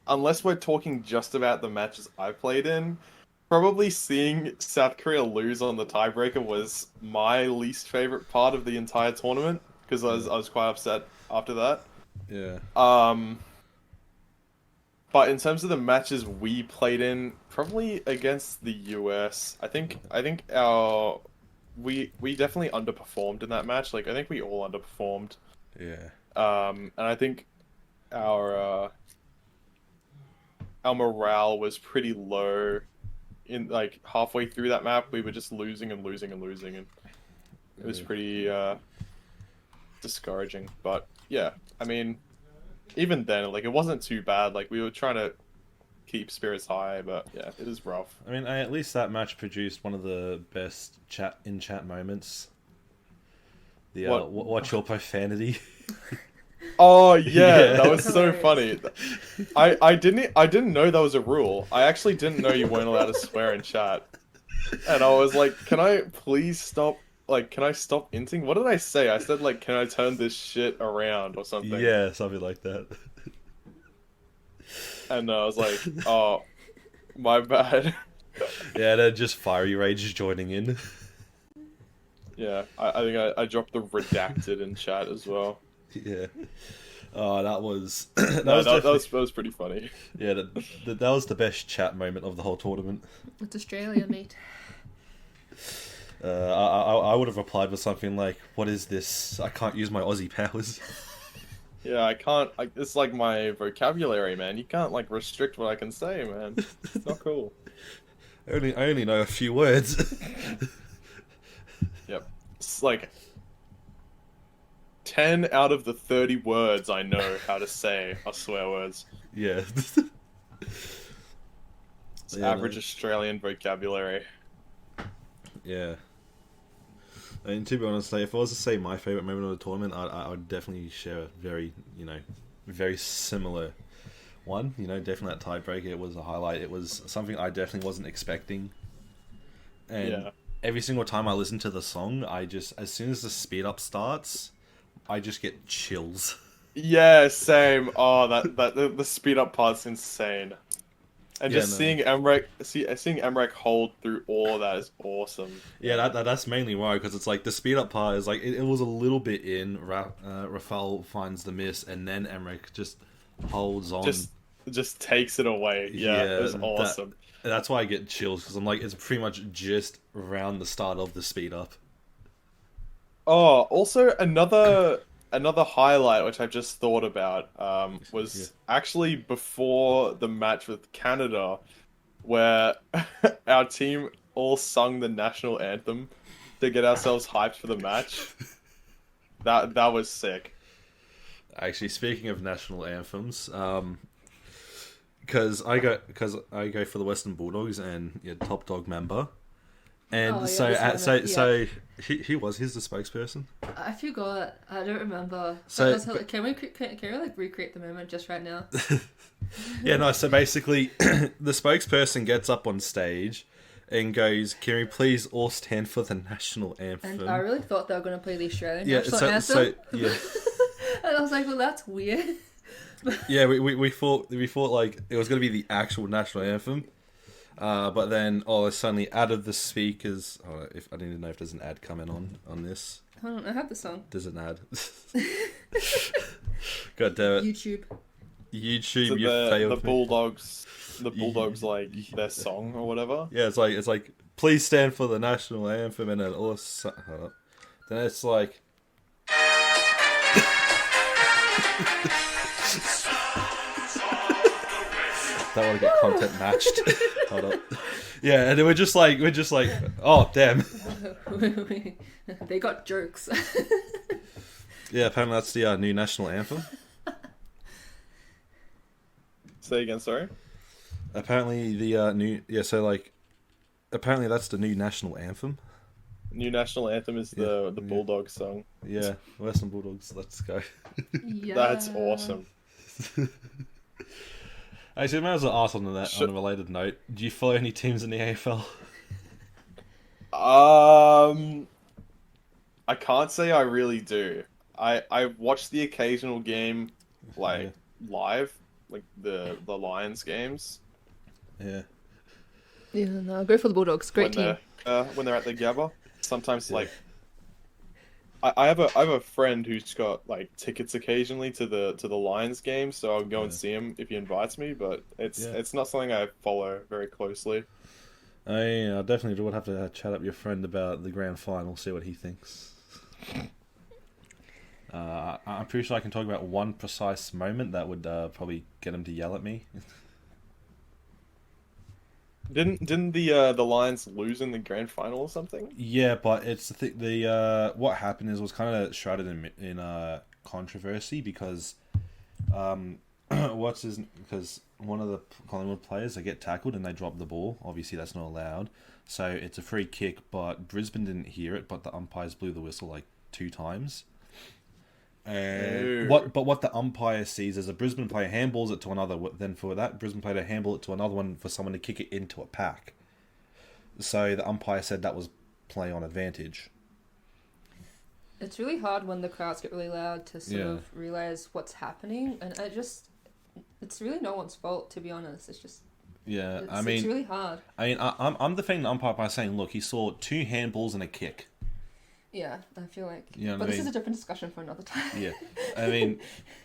unless we're talking just about the matches I played in, probably seeing South Korea lose on the tiebreaker was my least favorite part of the entire tournament because I was quite upset after that. Yeah. But in terms of the matches we played in, probably against the US, I think we definitely underperformed in that match. Like I think we all underperformed. Yeah. And I think our morale was pretty low in like halfway through that map. We were just losing and losing and losing, and it was pretty discouraging. But yeah, I mean, even then, like it wasn't too bad. Like we were trying to keep spirits high, but yeah, it was rough. I mean, at least that match produced one of the best chat moments. The What? watch your profanity. Oh yeah, Yeah. that was so Hilarious. funny. I didn't know that was a rule. I actually didn't know you weren't allowed to swear in chat. And I was like, can I please stop? Like, can I stop inting? What did I say? I said like, can I turn this shit around or something? Yeah, something like that. And I was like, oh, my bad. Yeah, they're just Fiery Rage is joining in. Yeah, I think I dropped the redacted in chat as well. Yeah. Oh, that was No, that definitely- was pretty funny. yeah. That was the best chat moment of the whole tournament. It's Australia, mate. I would have replied with something like, "What is this? I can't use my Aussie powers." Yeah, I can't. It's like my vocabulary, man. You can't like restrict what I can say, man. It's not cool. I only know a few words. Yep. It's like 10 out of the 30 words I know how to say are swear words. Yeah. It's Yeah, average no. Australian vocabulary. Yeah. And to be honest, like, if I was to say my favorite moment of the tournament, I would definitely share a very, very similar one. Definitely that tiebreaker. It was a highlight. It was something I definitely wasn't expecting. And Yeah. every single time I listen to the song, as soon as the speed up starts, I just get chills. Yeah, same. Oh, the speed up part's insane. And Yeah, just no. seeing Emrek hold through all of that is awesome. Yeah, that's mainly why, because it's like the speed up part is like it was a little bit in. Rafal finds the miss, and then Emmerich just holds on. Just takes it away. Yeah, it was awesome. That's why I get chills, because I'm like, it's pretty much just around the start of the speed up. Oh, also another highlight which I just thought about was actually before the match with Canada, where our team all sung the national anthem to get ourselves hyped for the match. That was sick. Actually, speaking of national anthems, because I go for the Western Bulldogs and Top Dog member, and Oh, yeah, so this one, so he was he's the spokesperson. I forgot. I don't remember. So- Can we like recreate the moment just right now? Yeah, no. So basically, the spokesperson gets up on stage and goes, "Can we please all stand for the national anthem?" And I really thought they were going to play the Australian yeah, national so anthem. yeah, And I was like, well, that's weird. yeah. We thought like it was going to be the actual national anthem, but then suddenly out of the speakers, if I don't even know if there's an ad coming on this. Hold on, I have the song. There's an ad. God damn it! YouTube. YouTube, So you the failed. me. Bulldogs like their song or whatever. Yeah, it's like please stand for the national anthem, and then then it's like. Don't want to get content matched. Hold up. Yeah, and then we're just like, oh damn. They got jokes. Yeah, apparently that's the new national anthem. Say again, sorry. Apparently apparently that's the new national anthem. New national anthem is the Yeah. Bulldog song. Yeah, Western Bulldogs, let's go. Yeah. That's awesome. Actually, I might as well ask on that Sure. on a related note. Do you follow any teams in the AFL? I can't say I really do. I watch the occasional game like live, like the Lions games Yeah. Yeah, no, go for the Bulldogs. Great team. when they're at the Gabba. Sometimes like I have a friend who's got like tickets occasionally to the Lions game, so I'll go and see him if he invites me. But it's not something I follow very closely. I definitely would have to chat up your friend about the grand final, see what he thinks. I'm pretty sure I can talk about one precise moment that would probably get him to yell at me. Didn't the Lions lose in the grand final or something? Yeah, but it's the what happened was kind of shrouded in controversy because because one of the Collingwood players, they get tackled and they drop the ball. Obviously, that's not allowed. So it's a free kick, but Brisbane didn't hear it, but the umpires blew the whistle like 2 times. And Ooh. what the umpire sees is a Brisbane player handballs it to another, then for that Brisbane player to handball it to another one for someone to kick it into a pack. So the umpire said that was play on advantage. It's really hard when the crowds get really loud to sort Yeah. of realize what's happening, and it's really no one's fault, to be honest. It's just Yeah, it's really hard. I'm defending the umpire by saying, look, he saw 2 handballs and a kick. Yeah, I feel like. You know what but I this is mean? a different discussion for another time. Yeah, I mean,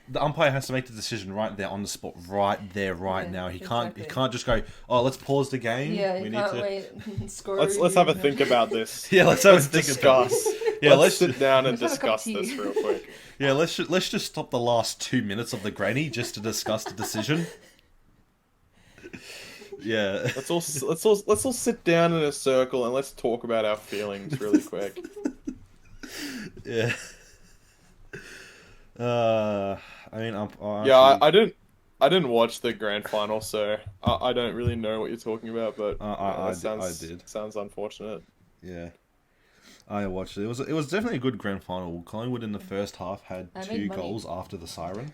the umpire has to make the decision right there on the spot, right there, right Yeah, now. He exactly. can't just go, oh, let's pause the game. Yeah, you we can't need to. wait. Score Let's have a think about this. Yeah, let's have a Let's think about discuss. Yeah, let's sit down and let's have a cup of discuss tea. this real quick. Yeah, let's just stop the last 2 minutes of the granny just to discuss the decision. Yeah. Let's all sit down in a circle and let's talk about our feelings really quick. Yeah. I mean, Yeah, I didn't watch the grand final, so I don't really know what you're talking about. But I sounds, did. Sounds unfortunate. Yeah. I watched it. It was definitely a good grand final. Collingwood in the first half had I made 2 money. goals after the siren.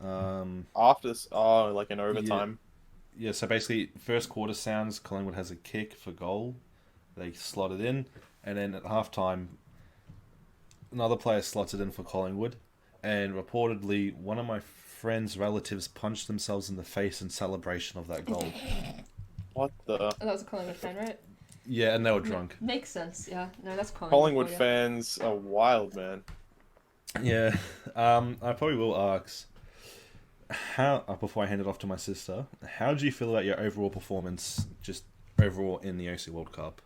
After this, like in overtime. Yeah, so basically, first quarter sounds, Collingwood has a kick for goal. They slot it in, and then at halftime, another player slots it in for Collingwood. And reportedly, one of my friend's relatives punched themselves in the face in celebration of that goal. What the? Oh, that was a Collingwood fan, right? Yeah, and they were drunk. Makes sense. Yeah. No, that's Collingwood for you. fans are wild, man. Yeah, I probably will ask, before I hand it off to my sister, how do you feel about your overall performance, just overall in the OC World Cup?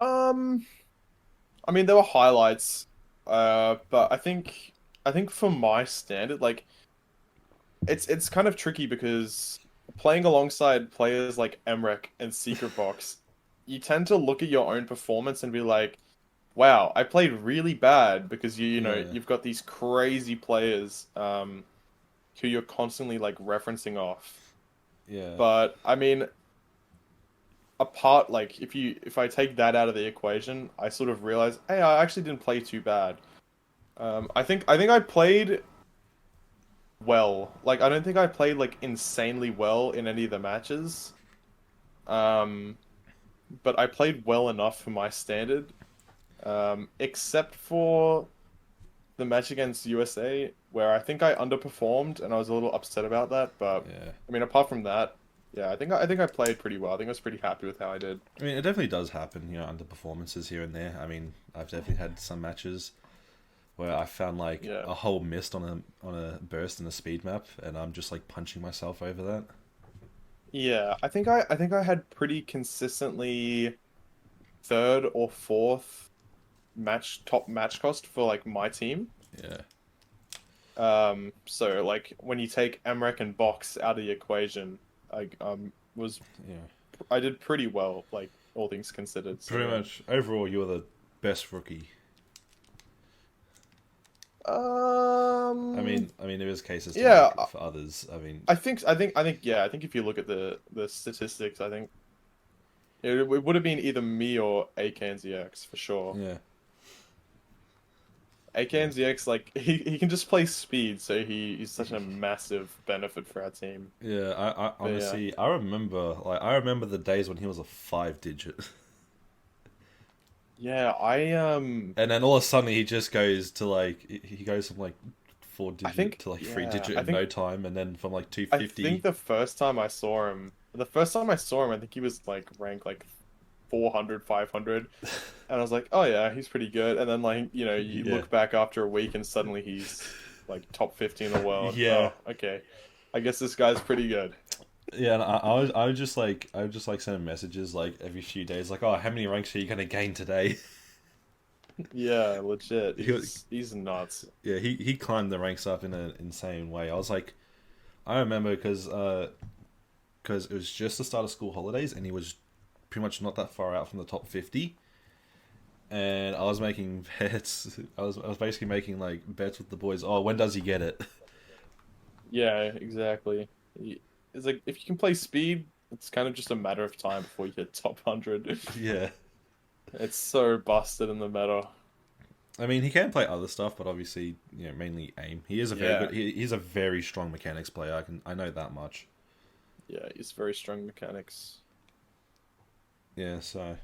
I mean, there were highlights, but I think for my standard, like, it's kind of tricky because playing alongside players like Emrek and Secret Box, you tend to look at your own performance and be like, wow, I played really bad because you know Yeah. you've got these crazy players who you're constantly like referencing off. Yeah. But I mean, like if I take that out of the equation, I sort of realize, hey, I actually didn't play too bad. I think I played well. Like I don't think I played like insanely well in any of the matches. But I played well enough for my standard. Except for the match against USA, where I think I underperformed and I was a little upset about that. But Yeah. I mean, apart from that, yeah, I think I played pretty well. I think I was pretty happy with how I did. I mean, it definitely does happen, underperformances here and there. I mean, I've definitely had some matches where I found like Yeah. a hole missed on a burst in a speed map, and I'm just like punching myself over that. Yeah, I think I had pretty consistently third or fourth top match cost for like my team. Yeah. So like when you take Emrek and Box out of the equation, I Yeah. I did pretty well, like all things considered. So, Pretty much overall, you were the best rookie. I mean, there is cases to Yeah, make for others. I mean, I think if you look at the statistics, I think it would have been either me or AKNZX for sure. yeah. AKNZX, like he can just play speed, so he's such a massive benefit for our team. Yeah, I honestly, I remember the days when he was a 5-digit. Yeah, And then all of a sudden he just goes to like he goes from like 4-digit think- to like yeah, 3-digit I in think- no time, and then from like I 250. think the first time I saw him, I think he was like ranked like 400, 500, and I was like, oh yeah, he's pretty good. And then like you Yeah. look back after a week and suddenly he's like top 50 in the world. Yeah. Oh, okay, I guess this guy's pretty good. Yeah, and I would just like send him messages like every few days, like, oh, how many ranks are you gonna gain today? Yeah, legit. He was- He's nuts. Yeah, he climbed the ranks up in an insane way. I was like, I remember because it was just the start of school holidays, and he was pretty much not that far out from the top 50. And I was making bets. I was basically making like bets with the boys. Oh, when does he get it? Yeah, exactly. It's like if you can play speed, it's kind of just a matter of time before you hit top 100. Yeah. It's so busted in the meta. I mean, he can play other stuff, but obviously, mainly aim. He is a very Yeah. good. He's a very strong mechanics player. I know that much. Yeah, he's very strong mechanics. Yeah, so.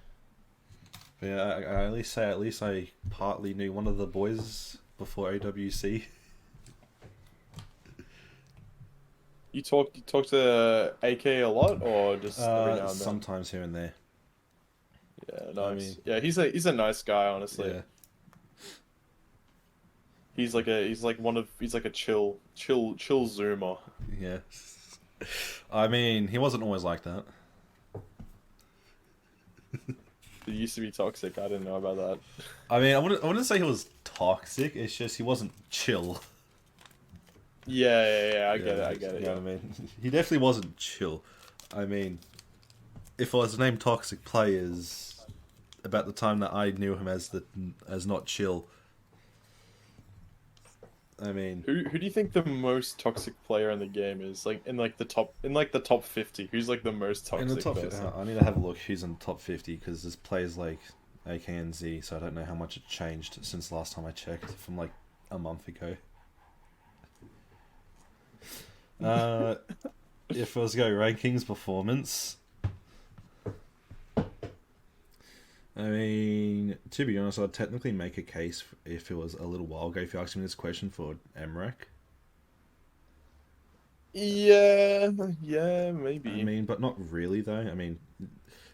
But yeah, I at least I partly knew one of the boys before AWC. You talk to AK a lot, or just every now and then? Sometimes here and there. Yeah, nice. I mean- Yeah, he's a nice guy, honestly. Yeah. He's like a chill zoomer. Yeah. I mean, he wasn't always like that. He used to be toxic. I didn't know about that. I mean, I wouldn't say he was toxic. It's just he wasn't chill. Yeah. I get it. You know Yeah. what I mean? He definitely wasn't chill. I mean, if I was to name toxic players about the time that I knew him as not chill, I mean, Who do you think the most toxic player in the game is? Like in the top 50. Who's like the most toxic in the top, person? I need to have a look who's in the top 50 because there's players like AK and Z, so I don't know how much it changed since last time I checked from like a month ago. If I was to go rankings performance, I mean, to be honest, I'd technically make a case if it was a little while ago. If you asked me this question for MREC, Yeah, maybe. I mean, but not really though.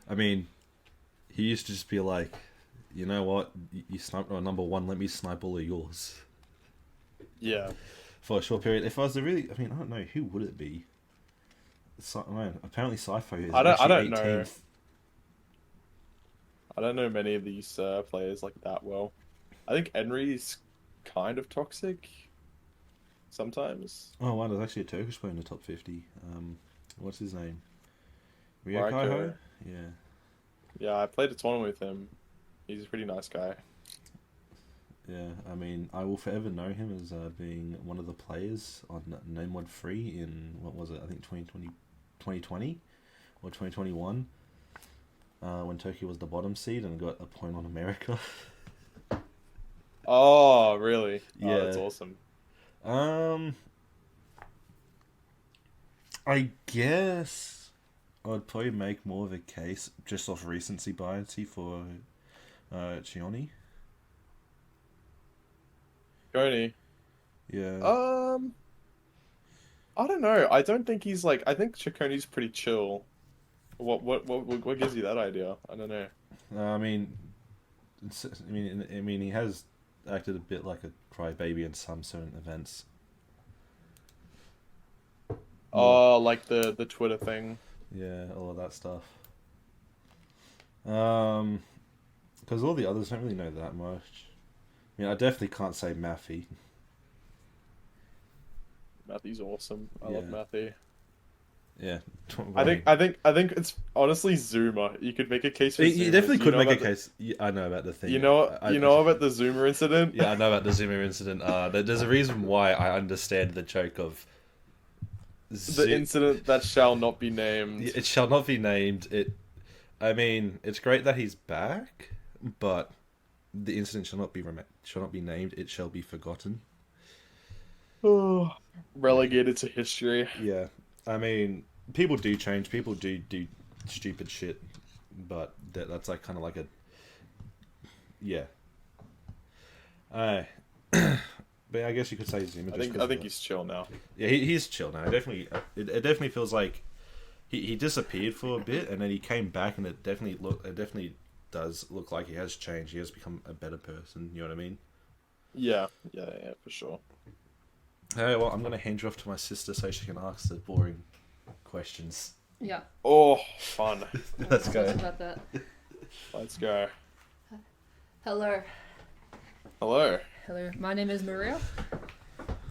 I mean, he used to just be like, you know what, you sniped on number one, let me snipe all of yours Yeah. for a short period. If I was to really, I don't know, who would it be? Man, apparently Cypher is I don't actually know. 18th. I don't know many of these players like that well. I think Henry's kind of toxic sometimes. Oh wow, there's actually a Turkish player in the top 50. What's his name? Rio Raiko. Kaiho? Yeah. Yeah, I played a tournament with him. He's a pretty nice guy. Yeah, I mean, I will forever know him as being one of the players on No Mod 3 in, what was it, I think 2020 or 2021, when Turkey was the bottom seed and got a point on America. Oh, really? Yeah. Oh, that's awesome. I guess I'd probably make more of a case just off recency bias for Chioni. Goni. Yeah. I don't know. I don't think he's like. I think Cicconi's pretty chill. What gives you that idea? I don't know. I mean, he has acted a bit like a crybaby in some certain events. Oh, like the Twitter thing. Yeah, all of that stuff. Because all the others don't really know that much. I mean, I definitely can't say Maffy. Matthew's awesome. I Yeah. love Matthew. Yeah, I think it's honestly Zoomer. You could make a case for You Zoomer. definitely Do could know make a about the- case. I know about the thing. You know I- about the Zoomer incident? Yeah, I know about the Zoomer incident. There's a reason why I understand the joke of The incident that shall not be named. It shall not be named. I mean, it's great that he's back, but the incident shall not be named. It shall be forgotten. Relegated to history. Yeah, I mean, people do change. People do stupid shit, but that's like kind of like a but I guess you could say Zuma. I think he's chill now. Yeah, he's chill now. It definitely feels like he disappeared for a bit and then he came back, and it definitely does look like he has changed. He has become a better person. You know what I mean? Yeah, for sure. Hey, well, I'm gonna hand you off to my sister so she can ask the boring questions. Yeah. Oh, fun. Let's go. Sorry about that. Let's go. Hello. Hello. Hello. My name is Maria.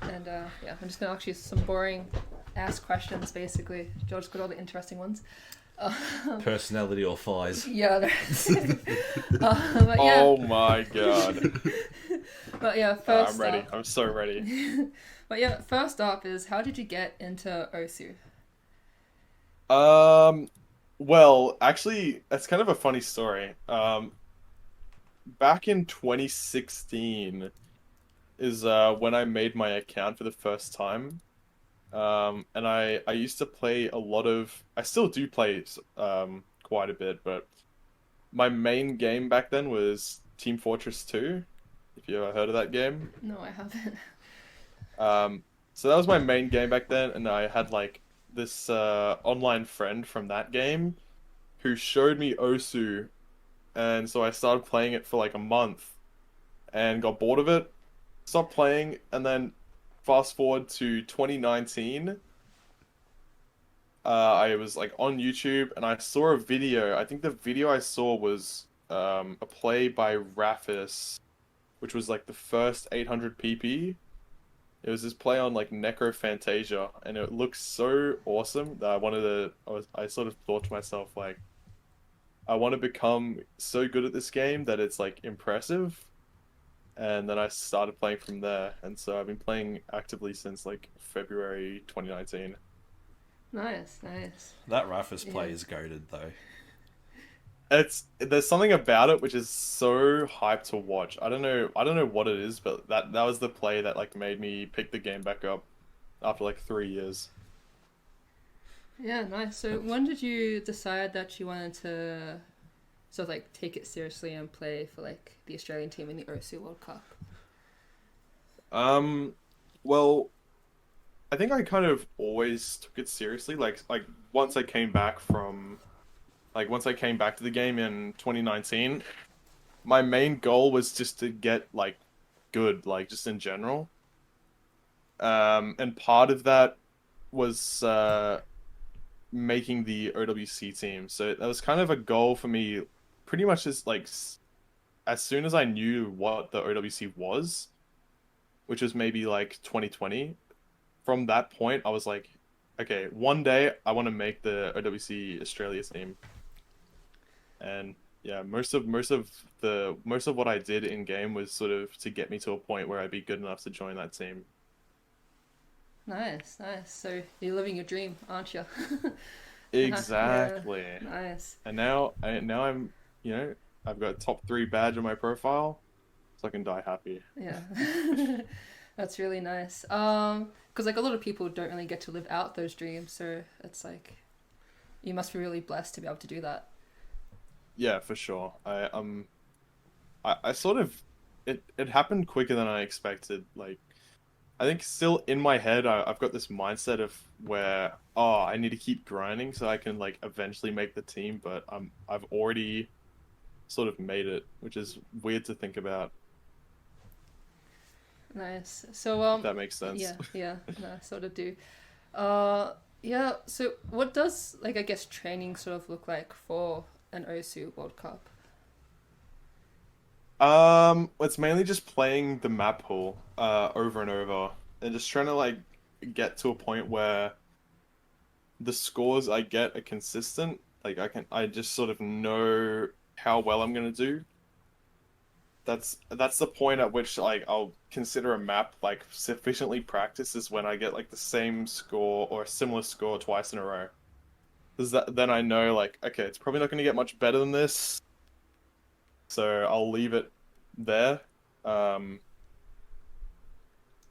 And I'm just gonna ask you some boring ass questions basically. George got all the interesting ones. Personality or flies? Yeah. But yeah. Oh my god. But yeah, first I'm ready. up, I'm so ready. But yeah, first up is how did you get into OSU? Well, actually, that's kind of a funny story. back in 2016 is when I made my account for the first time. And I used to play a lot of. I still do play quite a bit, but my main game back then was Team Fortress 2. If you ever heard of that game. No, I haven't. So that was my main game back then, and I had like this online friend from that game who showed me Osu, and so I started playing it for like a month and got bored of it, stopped playing, and then fast forward to 2019. I was like on YouTube and I saw a video. I think the video I saw was a play by Rafis, which was like the first 800 PP. It was this play on like Necrophantasia, and it looked so awesome that I wanted to. I sort of thought to myself like, I want to become so good at this game that it's like impressive. And then I started playing from there, and so I've been playing actively since like February 2019. Nice, nice. That Rafis play Yeah. is goated though. There's something about it which is so hyped to watch. I don't know what it is, but that was the play that like made me pick the game back up after like 3 years. Yeah, nice. So when did you decide that you wanted to sort of like take it seriously and play for like the Australian team in the OC World Cup? Well, I think I kind of always took it seriously. Like once I came back to the game in 2019, my main goal was just to get like good, like just in general. And part of that was making the OWC team. So that was kind of a goal for me, pretty much as like as soon as I knew what the OWC was, which was maybe like 2020. From that point, I was like, okay, one day I want to make the OWC Australia team. And yeah, most of what I did in game was sort of to get me to a point where I'd be good enough to join that team. Nice, nice. So you're living your dream, aren't you? Exactly. Nice. And now I'm, I've got top 3 badge on my profile, so I can die happy. Yeah. That's really nice. Because like a lot of people don't really get to live out those dreams, so it's like you must be really blessed to be able to do that. Yeah, for sure. I sort of it happened quicker than I expected. Like, I think still in my head, I've got this mindset of where I need to keep grinding so I can like eventually make the team, but I've already sort of made it, which is weird to think about. Nice. So If that makes sense. yeah, no, I sort of do. Yeah. So what does like I guess training sort of look like for an OSU World Cup? It's mainly just playing the map pool over and over, and just trying to like get to a point where the scores I get are consistent. Like I just sort of know how well I'm gonna do. That's the point at which like I'll consider a map like sufficiently practiced is when I get like the same score or a similar score twice in a row. Then I know like, okay, it's probably not going to get much better than this, so I'll leave it there. But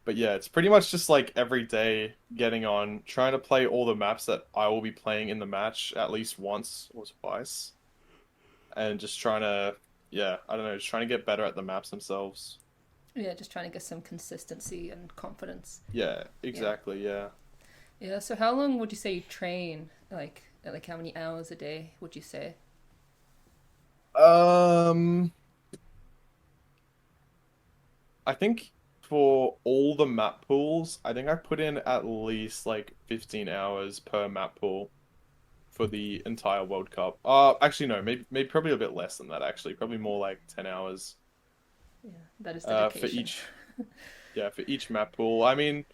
yeah, it's pretty much just like every day getting on, trying to play all the maps that I will be playing in the match at least once or twice, and just trying to, yeah, I don't know, just trying to get better at the maps themselves. Yeah, just trying to get some consistency and confidence. Yeah, exactly, yeah. Yeah. So how long would you say you train? Like how many hours a day would you say? I think for all the map pools, I think I put in at least like 15 hours per map pool for the entire World Cup. Actually no, maybe probably a bit less than that actually. Probably more like 10 hours. Yeah, that is For dedication. for each map pool. I mean,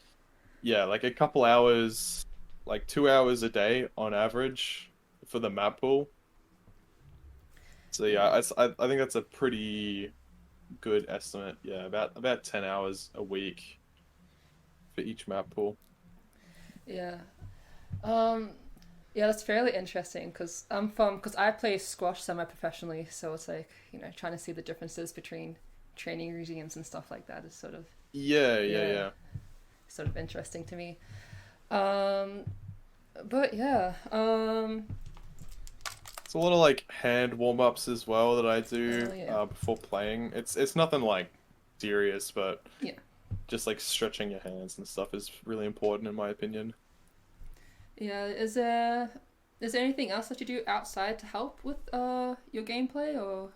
yeah, like a couple hours, like 2 hours a day on average for the map pool. So yeah, I think that's a pretty good estimate. Yeah, about 10 hours a week for each map pool. Yeah. Yeah, that's fairly interesting because I play squash semi-professionally, so it's like, trying to see the differences between training regimes and stuff like that is sort of Yeah. sort of interesting to me. But yeah, It's a lot of like hand warm-ups as well that I do Oh, yeah. before playing. It's nothing like serious, but Yeah. just like stretching your hands and stuff is really important in my opinion. yeah. Is there anything else that you do outside to help with your gameplay or?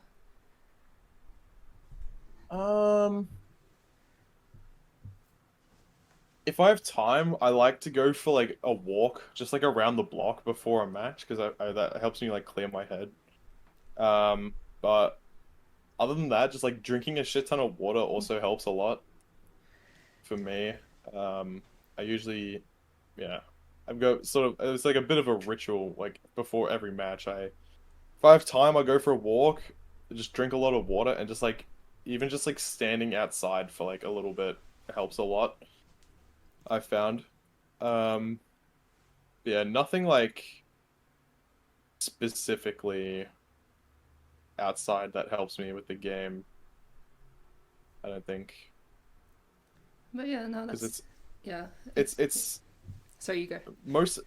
If I have time, I like to go for like a walk, just like around the block before a match, because that helps me like clear my head. But other than that, just like drinking a shit ton of water also helps a lot for me. I usually, yeah, I've got sort of it's like a bit of a ritual. Like before every match, if I have time, I go for a walk, just drink a lot of water, and just like even just like standing outside for like a little bit helps a lot. I found. Um, yeah, nothing like specifically outside that helps me with the game. I don't think But yeah, no, because that's yeah. it's So you go. most of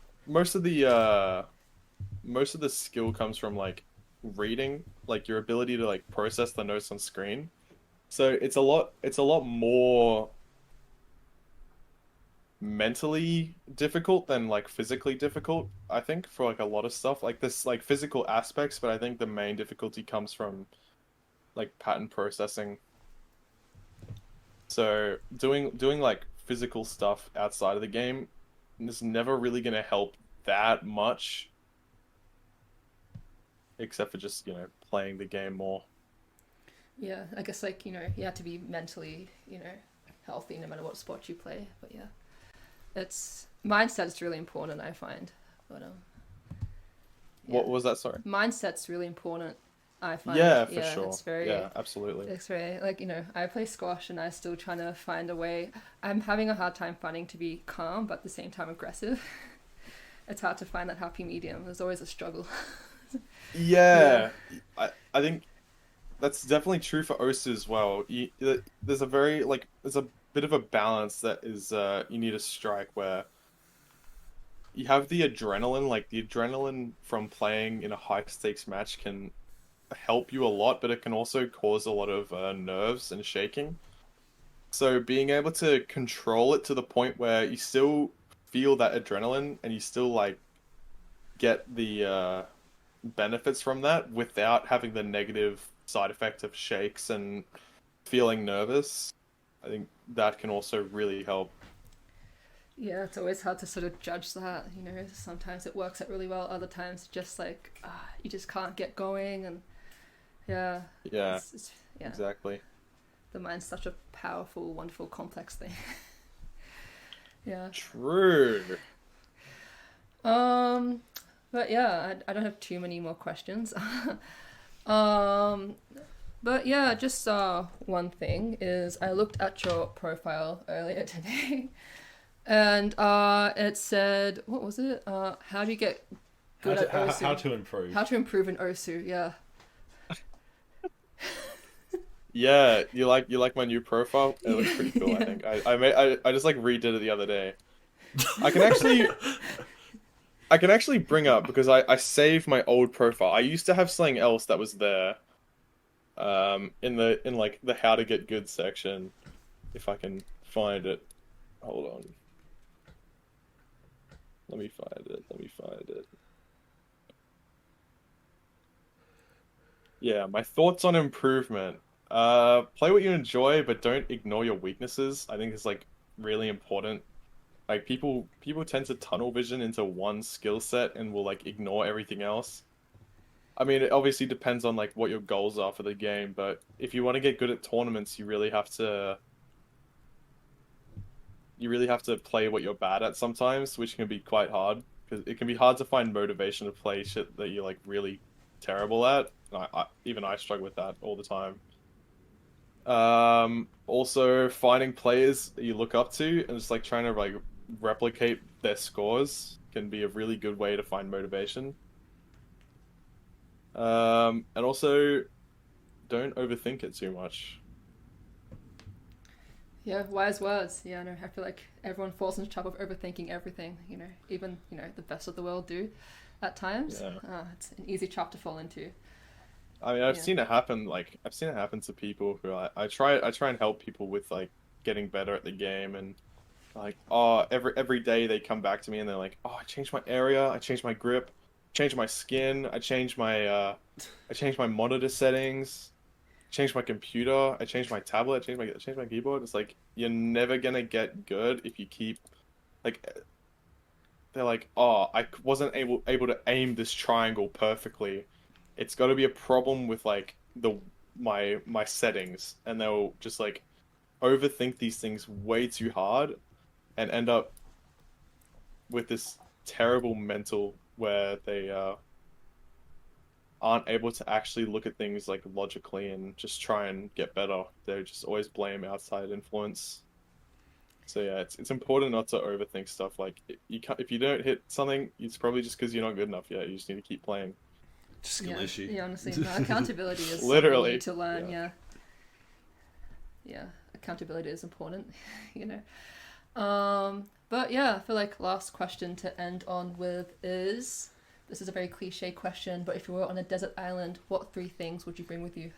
most of the skill comes from like reading, like your ability to like process the notes on screen. So it's a lot more mentally difficult than like physically difficult, I think, for like a lot of stuff. Like this like physical aspects, but I think the main difficulty comes from like pattern processing. So doing like physical stuff outside of the game is never really gonna help that much, except for just, playing the game more. Yeah, I guess like you have to be mentally healthy no matter what sport you play. But yeah, it's mindset's really important, I find. But What was that, sorry? mindset's really important, I find. Yeah, for sure. It's very Yeah, absolutely. it's very like I play squash and I'm still trying to find a way. I'm having a hard time finding to be calm but at the same time aggressive. It's hard to find that happy medium. There's always a struggle. Yeah, I think that's definitely true for Osu as well. There's a bit of a balance that is you need to strike where you have the adrenaline, like the adrenaline from playing in a high stakes match can help you a lot, but it can also cause a lot of nerves and shaking. So being able to control it to the point where you still feel that adrenaline and you still like get the benefits from that without having the negative side effect of shakes and feeling nervous. I think that can also really help. Yeah, it's always hard to sort of judge that. Sometimes it works out really well. Other times, just like you just can't get going, and yeah, Yeah, yeah. exactly. The mind's such a powerful, wonderful, complex thing. Yeah. True. But yeah, I don't have too many more questions. But yeah, just one thing is I looked at your profile earlier today, and it said, what was it? How do you get good at Osu? How to improve. How to improve in Osu? Yeah. Yeah, you like my new profile? It looks pretty cool, Yeah. I think. I just like redid it the other day. I can actually bring up because I saved my old profile. I used to have something else that was there. In like the how to get good section. If I can find it. Hold on. Let me find it. Yeah, my thoughts on improvement. Play what you enjoy, but don't ignore your weaknesses. I think it's like really important. Like people tend to tunnel vision into one skill set and will like ignore everything else. I mean, it obviously depends on like what your goals are for the game, but if you want to get good at tournaments, you really have to play what you're bad at sometimes, which can be quite hard because it can be hard to find motivation to play shit that you're like really terrible at. Even I struggle with that all the time. Also finding players that you look up to and just like trying to like replicate their scores can be a really good way to find motivation. And also, don't overthink it too much. Yeah, wise words. Yeah, no, I feel like everyone falls into the trap of overthinking everything. You know, even the best of the world do, at times. Yeah. It's an easy trap to fall into. I mean, I've Yeah. seen it happen. Like, I've seen it happen to people who I try and help people with like getting better at the game, and like, every day they come back to me and they're like, oh, I changed my area, I changed my grip, changed my skin, I changed my monitor settings, changed my computer, I changed my tablet, I changed my keyboard. It's like you're never gonna get good if you keep like. They're like, oh, I wasn't able to aim this triangle perfectly. It's got to be a problem with like my settings, and they'll just like overthink these things way too hard, and end up with this terrible mental where they aren't able to actually look at things like logically and just try and get better. They just always blame outside influence. So yeah, it's important not to overthink stuff. Like if you don't hit something, it's probably just because you're not good enough yet. You just need to keep playing. Skill Yeah, issue. yeah, honestly, no, accountability is Literally, something to learn. yeah. Yeah, accountability is important. But yeah, I feel like last question to end on with is, this is a very cliche question, but if you were on a desert island, what 3 things would you bring with you?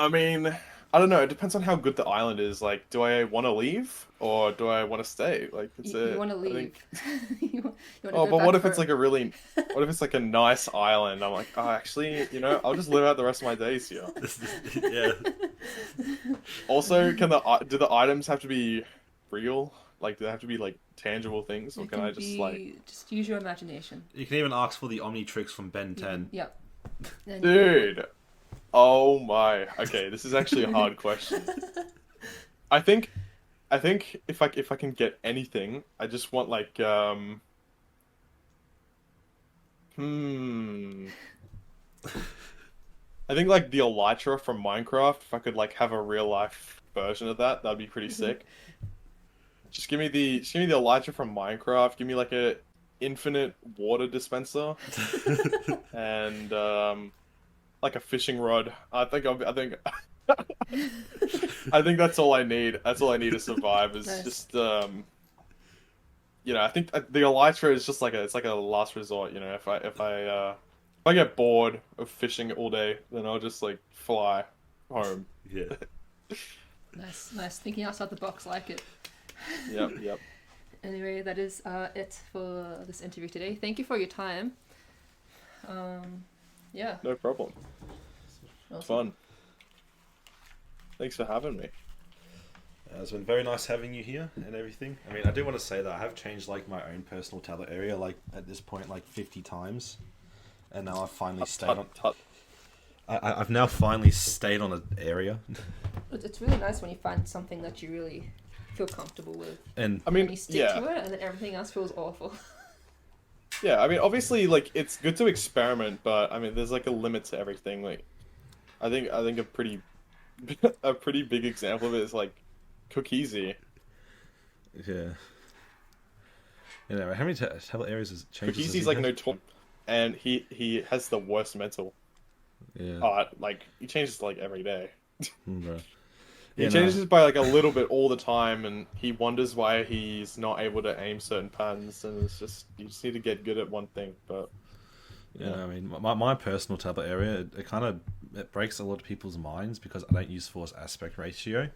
I mean, I don't know. It depends on how good the island is. Like, do I want to leave or do I want to stay? Like, You want to I leave. think- You wanna Oh, go but back what if for- it's like what if it's like a nice island? I'm like, oh, actually, I'll just live out the rest of my days here. Yeah. Also, do the items have to be real? Like, do they have to be like tangible things, or It can I just like, just use your imagination. You can even ask for the Omnitrix from Ben 10. Yep. Then- dude? Oh my. Okay, this is actually a hard question. I think if I can get anything, I just want like I think like the Elytra from Minecraft. If I could like have a real life version of that, that'd be pretty sick. Just give me the Elytra from Minecraft. Give me like a infinite water dispenser and like a fishing rod. I think I think that's all I need. That's all I need to survive. Is Nice. just I think the Elytra is just like it's like a last resort. If I get bored of fishing all day, then I'll just like fly home. Yeah. Nice. Thinking outside the box, like it. Yep. Anyway, that is it for this interview today. Thank you for your time. Yeah. No problem. Awesome. Fun. Thanks for having me. It's been very nice having you here and everything. I mean, I do want to say that I have changed like my own personal tablet area like at this point like 50 times, and now I've finally stayed on. I've now finally stayed on an area, It's really nice when you find something that you really feel comfortable with. and I And mean, you stick yeah. to it, and then everything else feels awful. Yeah, I mean, obviously, like it's good to experiment, but I mean, there's like a limit to everything. Like, I think a pretty big example of it is like Cookiezi. yeah. How many tablet areas has changed? Cookiesi's like no talk, and he has the worst mental. Yeah. Like he changes like every day. Bro. He Yeah, changes by like a little bit all the time, and he wonders why he's not able to aim certain patterns. And it's just you just need to get good at one thing. But Yeah, I mean, my personal tablet area, it breaks a lot of people's minds because I don't use force aspect ratio.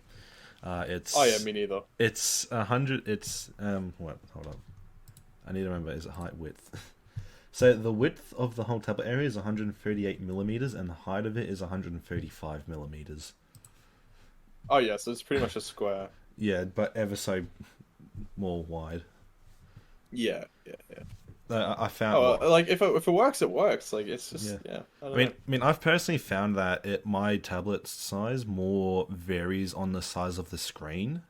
It's oh yeah, me neither. It's 100. It's what? Hold on, I need to remember. Is it height width? So the width of the whole tablet area is 138 millimeters, and the height of it is 135 millimeters. Oh yeah, so it's pretty much a square. Yeah, but ever so more wide. Yeah. I found. Oh, like if it works, it works. Like it's just yeah. I don't know. I mean, I've personally found that my tablet size more varies on the size of the screen.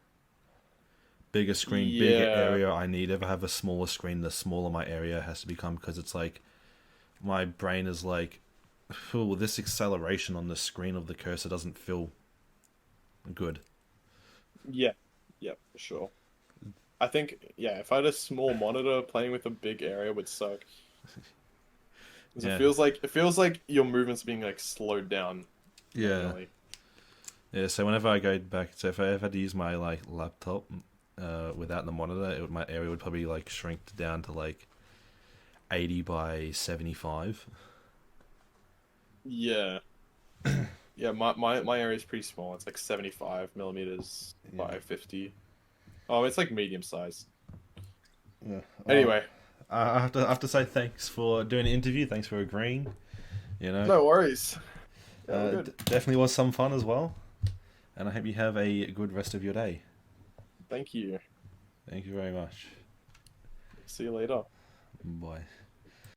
Bigger screen, bigger Yeah. area I need. If I have a smaller screen, the smaller my area has to become, because it's like my brain is like, oh, this acceleration on the screen of the cursor doesn't feel good. Yeah, for sure. I think, yeah, if I had a small monitor, playing with a big area would suck. 'Cause Yeah. it feels like your movements are being like slowed down. Yeah. manually. Yeah, so whenever I go back, so if I ever had to use my like laptop without the monitor, my area would probably like shrink down to like 80 by 75. Yeah. Yeah, my area is pretty small. It's like 75 millimeters by 50. Oh, it's like medium size. Yeah. Anyway, I have to say thanks for doing the interview. Thanks for agreeing. You know, no worries. Yeah, we're good. definitely was some fun as well. And I hope you have a good rest of your day. Thank you. Thank you very much. See you later. Bye.